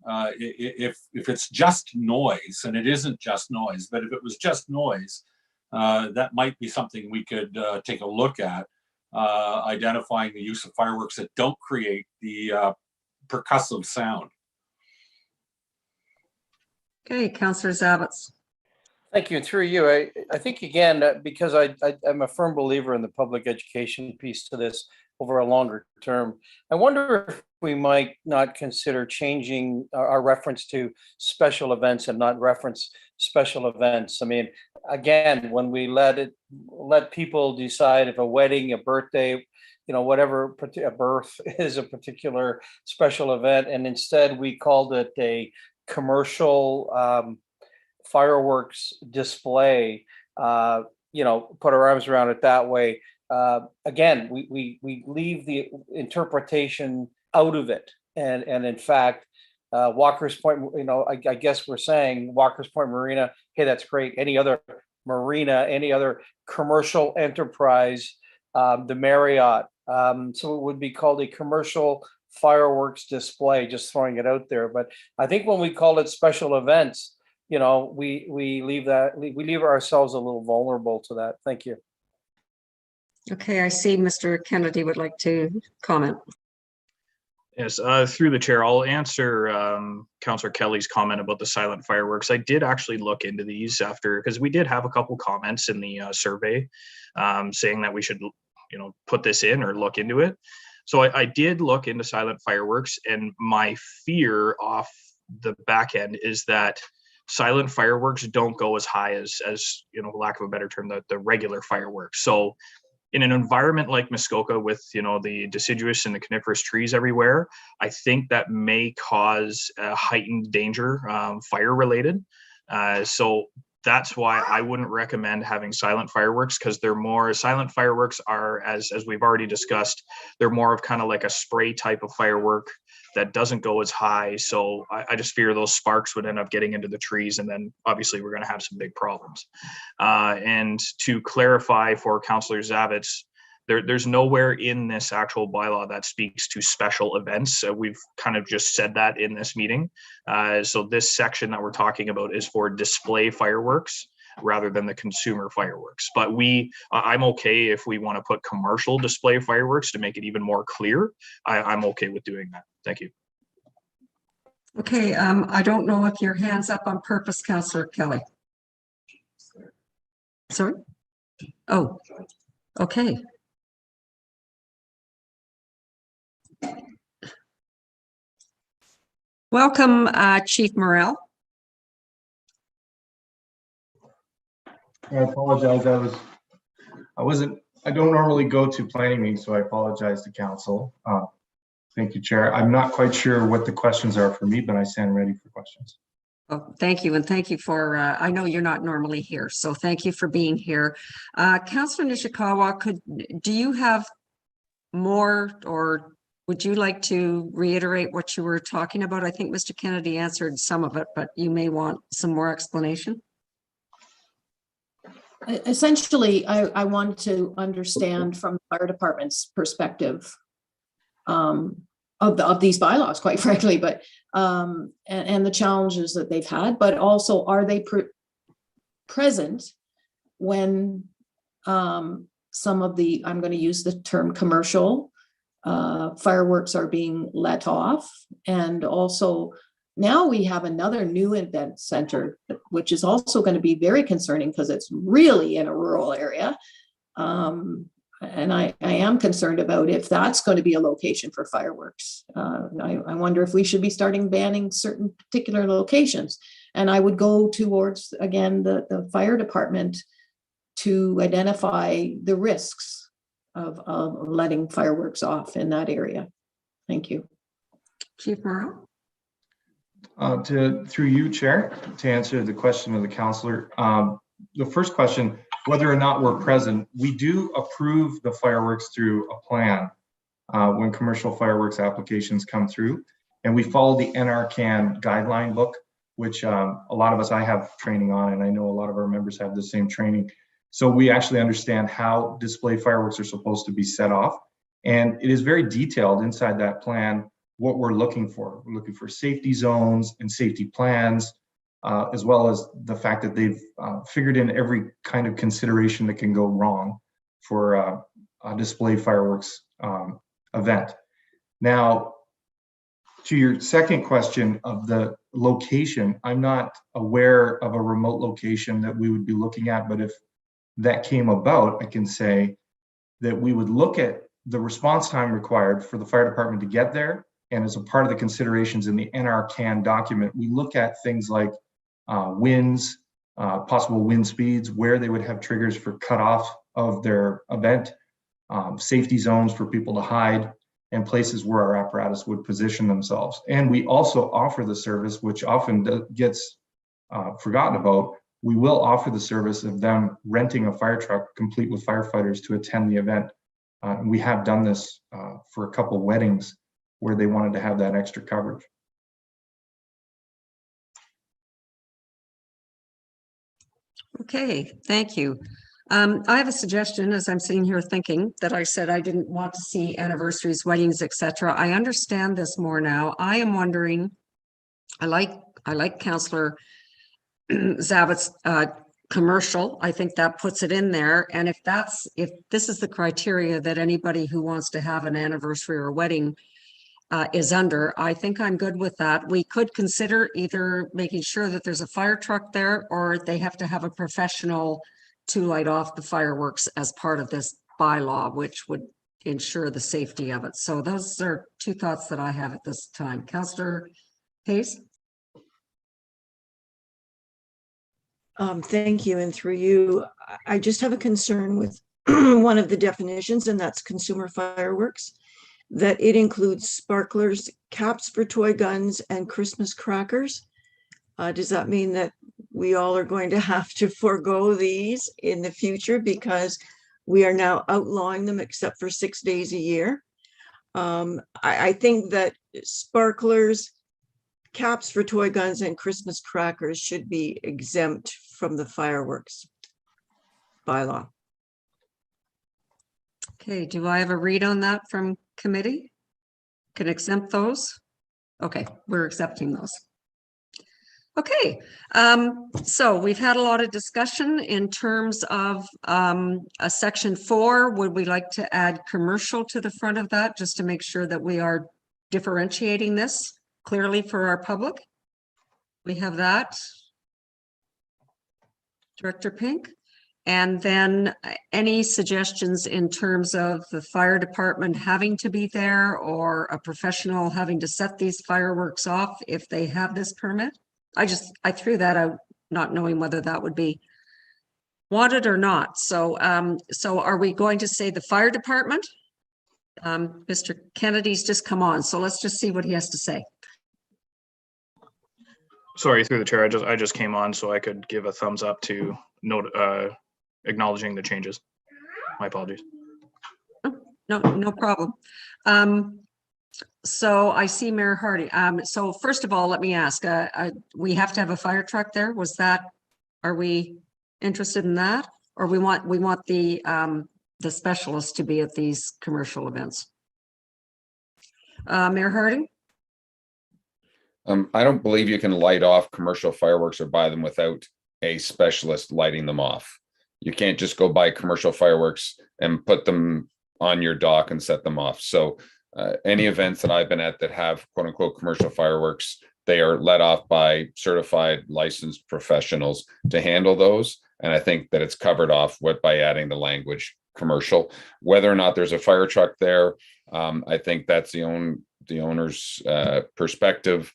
if it's just noise, and it isn't just noise, but if it was just noise, that might be something we could take a look at, identifying the use of fireworks that don't create the percussive sound. Okay, Councillor Zavitz. Thank you. Through you, I think again, because I'm a firm believer in the public education piece to this over a longer term, I wonder if we might not consider changing our reference to special events and not reference special events. I mean, again, when we let people decide if a wedding, a birthday, whatever, a birth is a particular special event, and instead we called it a commercial fireworks display, put our arms around it that way. Again, we leave the interpretation out of it. And in fact, Walker's Point, I guess we're saying Walker's Point Marina, hey, that's great. Any other marina, any other commercial enterprise, the Marriott. So it would be called a commercial fireworks display, just throwing it out there. But I think when we call it special events, we leave ourselves a little vulnerable to that. Thank you. Okay, I see Mr. Kennedy would like to comment. Yes, through the chair, I'll answer Councillor Kelly's comment about the silent fireworks. I did actually look into these because we did have a couple comments in the survey saying that we should, put this in or look into it. So I did look into silent fireworks, and my fear off the back end is that silent fireworks don't go as high as lack of a better term, the regular fireworks. So in an environment like Muskoka with, the deciduous and the coniferous trees everywhere, I think that may cause a heightened danger, fire related. So that's why I wouldn't recommend having silent fireworks, because silent fireworks are, as we've already discussed, they're more of kind of like a spray type of firework that doesn't go as high. So I just fear those sparks would end up getting into the trees, and then obviously we're going to have some big problems. And to clarify for Councillor Zavitz, there's nowhere in this actual bylaw that speaks to special events. We've kind of just said that in this meeting. So this section that we're talking about is for display fireworks rather than the consumer fireworks. But I'm okay if we want to put commercial display fireworks to make it even more clear. I'm okay with doing that. Thank you. Okay, I don't know if your hand's up on purpose, Councillor Kelly. Sorry? Oh, okay. Welcome, Chief Morrell. I apologize. I don't normally go to planning meetings, so I apologize to council. Thank you, Chair. I'm not quite sure what the questions are for me, but I stand ready for questions. Oh, thank you. And thank you for, I know you're not normally here, so thank you for being here. Councillor Nishikawa, do you have more, or would you like to reiterate what you were talking about? I think Mr. Kennedy answered some of it, but you may want some more explanation. Essentially, I wanted to understand from the fire department's perspective of these bylaws, quite frankly, but and the challenges that they've had, but also are they present when some of the, I'm going to use the term commercial fireworks are being let off. And also now we have another new event center, which is also going to be very concerning because it's really in a rural area. And I am concerned about if that's going to be a location for fireworks. I wonder if we should be starting banning certain particular locations. And I would go towards, again, the fire department to identify the risks of letting fireworks off in that area. Thank you. Chief Morrell. Through you, Chair, to answer the question of the councillor. The first question, whether or not we're present, we do approve the fireworks through a plan when commercial fireworks applications come through. And we follow the NRCan guideline book, which a lot of us, I have training on, and I know a lot of our members have the same training. So we actually understand how display fireworks are supposed to be set off. And it is very detailed inside that plan what we're looking for. We're looking for safety zones and safety plans, as well as the fact that they've figured in every kind of consideration that can go wrong for a display fireworks event. Now, to your second question of the location, I'm not aware of a remote location that we would be looking at, but if that came about, I can say that we would look at the response time required for the fire department to get there. And as a part of the considerations in the NRCan document, we look at things like winds, possible wind speeds, where they would have triggers for cutoff of their event, safety zones for people to hide, and places where our apparatus would position themselves. And we also offer the service, which often gets forgotten about. We will offer the service of them renting a fire truck complete with firefighters to attend the event. We have done this for a couple weddings where they wanted to have that extra coverage. Okay, thank you. I have a suggestion as I'm sitting here thinking that I said I didn't want to see anniversaries, weddings, etc. I understand this more now. I am wondering, I like Councillor Zavitz's commercial. I think that puts it in there. And if this is the criteria that anybody who wants to have an anniversary or wedding is under, I think I'm good with that. We could consider either making sure that there's a fire truck there, or they have to have a professional to light off the fireworks as part of this bylaw, which would ensure the safety of it. So those are two thoughts that I have at this time. Councillor Hayes? Thank you. And through you, I just have a concern with one of the definitions, and that's consumer fireworks, that it includes sparklers, caps for toy guns, and Christmas crackers. Does that mean that we all are going to have to forego these in the future because we are now outlawing them except for 6 days a year? I think that sparklers, caps for toy guns, and Christmas crackers should be exempt from the fireworks bylaw. Okay, do I have a read on that from committee? Can exempt those? Okay, we're accepting those. Okay, so we've had a lot of discussion in terms of a section 4. Would we like to add commercial to the front of that just to make sure that we are differentiating this clearly for our public? We have that. Director Pink. And then any suggestions in terms of the fire department having to be there or a professional having to set these fireworks off if they have this permit? I threw that out, not knowing whether that would be wanted or not. So, so are we going to say the fire department? Mr. Kennedy's just come on, so let's just see what he has to say. Sorry, through the chair, I just came on so I could give a thumbs up to note acknowledging the changes. My apologies. No problem. So I see Mayor Hardy. So first of all, let me ask, we have to have a fire truck there. Are we interested in that? Or we want the specialists to be at these commercial events? Mayor Hardy? I don't believe you can light off commercial fireworks or buy them without a specialist lighting them off. You can't just go buy commercial fireworks and put them on your dock and set them off. So any events that I've been at that have quote unquote commercial fireworks, they are let off by certified licensed professionals to handle those. And I think that it's covered off by adding the language commercial. Whether or not there's a fire truck there, I think that's the owner's perspective.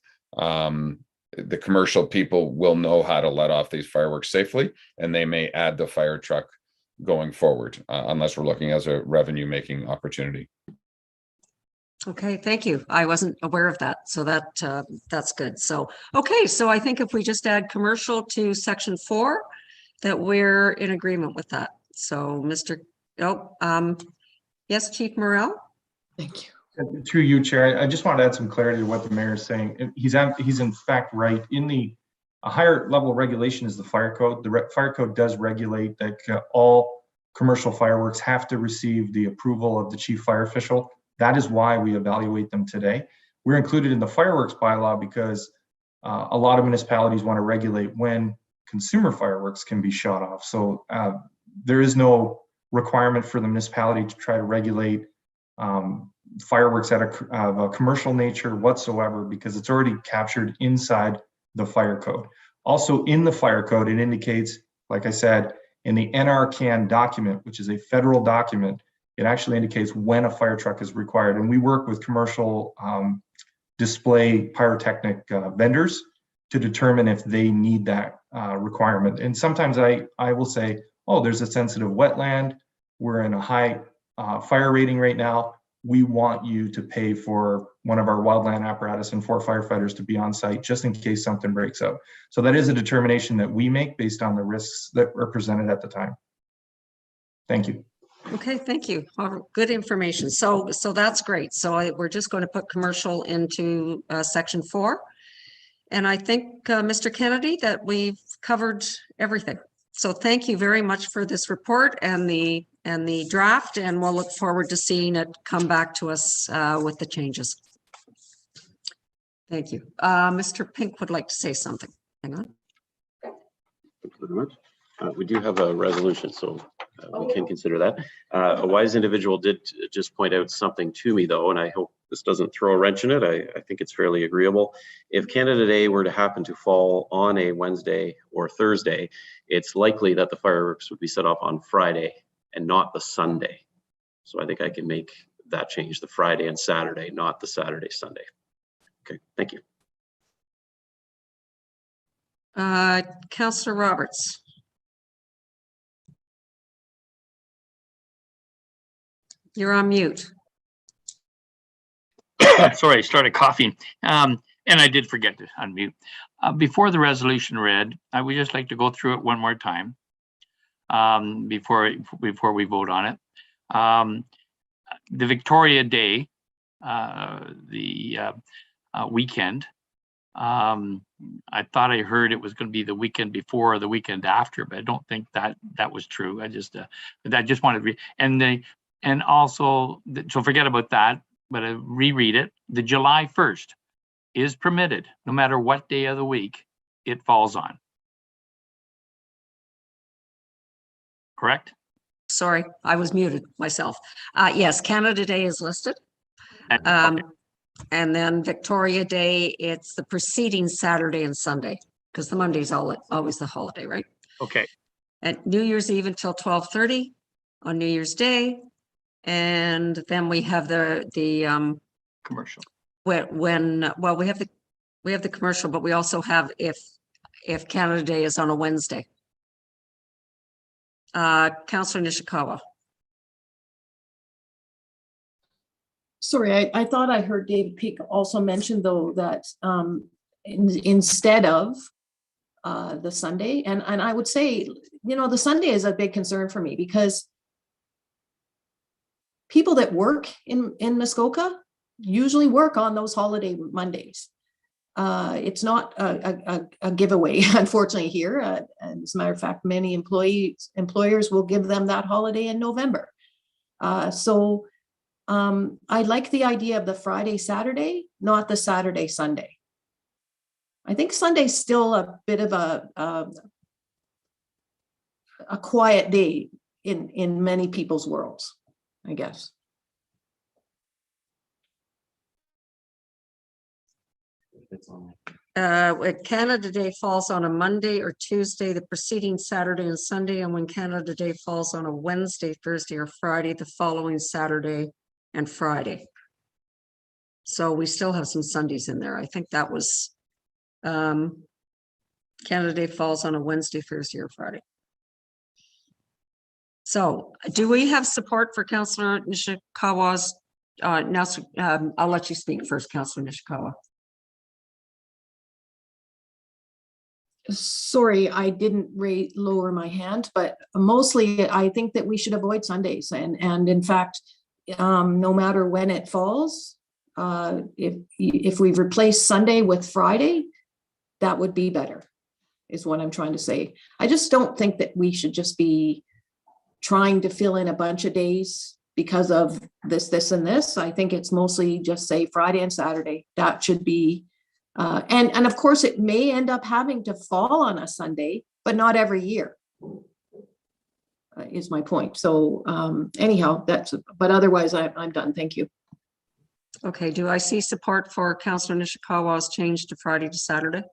The commercial people will know how to let off these fireworks safely, and they may add the fire truck going forward, unless we're looking as a revenue making opportunity. Okay, thank you. I wasn't aware of that, so that's good. So, okay, so I think if we just add commercial to section 4, that we're in agreement with that. So, yes, Chief Morrell. Thank you. Through you, Chair, I just want to add some clarity to what the mayor is saying. He's in fact right. In a higher level regulation is the fire code. The fire code does regulate that all commercial fireworks have to receive the approval of the chief fire official. That is why we evaluate them today. We're included in the fireworks bylaw because a lot of municipalities want to regulate when consumer fireworks can be shot off. So there is no requirement for the municipality to try to regulate fireworks of a commercial nature whatsoever, because it's already captured inside the fire code. Also in the fire code, it indicates, like I said, in the NRCan document, which is a federal document, it actually indicates when a fire truck is required. And we work with commercial display pyrotechnic vendors to determine if they need that requirement. And sometimes I will say, oh, there's a sensitive wetland. We're in a high fire rating right now. We want you to pay for one of our wildland apparatus and 4 firefighters to be on site just in case something breaks out. So that is a determination that we make based on the risks that are presented at the time. Thank you. Okay, thank you. Good information. So that's great. So we're just going to put commercial into section 4. And I think, Mr. Kennedy, that we've covered everything. So thank you very much for this report and the draft, and we'll look forward to seeing it come back to us with the changes. Thank you. Mr. Pink would like to say something. Hang on. Thank you very much. We do have a resolution, so we can consider that. A wise individual did just point out something to me, though, and I hope this doesn't throw a wrench in it. I think it's fairly agreeable. If Canada Day were to happen to fall on a Wednesday or Thursday, it's likely that the fireworks would be set off on Friday and not the Sunday. So I think I can make that change, the Friday and Saturday, not the Saturday, Sunday. Okay, thank you. Councillor Roberts. You're on mute. Sorry, I started coughing. And I did forget to unmute. Before the resolution read, I would just like to go through it one more time before we vote on it. The Victoria Day, the weekend, I thought I heard it was going to be the weekend before or the weekend after, but I don't think that was true. I just wanted to read, and also, so forget about that, but I reread it. The July 1st is permitted, no matter what day of the week it falls on. Correct? Sorry, I was muted myself. Yes, Canada Day is listed. Okay. And then Victoria Day, it's the preceding Saturday and Sunday, because the Monday's always the holiday, right? Okay. And New Year's Eve until 12:30 on New Year's Day. And then we have the commercial. Well, we have the commercial, but we also have if Canada Day is on a Wednesday. Councillor Nishikawa. Sorry, I thought I heard David Peak also mention though that instead of the Sunday, and I would say, the Sunday is a big concern for me because people that work in Muskoka usually work on those holiday Mondays. It's not a giveaway, unfortunately, here. As a matter of fact, many employers will give them that holiday in November. So I like the idea of the Friday, Saturday, not the Saturday, Sunday. I think Sunday's still a bit of a quiet day in many people's worlds, I guess. Canada Day falls on a Monday or Tuesday, the preceding Saturday and Sunday, and when Canada Day falls on a Wednesday, Thursday, or Friday, the following Saturday and Friday. So we still have some Sundays in there. I think that was Canada Day falls on a Wednesday, Thursday, or Friday. So do we have support for Councillor Nishikawa's I'll let you speak first, Councillor Nishikawa. Sorry, I didn't lower my hand, but mostly I think that we should avoid Sundays. And in fact, no matter when it falls, if we replace Sunday with Friday, that would be better, is what I'm trying to say. I just don't think that we should just be trying to fill in a bunch of days because of this, and this. I think it's mostly just say Friday and Saturday. That should be and of course, it may end up having to fall on a Sunday, but not every year, is my point. So anyhow, but otherwise, I'm done. Thank you. Okay, do I see support for Councillor Nishikawa's change to Friday to Saturday?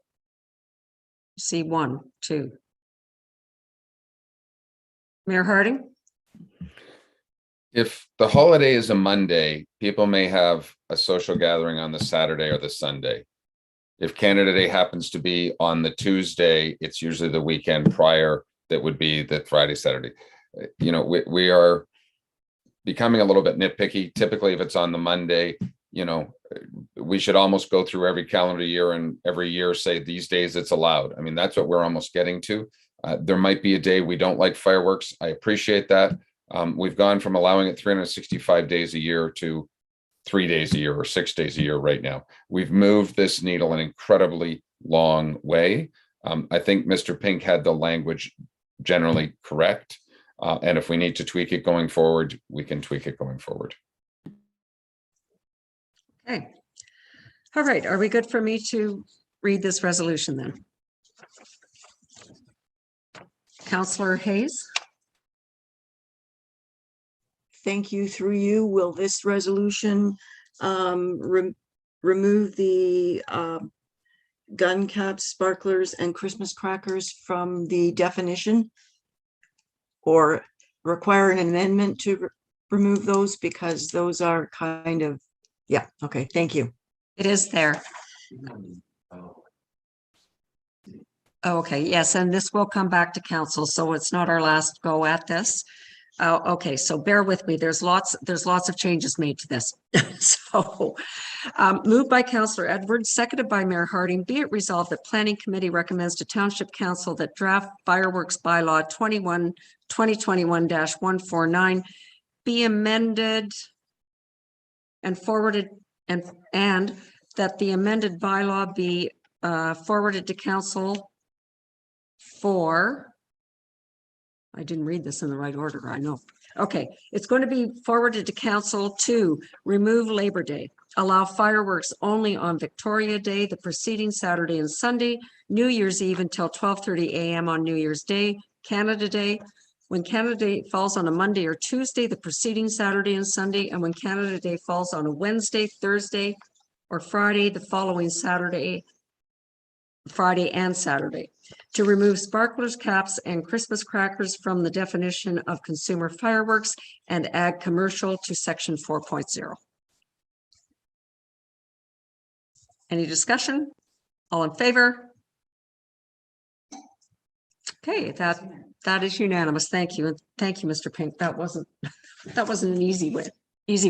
See 1, 2. Mayor Harding? If the holiday is a Monday, people may have a social gathering on the Saturday or the Sunday. If Canada Day happens to be on the Tuesday, it's usually the weekend prior that would be the Friday, Saturday. We are becoming a little bit nitpicky. Typically, if it's on the Monday, we should almost go through every calendar year and every year say these days it's allowed. I mean, that's what we're almost getting to. There might be a day we don't like fireworks. I appreciate that. We've gone from allowing it 365 days a year to 3 days a year or 6 days a year right now. We've moved this needle an incredibly long way. I think Mr. Pink had the language generally correct. And if we need to tweak it going forward, we can tweak it going forward. Okay. All right. Are we good for me to read this resolution then? Councillor Hayes? Thank you. Through you, will this resolution remove the gun caps, sparklers, and Christmas crackers from the definition, or require an amendment to remove those, because those are kind of, yeah, okay, thank you. It is there. Okay, yes, and this will come back to council, so it's not our last go at this. Okay, so bear with me. There's lots of changes made to this. So, moved by Councillor Edwards, seconded by Mayor Harding. Be it resolved that Planning Committee recommends to Township Council that draft fireworks bylaw 2021-149 be amended and forwarded, and that the amended bylaw be forwarded to council for, I didn't read this in the right order, I know. Okay, it's going to be forwarded to council to remove Labor Day, allow fireworks only on Victoria Day, the preceding Saturday and Sunday, New Year's Eve until 12:30 a.m. on New Year's Day, Canada Day, when Canada Day falls on a Monday or Tuesday, the preceding Saturday and Sunday, and when Canada Day falls on a Wednesday, Thursday, or Friday, the following Friday and Saturday. To remove sparklers, caps, and Christmas crackers from the definition of consumer fireworks and add commercial to section 4.0. Any discussion? All in favor? Okay, that is unanimous. Thank you. And thank you, Mr. Pink. That wasn't an easy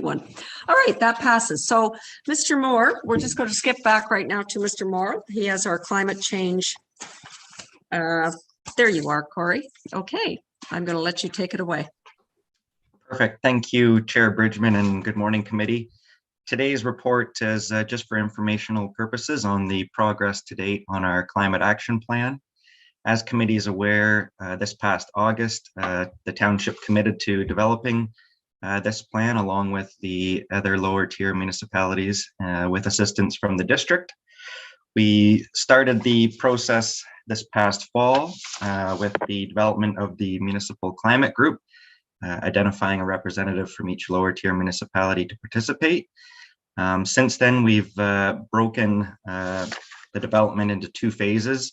one. All right, that passes. So Mr. Moore, we're just going to skip back right now to Mr. Moore. He has our climate change. There you are, Corey. Okay, I'm going to let you take it away. Perfect. Thank you, Chair Bridgman, and good morning, committee. Today's report is just for informational purposes on the progress to date on our climate action plan. As committee is aware, this past August, the township committed to developing this plan along with the other lower tier municipalities with assistance from the district. We started the process this past fall with the development of the municipal climate group, identifying a representative from each lower tier municipality to participate. Since then, we've broken the development into two phases,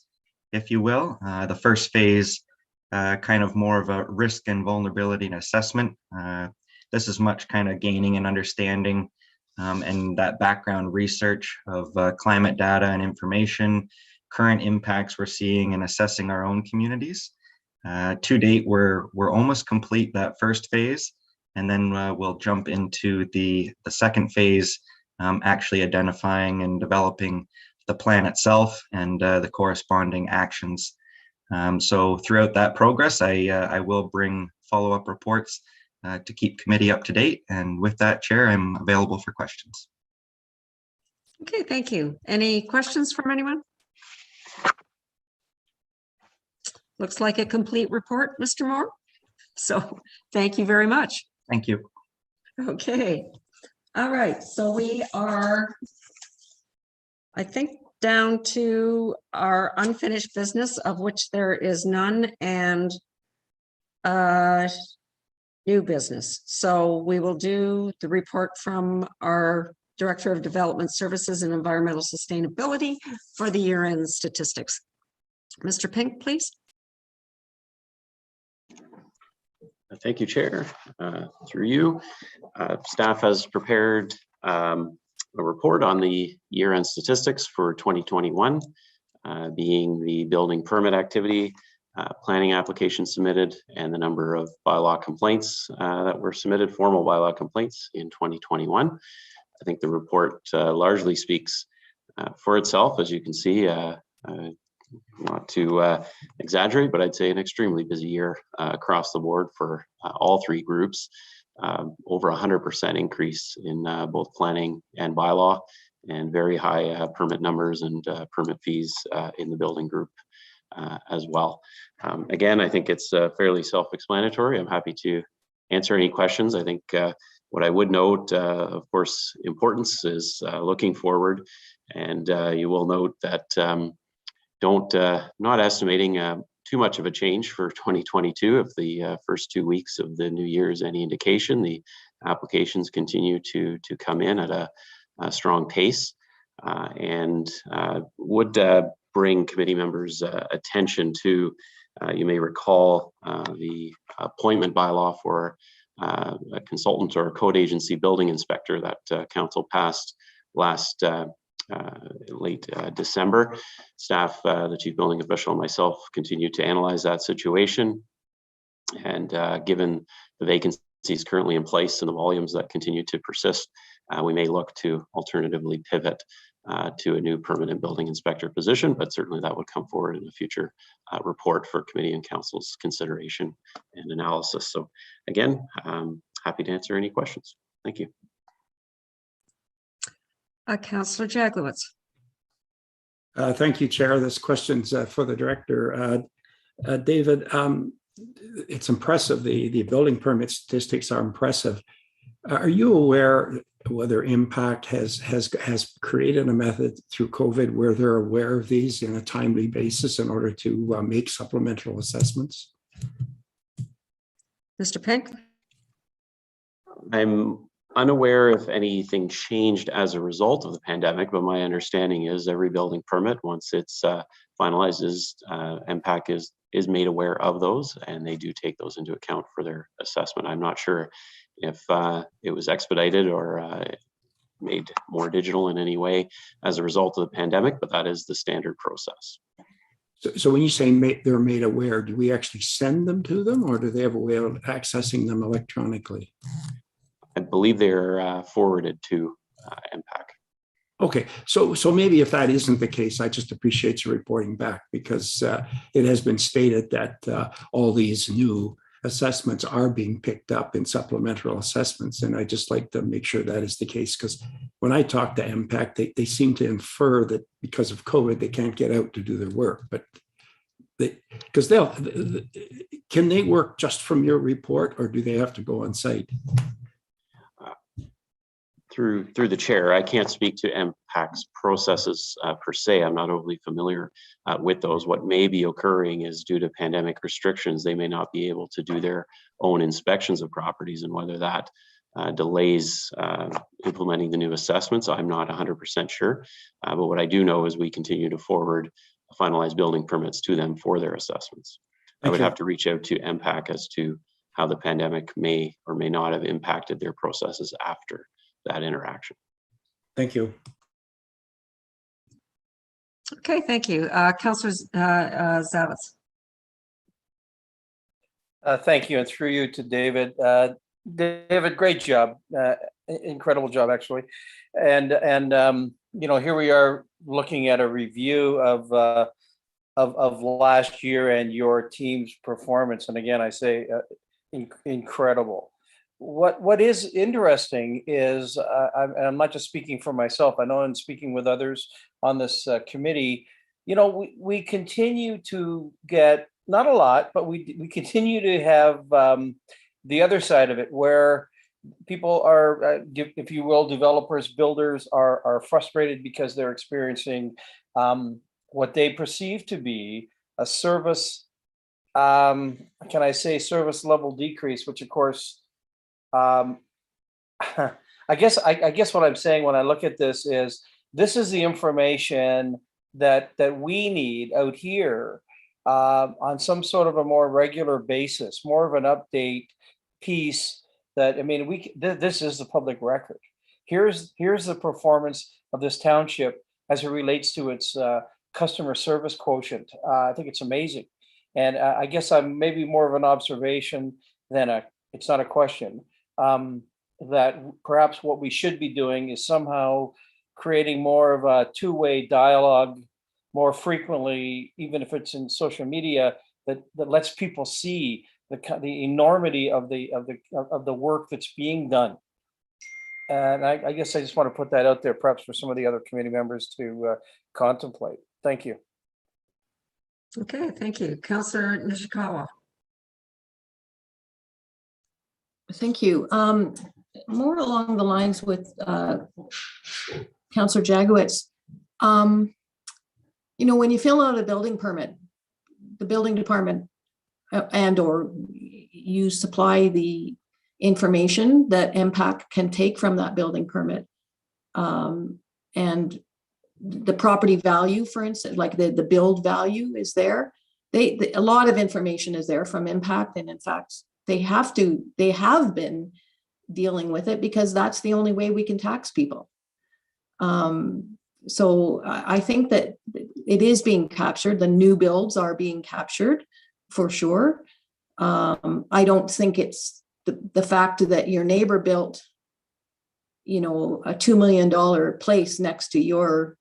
if you will. The first phase, kind of more of a risk and vulnerability and assessment. This is much kind of gaining an understanding and that background research of climate data and information, current impacts we're seeing and assessing our own communities. To date, we're almost complete that first phase, and then we'll jump into the second phase, actually identifying and developing the plan itself and the corresponding actions. So throughout that progress, I will bring follow-up reports to keep committee up to date. And with that, Chair, I'm available for questions. Okay, thank you. Any questions from anyone? Looks like a complete report, Mr. Moore. So thank you very much. Thank you. Okay. All right. So we are, I think, down to our unfinished business, of which there is none, and new business. So we will do the report from our Director of Development Services and Environmental Sustainability for the year-end statistics. Mr. Pink, please. Thank you, Chair. Through you, staff has prepared a report on the year-end statistics for 2021, being the building permit activity, planning applications submitted, and the number of bylaw complaints that were submitted, formal bylaw complaints in 2021. I think the report largely speaks for itself, as you can see. Not to exaggerate, but I'd say an extremely busy year across the board for all three groups. Over 100% increase in both planning and bylaw, and very high permit numbers and permit fees in the building group as well. Again, I think it's fairly self-explanatory. I'm happy to answer any questions. I think what I would note, of course, importance is looking forward, and you will note that not estimating too much of a change for 2022. If the first 2 weeks of the new year is any indication, the applications continue to come in at a strong pace, and would bring committee members' attention to, you may recall, the appointment bylaw for a consultant or a code agency building inspector that council passed last late December. Staff, the chief building official and myself continue to analyze that situation. And given the vacancies currently in place and the volumes that continue to persist, we may look to alternatively pivot to a new permanent building inspector position, but certainly that would come forward in a future report for committee and council's consideration and analysis. So again, happy to answer any questions. Thank you. Councillor Jaglowitz. Thank you, Chair. This question's for the director. David, it's impressive. The building permit statistics are impressive. Are you aware whether Impact has created a method through COVID where they're aware of these in a timely basis in order to make supplemental assessments? Mr. Pink? I'm unaware if anything changed as a result of the pandemic, but my understanding is every building permit, once it's finalized, MPAC is made aware of those, and they do take those into account for their assessment. I'm not sure if it was expedited or made more digital in any way as a result of the pandemic, but that is the standard process. So when you say they're made aware, do we actually send them to them, or do they have a way of accessing them electronically? I believe they're forwarded to MPAC. Okay, so maybe if that isn't the case, I just appreciate your reporting back, because it has been stated that all these new assessments are being picked up in supplemental assessments, and I just like to make sure that is the case, because when I talk to MPAC, they seem to infer that because of COVID, they can't get out to do their work, but can they work just from your report, or do they have to go on site? Through the chair, I can't speak to MPAC's processes per se. I'm not overly familiar with those. What may be occurring is due to pandemic restrictions, they may not be able to do their own inspections of properties, and whether that delays implementing the new assessments, I'm not 100% sure. But what I do know is we continue to forward finalized building permits to them for their assessments. I would have to reach out to MPAC as to how the pandemic may or may not have impacted their processes after that interaction. Thank you. Okay, thank you. Councillor Zavitz. Thank you, and through you to David. David, great job, incredible job actually, and you know, here we are looking at a review of last year and your team's performance, and again I say incredible. What is interesting is, I'm not just speaking for myself, I know I'm speaking with others on this committee, you know, we continue to get, not a lot, but we continue to have the other side of it, where people are, if you will, developers, builders are frustrated because they're experiencing what they perceive to be a service, can I say service level decrease, which of course, I guess what I'm saying when I look at this is the information that we need out here on some sort of a more regular basis, more of an update piece that, I mean, this is the public record. Here's the performance of this township as it relates to its customer service quotient. I think it's amazing. And I guess I'm maybe more of an observation than it's not a question. That perhaps what we should be doing is somehow creating more of a two-way dialogue more frequently, even if it's in social media, that lets people see the enormity of the work that's being done. And I guess I just want to put that out there, perhaps for some of the other committee members to contemplate. Thank you. Okay, thank you. Councillor Nishikawa. Thank you. More along the lines with Councillor Jaglowitz. You know, when you fill out a building permit, the building department and or you supply the information that MPAC can take from that building permit, and the property value, for instance, like the build value is there. A lot of information is there from MPAC, and in fact, they have been dealing with it because that's the only way we can tax people. So I think that it is being captured. The new builds are being captured for sure. I don't think it's the fact that your neighbor built, you know, a $2 million place next to your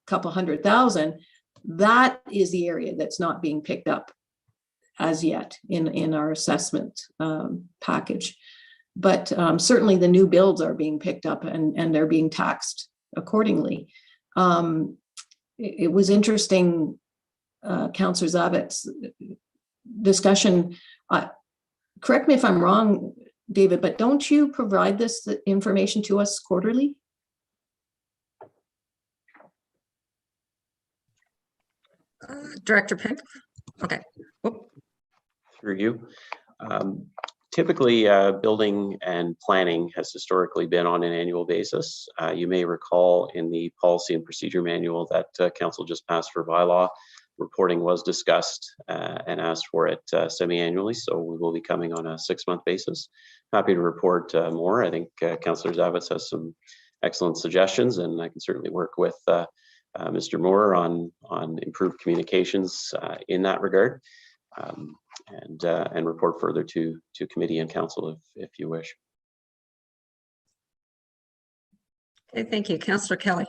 couple $100,000. That is the area that's not being picked up as yet in our assessment package. But certainly the new builds are being picked up and they're being taxed accordingly. It was interesting, Councillor Zavet's discussion. Correct me if I'm wrong, David, but don't you provide this information to us quarterly? Director Pink? Okay. Whoop. Through you. Typically, building and planning has historically been on an annual basis. You may recall in the policy and procedure manual that council just passed for bylaw, reporting was discussed and asked for it semi-annually. So we will be coming on a 6-month basis. Happy to report more. I think Councillor Zavitz has some excellent suggestions, and I can certainly work with Mr. Moore on improved communications in that regard. And report further to committee and council if you wish. Okay, thank you. Councillor Kelly.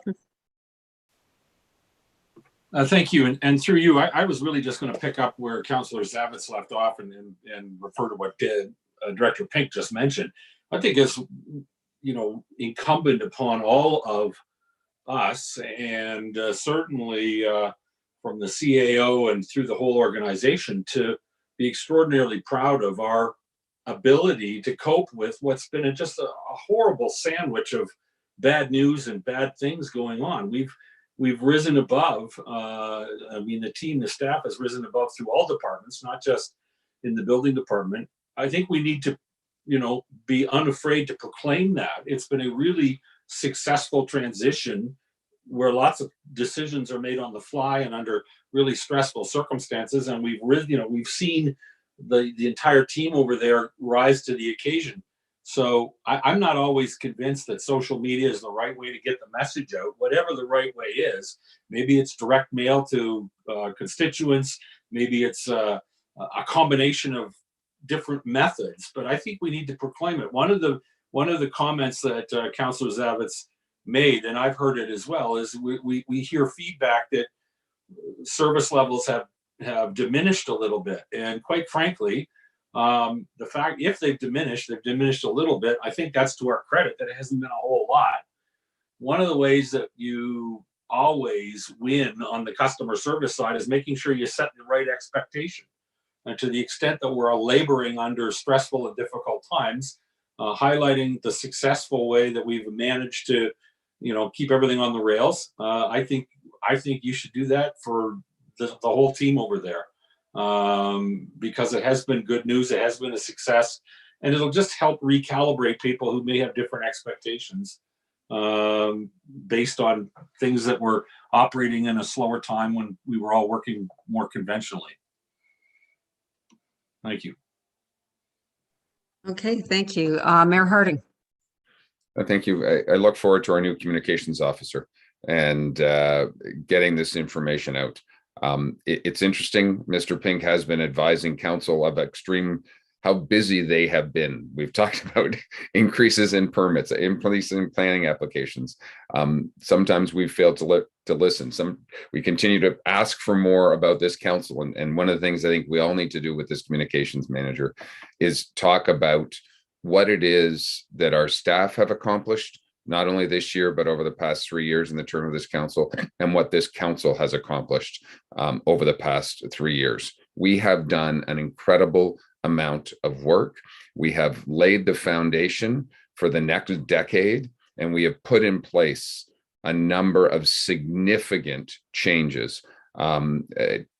Thank you. And through you, I was really just going to pick up where Councillor Zavitz left off and refer to what Director Pink just mentioned. I think it's, you know, incumbent upon all of us and certainly from the CAO and through the whole organization to be extraordinarily proud of our ability to cope with what's been just a horrible sandwich of bad news and bad things going on. We've risen above. I mean, the team, the staff has risen above through all departments, not just in the building department. I think we need to, you know, be unafraid to proclaim that. It's been a really successful transition where lots of decisions are made on the fly and under really stressful circumstances. And we've seen the entire team over there rise to the occasion. So I'm not always convinced that social media is the right way to get the message out, whatever the right way is. Maybe it's direct mail to constituents. Maybe it's a combination of different methods, but I think we need to proclaim it. One of the comments that Councillor Zavitz made, and I've heard it as well, is we hear feedback that service levels have diminished a little bit. And quite frankly, the fact, if they've diminished a little bit, I think that's to our credit that it hasn't been a whole lot. One of the ways that you always win on the customer service side is making sure you set the right expectation. And to the extent that we're laboring under stressful and difficult times, highlighting the successful way that we've managed to, you know, keep everything on the rails. I think you should do that for the whole team over there, because it has been good news. It has been a success, and it'll just help recalibrate people who may have different expectations based on things that were operating in a slower time when we were all working more conventionally. Thank you. Okay, thank you. Mayor Harding. Thank you. I look forward to our new communications officer and getting this information out. It's interesting. Mr. Pink has been advising council of how busy they have been. We've talked about increases in permits, increasing planning applications. Sometimes we've failed to listen. We continue to ask for more about this council. And one of the things I think we all need to do with this communications manager is talk about what it is that our staff have accomplished, not only this year, but over the past 3 years in the term of this council, and what this council has accomplished over the past 3 years. We have done an incredible amount of work. We have laid the foundation for the next decade, and we have put in place a number of significant changes.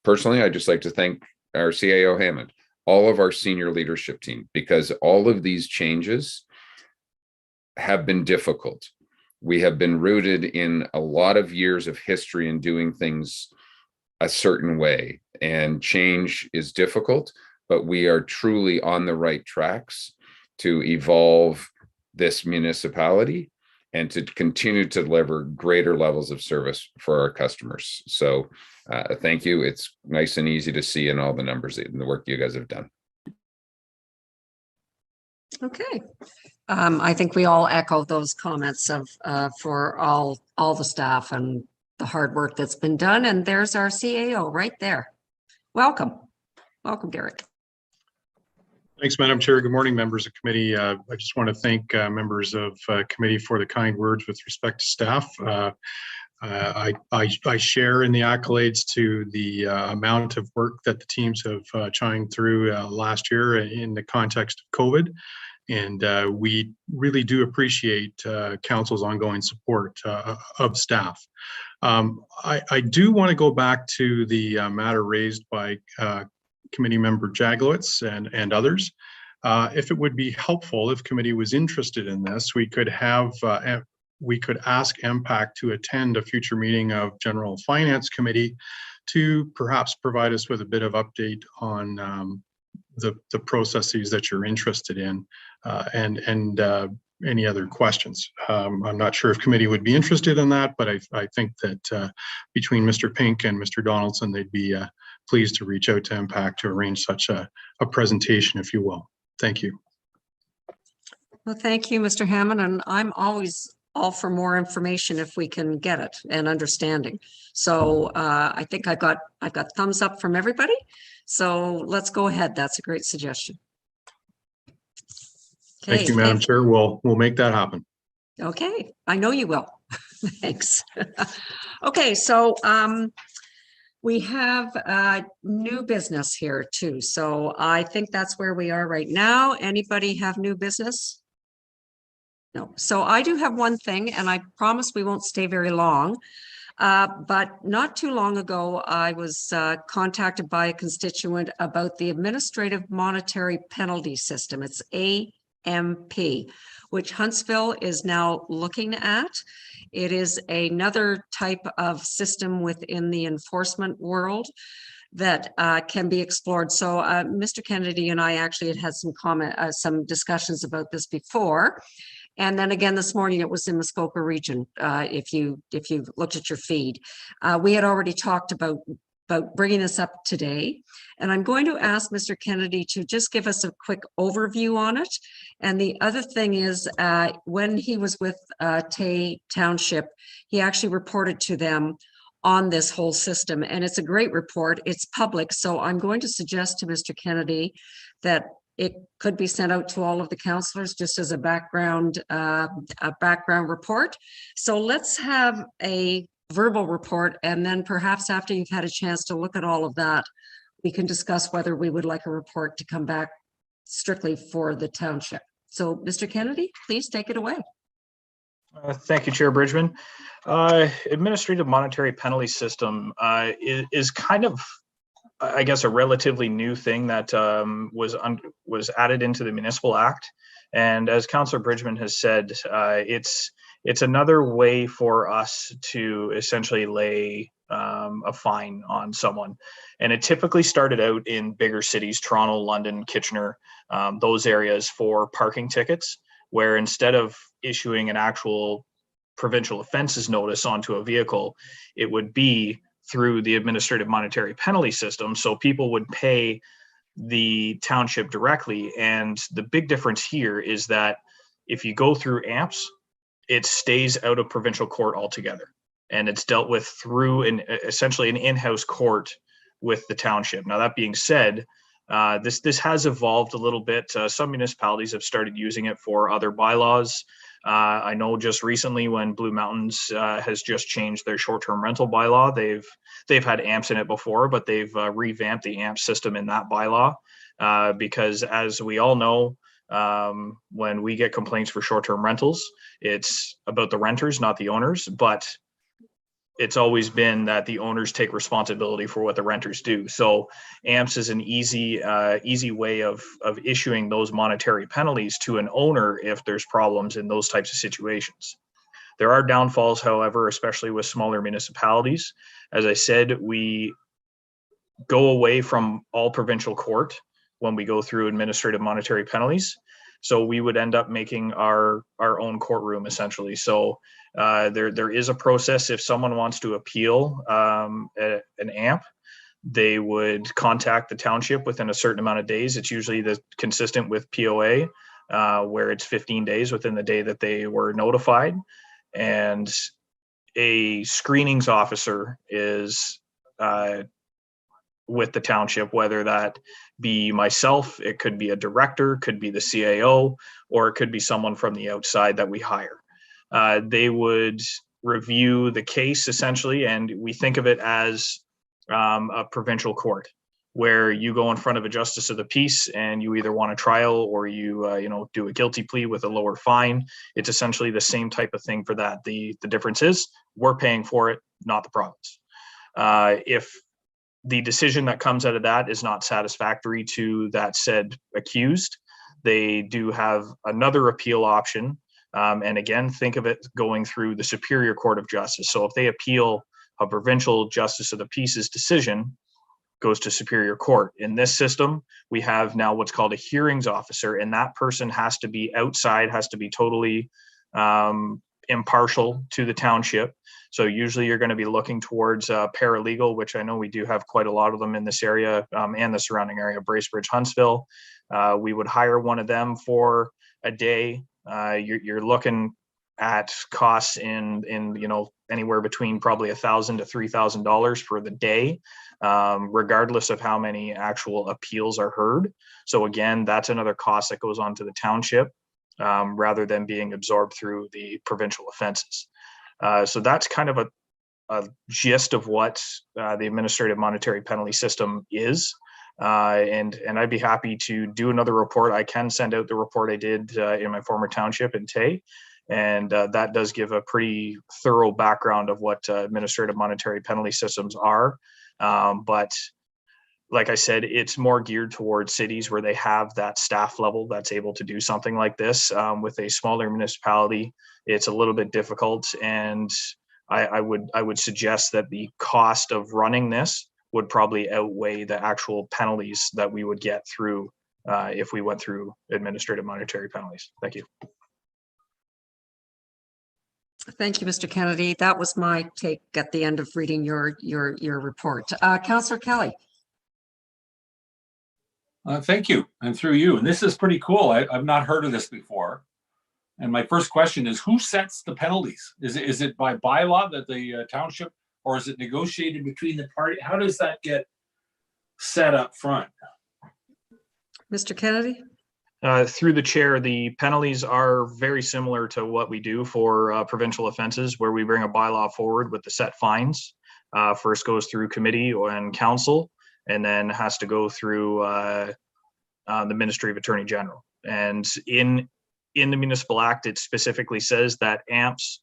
Personally, I'd just like to thank our CAO Hammond, all of our senior leadership team, because all of these changes have been difficult. We have been rooted in a lot of years of history and doing things a certain way, and change is difficult, but we are truly on the right tracks to evolve this municipality and to continue to deliver greater levels of service for our customers. So thank you. It's nice and easy to see in all the numbers and the work you guys have done. Okay. I think we all echo those comments of for all the staff and the hard work that's been done. And there's our CAO right there. Welcome. Welcome, Derek. Thanks, Madam Chair. Good morning, members of committee. I just want to thank members of committee for the kind words with respect to staff. I share in the accolades to the amount of work that the teams have chined through last year in the context of COVID. And we really do appreciate council's ongoing support of staff. I do want to go back to the matter raised by committee member Jaglowitz and others. If it would be helpful, if committee was interested in this, we could ask MPAC to attend a future meeting of General Finance Committee to perhaps provide us with a bit of update on the processes that you're interested in and any other questions. I'm not sure if committee would be interested in that, but I think that between Mr. Pink and Mr. Donaldson, they'd be pleased to reach out to MPAC to arrange such a presentation, if you will. Thank you. Well, thank you, Mr. Hammond, and I'm always all for more information if we can get it and understanding. So I think I got thumbs up from everybody. So let's go ahead. That's a great suggestion. Okay, thank you, Madam Chair. We'll make that happen. Okay, I know you will. Thanks. Okay, so we have new business here too. So I think that's where we are right now. Anybody have new business? No. So I do have one thing, and I promise we won't stay very long. But not too long ago, I was contacted by a constituent about the Administrative Monetary Penalty System. It's AMP, which Huntsville is now looking at. It is another type of system within the enforcement world that can be explored. So Mr. Kennedy and I actually had some discussions about this before. And then again, this morning, it was in Muskoka region, if you looked at your feed. We had already talked about bringing this up today. And I'm going to ask Mr. Kennedy to just give us a quick overview on it. And the other thing is, when he was with Tay Township, he actually reported to them on this whole system. And it's a great report. It's public. So I'm going to suggest to Mr. Kennedy that it could be sent out to all of the councillors just as a background report. So let's have a verbal report, and then perhaps after you've had a chance to look at all of that, we can discuss whether we would like a report to come back strictly for the township. So Mr. Kennedy, please take it away. Thank you, Chair Bridgman. Administrative monetary penalty system is kind of, I guess, a relatively new thing that was added into the Municipal Act. And as Councillor Bridgman has said, it's another way for us to essentially lay a fine on someone. And it typically started out in bigger cities, Toronto, London, Kitchener, those areas for parking tickets, where instead of issuing an actual provincial offenses notice onto a vehicle, it would be through the administrative monetary penalty system. So people would pay the township directly. And the big difference here is that if you go through AMPS, it stays out of provincial court altogether. And it's dealt with through essentially an in-house court with the township. Now, that being said, this has evolved a little bit. Some municipalities have started using it for other bylaws. I know just recently when Blue Mountains has just changed their short-term rental bylaw, they've had AMPS in it before, but they've revamped the AMPS system in that bylaw because, as we all know, when we get complaints for short-term rentals, it's about the renters, not the owners, but it's always been that the owners take responsibility for what the renters do. So AMPS is an easy way of issuing those monetary penalties to an owner if there's problems in those types of situations. There are downfalls, however, especially with smaller municipalities. As I said, we go away from all provincial court when we go through administrative monetary penalties. So we would end up making our own courtroom essentially. So there is a process if someone wants to appeal an AMP. They would contact the township within a certain amount of days. It's usually consistent with POA, where it's 15 days within the day that they were notified. And a screenings officer is with the township, whether that be myself, it could be a director, could be the CAO, or it could be someone from the outside that we hire. They would review the case essentially, and we think of it as a provincial court where you go in front of a justice of the peace and you either want a trial or you do a guilty plea with a lower fine. It's essentially the same type of thing for that. The difference is we're paying for it, not the province. If the decision that comes out of that is not satisfactory to that said accused, they do have another appeal option. And again, think of it going through the Superior Court of Justice. So if they appeal a provincial justice of the peace's decision, goes to Superior Court. In this system, we have now what's called a hearings officer, and that person has to be outside, has to be totally impartial to the township. So usually you're going to be looking towards paralegal, which I know we do have quite a lot of them in this area and the surrounding area, Bracebridge, Huntsville. We would hire one of them for a day. You're looking at costs in anywhere between probably $1,000 to $3,000 for the day, regardless of how many actual appeals are heard. So again, that's another cost that goes on to the township rather than being absorbed through the provincial offenses. So that's kind of a gist of what the administrative monetary penalty system is. And I'd be happy to do another report. I can send out the report I did in my former township in Tele. And that does give a pretty thorough background of what administrative monetary penalty systems are. But like I said, it's more geared towards cities where they have that staff level that's able to do something like this. With a smaller municipality, it's a little bit difficult. And I would suggest that the cost of running this would probably outweigh the actual penalties that we would get through if we went through administrative monetary penalties. Thank you. Thank you, Mr. Kennedy. That was my take at the end of reading your report. Councillor Kelly. Thank you, and through you. And this is pretty cool. I've not heard of this before. And my first question is, who sets the penalties? Is it by bylaw that the township, or is it negotiated between the party? How does that get set up front? Mr. Kennedy? Through the chair, the penalties are very similar to what we do for provincial offenses, where we bring a bylaw forward with the set fines. First goes through committee and council, and then has to go through the Ministry of Attorney General. And in the Municipal Act, it specifically says that AMPs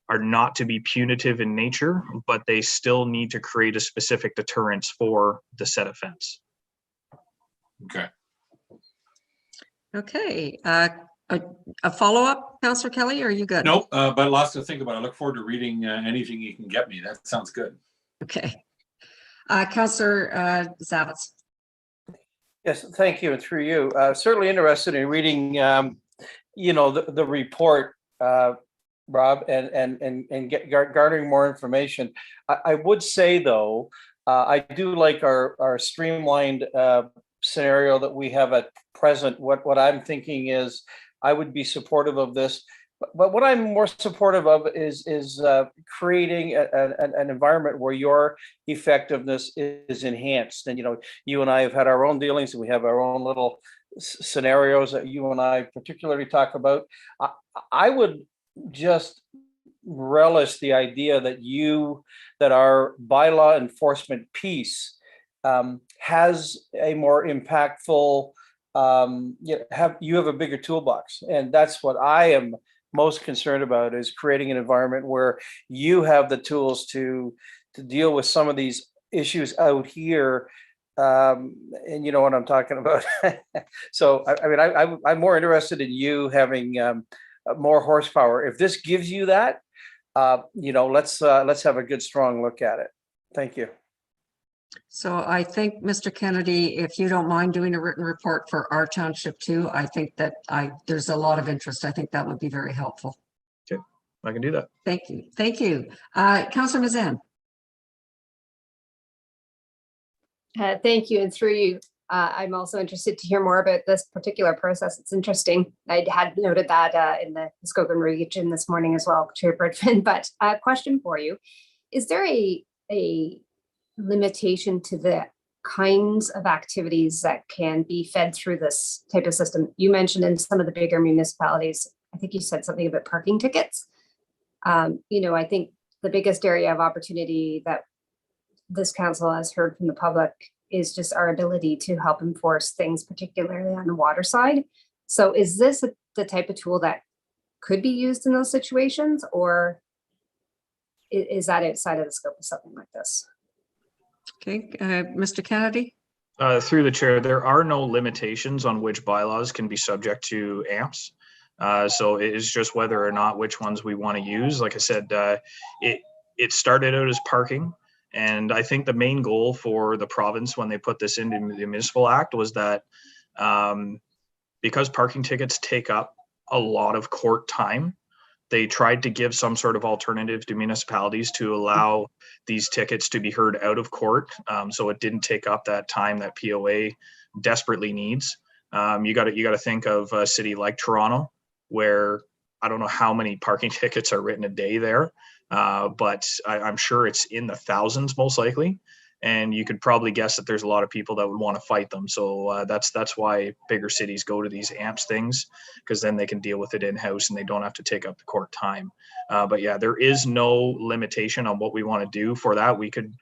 are not to be punitive in nature, but they still need to create a specific deterrence for the said offense. Okay. Okay. A follow-up, Councillor Kelly, or are you good? No, but lots to think about. I look forward to reading anything you can get me. That sounds good. Okay. Councillor Zavitz. Yes, thank you, and through you. Certainly interested in reading, the report, Rob, and garnering more information. I would say though, I do like our streamlined scenario that we have at present. What I'm thinking is I would be supportive of this, but what I'm more supportive of is creating an environment where your effectiveness is enhanced. And you and I have had our own dealings, and we have our own little scenarios that you and I particularly talk about. I would just relish the idea that our bylaw enforcement piece has a more impactful, you have a bigger toolbox. And that's what I am most concerned about, is creating an environment where you have the tools to deal with some of these issues out here. And you know what I'm talking about. So, I'm more interested in you having more horsepower. If this gives you that, let's have a good, strong look at it. Thank you. So I think, Mr. Kennedy, if you don't mind doing a written report for our township too, I think that there's a lot of interest. I think that would be very helpful. Okay, I can do that. Thank you. Thank you. Councillor Mazan. Thank you. And through you, I'm also interested to hear more about this particular process. It's interesting. I had noted that in the Muskoka region this morning as well, Chair Bridgman. But a question for you. Is there a limitation to the kinds of activities that can be fed through this type of system? You mentioned in some of the bigger municipalities, I think you said something about parking tickets. You know, I think the biggest area of opportunity that this council has heard from the public is just our ability to help enforce things, particularly on the water side. So is this the type of tool that could be used in those situations, or is that outside of the scope of something like this? Okay, Mr. Kennedy. Through the chair, there are no limitations on which bylaws can be subject to AMPs. So it is just whether or not which ones we want to use. Like I said, it started out as parking. And I think the main goal for the province when they put this into the Municipal Act was that because parking tickets take up a lot of court time, they tried to give some sort of alternative to municipalities to allow these tickets to be heard out of court. So it didn't take up that time that POA desperately needs. You got to think of a city like Toronto, where I don't know how many parking tickets are written a day there. But I'm sure it's in the thousands most likely. And you could probably guess that there's a lot of people that would want to fight them. So that's why bigger cities go to these AMPs things, because then they can deal with it in-house and they don't have to take up the court time. But yeah, there is no limitation on what we want to do for that. We could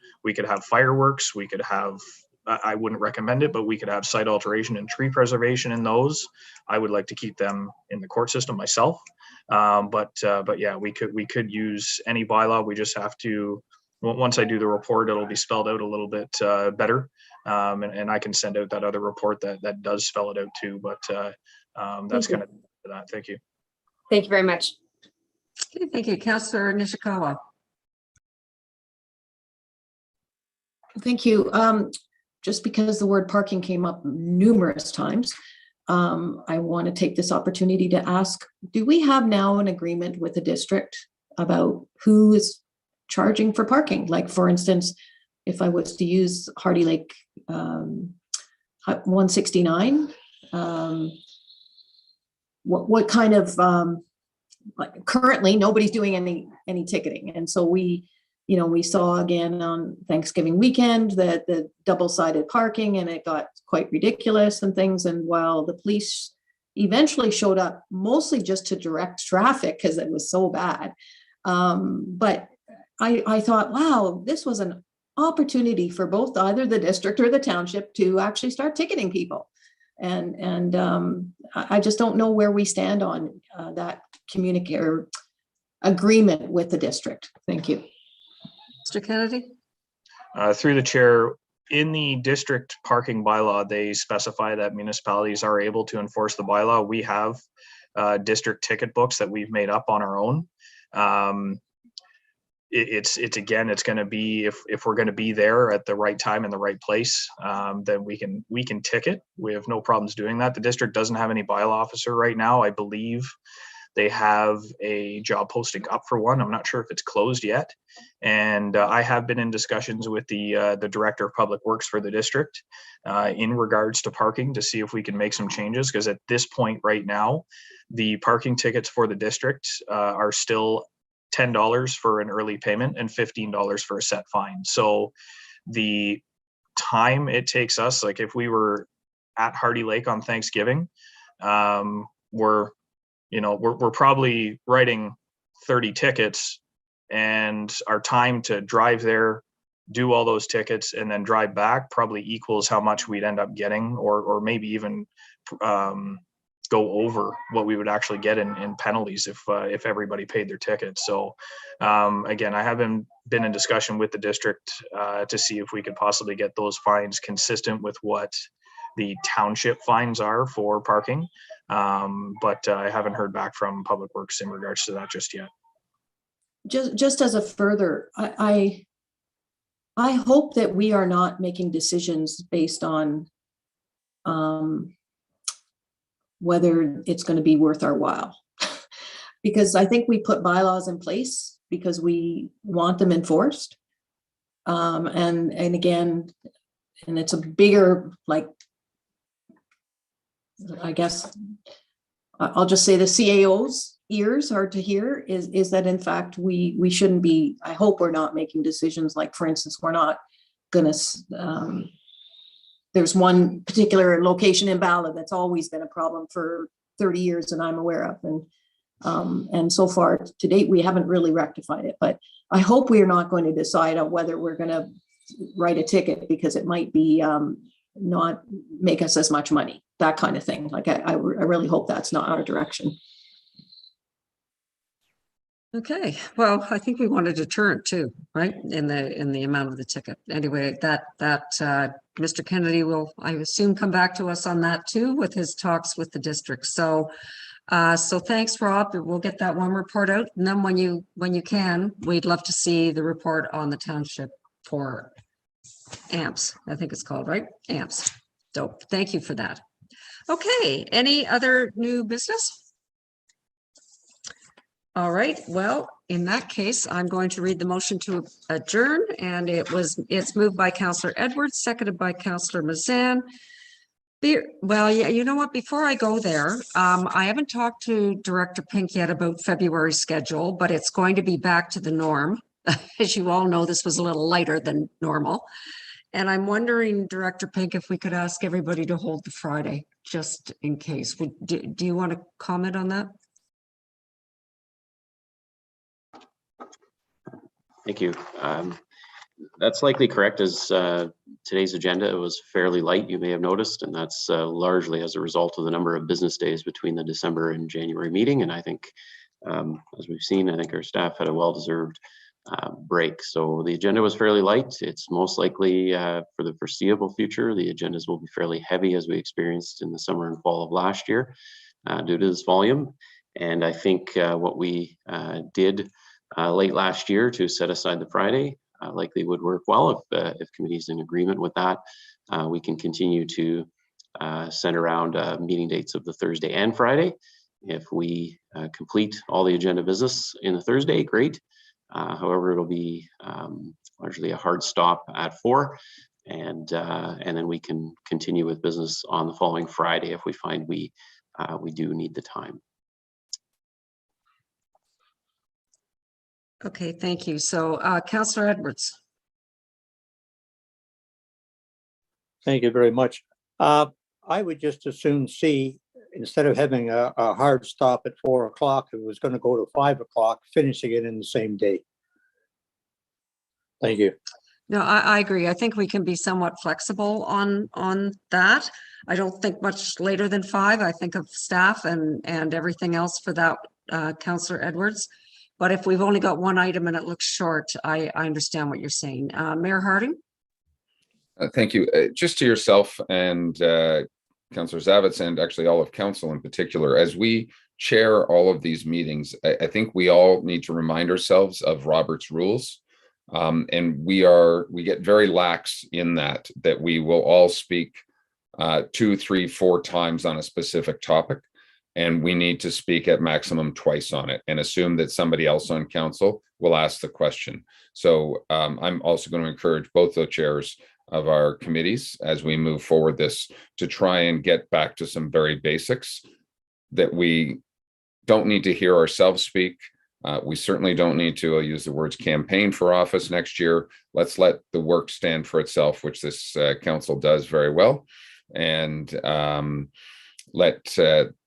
have fireworks, we could have, I wouldn't recommend it, but we could have site alteration and tree preservation in those. I would like to keep them in the court system myself. But yeah, we could use any bylaw. We just have to, once I do the report, it'll be spelled out a little bit better. And I can send out that other report that does spell it out too. But that's kind of that. Thank you. Thank you very much. Okay, thank you. Councillor Nishikawa. Thank you. Just because the word parking came up numerous times, I want to take this opportunity to ask, do we have now an agreement with the district about who is charging for parking? Like, for instance, if I was to use Hardy Lake 169, what kind of, like, currently nobody's doing any ticketing. And so we saw again on Thanksgiving weekend that the double-sided parking, and it got quite ridiculous and things. And while the police eventually showed up mostly just to direct traffic because it was so bad. But I thought, wow, this was an opportunity for both either the district or the township to actually start ticketing people. And I just don't know where we stand on that agreement with the district. Thank you. Mr. Kennedy. Through the chair, in the district parking bylaw, they specify that municipalities are able to enforce the bylaw. We have district ticket books that we've made up on our own. It's going to be, if we're going to be there at the right time in the right place, then we can ticket. We have no problems doing that. The district doesn't have any bylaw officer right now. I believe they have a job posting up for one. I'm not sure if it's closed yet. And I have been in discussions with the director of public works for the district in regards to parking to see if we can make some changes. Because at this point right now, the parking tickets for the district are still $10 for an early payment and $15 for a set fine. So the time it takes us, like if we were at Hardy Lake on Thanksgiving, we're probably writing 30 tickets, and our time to drive there, do all those tickets, and then drive back probably equals how much we'd end up getting, or maybe even go over what we would actually get in penalties if everybody paid their tickets. So again, I haven't been in discussion with the district to see if we could possibly get those fines consistent with what the township fines are for parking. But I haven't heard back from Public Works in regards to that just yet. Just as a further, I I hope that we are not making decisions based on whether it's going to be worth our while. Because I think we put bylaws in place because we want them enforced. And again, and it's a bigger, like, I guess, I'll just say the CAO's ears are to hear is that in fact, we shouldn't be, I hope we're not making decisions like, for instance, we're not gonna, there's one particular location in Ballard that's always been a problem for 30 years that I'm aware of. And so far to date, we haven't really rectified it, but I hope we are not going to decide on whether we're going to write a ticket because it might be not make us as much money, that kind of thing. Like I really hope that's not our direction. Okay, well, I think we want a deterrent too, right? In the amount of the ticket. Anyway, that Mr. Kennedy will, I assume, come back to us on that too with his talks with the district. So thanks, Rob. We'll get that one report out, and then when you can, we'd love to see the report on the township for AMPS. I think it's called, right? AMPS. So thank you for that. Okay, any other new business? All right, well, in that case, I'm going to read the motion to adjourn, and it's moved by Councillor Edwards, seconded by Councillor Mazan. Well, yeah, you know what, before I go there, I haven't talked to Director Pink yet about February's schedule, but it's going to be back to the norm. As you all know, this was a little lighter than normal. And I'm wondering, Director Pink, if we could ask everybody to hold the Friday, just in case. Do you want to comment on that? Thank you. That's likely correct, as today's agenda was fairly light, you may have noticed, and that's largely as a result of the number of business days between the December and January meeting. And I think, as we've seen, I think our staff had a well-deserved break. So the agenda was fairly light. It's most likely for the foreseeable future, the agendas will be fairly heavy as we experienced in the summer and fall of last year due to this volume. And I think what we did late last year to set aside the Friday likely would work well if committee's in agreement with that. We can continue to send around meeting dates of the Thursday and Friday. If we complete all the agenda business in the Thursday, great. However, it'll be largely a hard stop at 4, and then we can continue with business on the following Friday if we find we do need the time. Okay, thank you. So Councillor Edwards. Thank you very much. I would just as soon see, instead of having a hard stop at 4 o'clock, if it was going to go to 5 o'clock, finishing it in the same day. Thank you. No, I agree. I think we can be somewhat flexible on that. I don't think much later than 5. I think of staff and everything else for that, Councillor Edwards. But if we've only got one item and it looks short, I understand what you're saying. Mayor Harding? Thank you. Just to yourself and Councillor Zavitz, and actually all of council in particular, as we chair all of these meetings, I think we all need to remind ourselves of Robert's rules. And we get very lax in that we will all speak 2, 3, 4 times on a specific topic. And we need to speak at maximum twice on it and assume that somebody else on council will ask the question. So I'm also going to encourage both the chairs of our committees as we move forward this to try and get back to some very basics that we don't need to hear ourselves speak. We certainly don't need to use the words campaign for office next year. Let's let the work stand for itself, which this council does very well. And let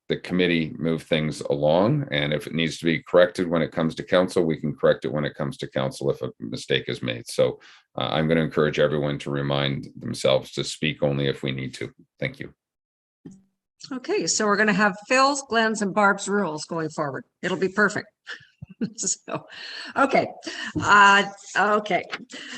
the committee move things along, and if it needs to be corrected when it comes to council, we can correct it when it comes to council if a mistake is made. So I'm going to encourage everyone to remind themselves to speak only if we need to. Thank you. Okay, so we're going to have Phil's, Glenn's, and Barb's rules going forward. It'll be perfect. So, okay.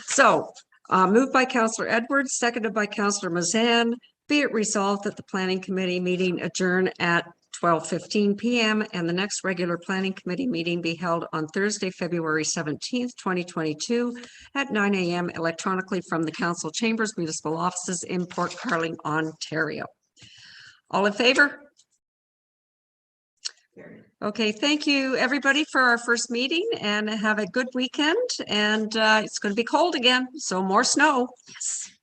So moved by Councillor Edwards, seconded by Councillor Mazan. Be it resolved that the Planning Committee meeting adjourn at 12:15 p.m. and the next regular planning committee meeting be held on Thursday, February 17th, 2022 at 9 a.m. electronically from the council chambers, municipal offices in Port Carling, Ontario. All in favor? Okay, thank you everybody for our first meeting, and have a good weekend. And it's going to be cold again, so more snow. Yes.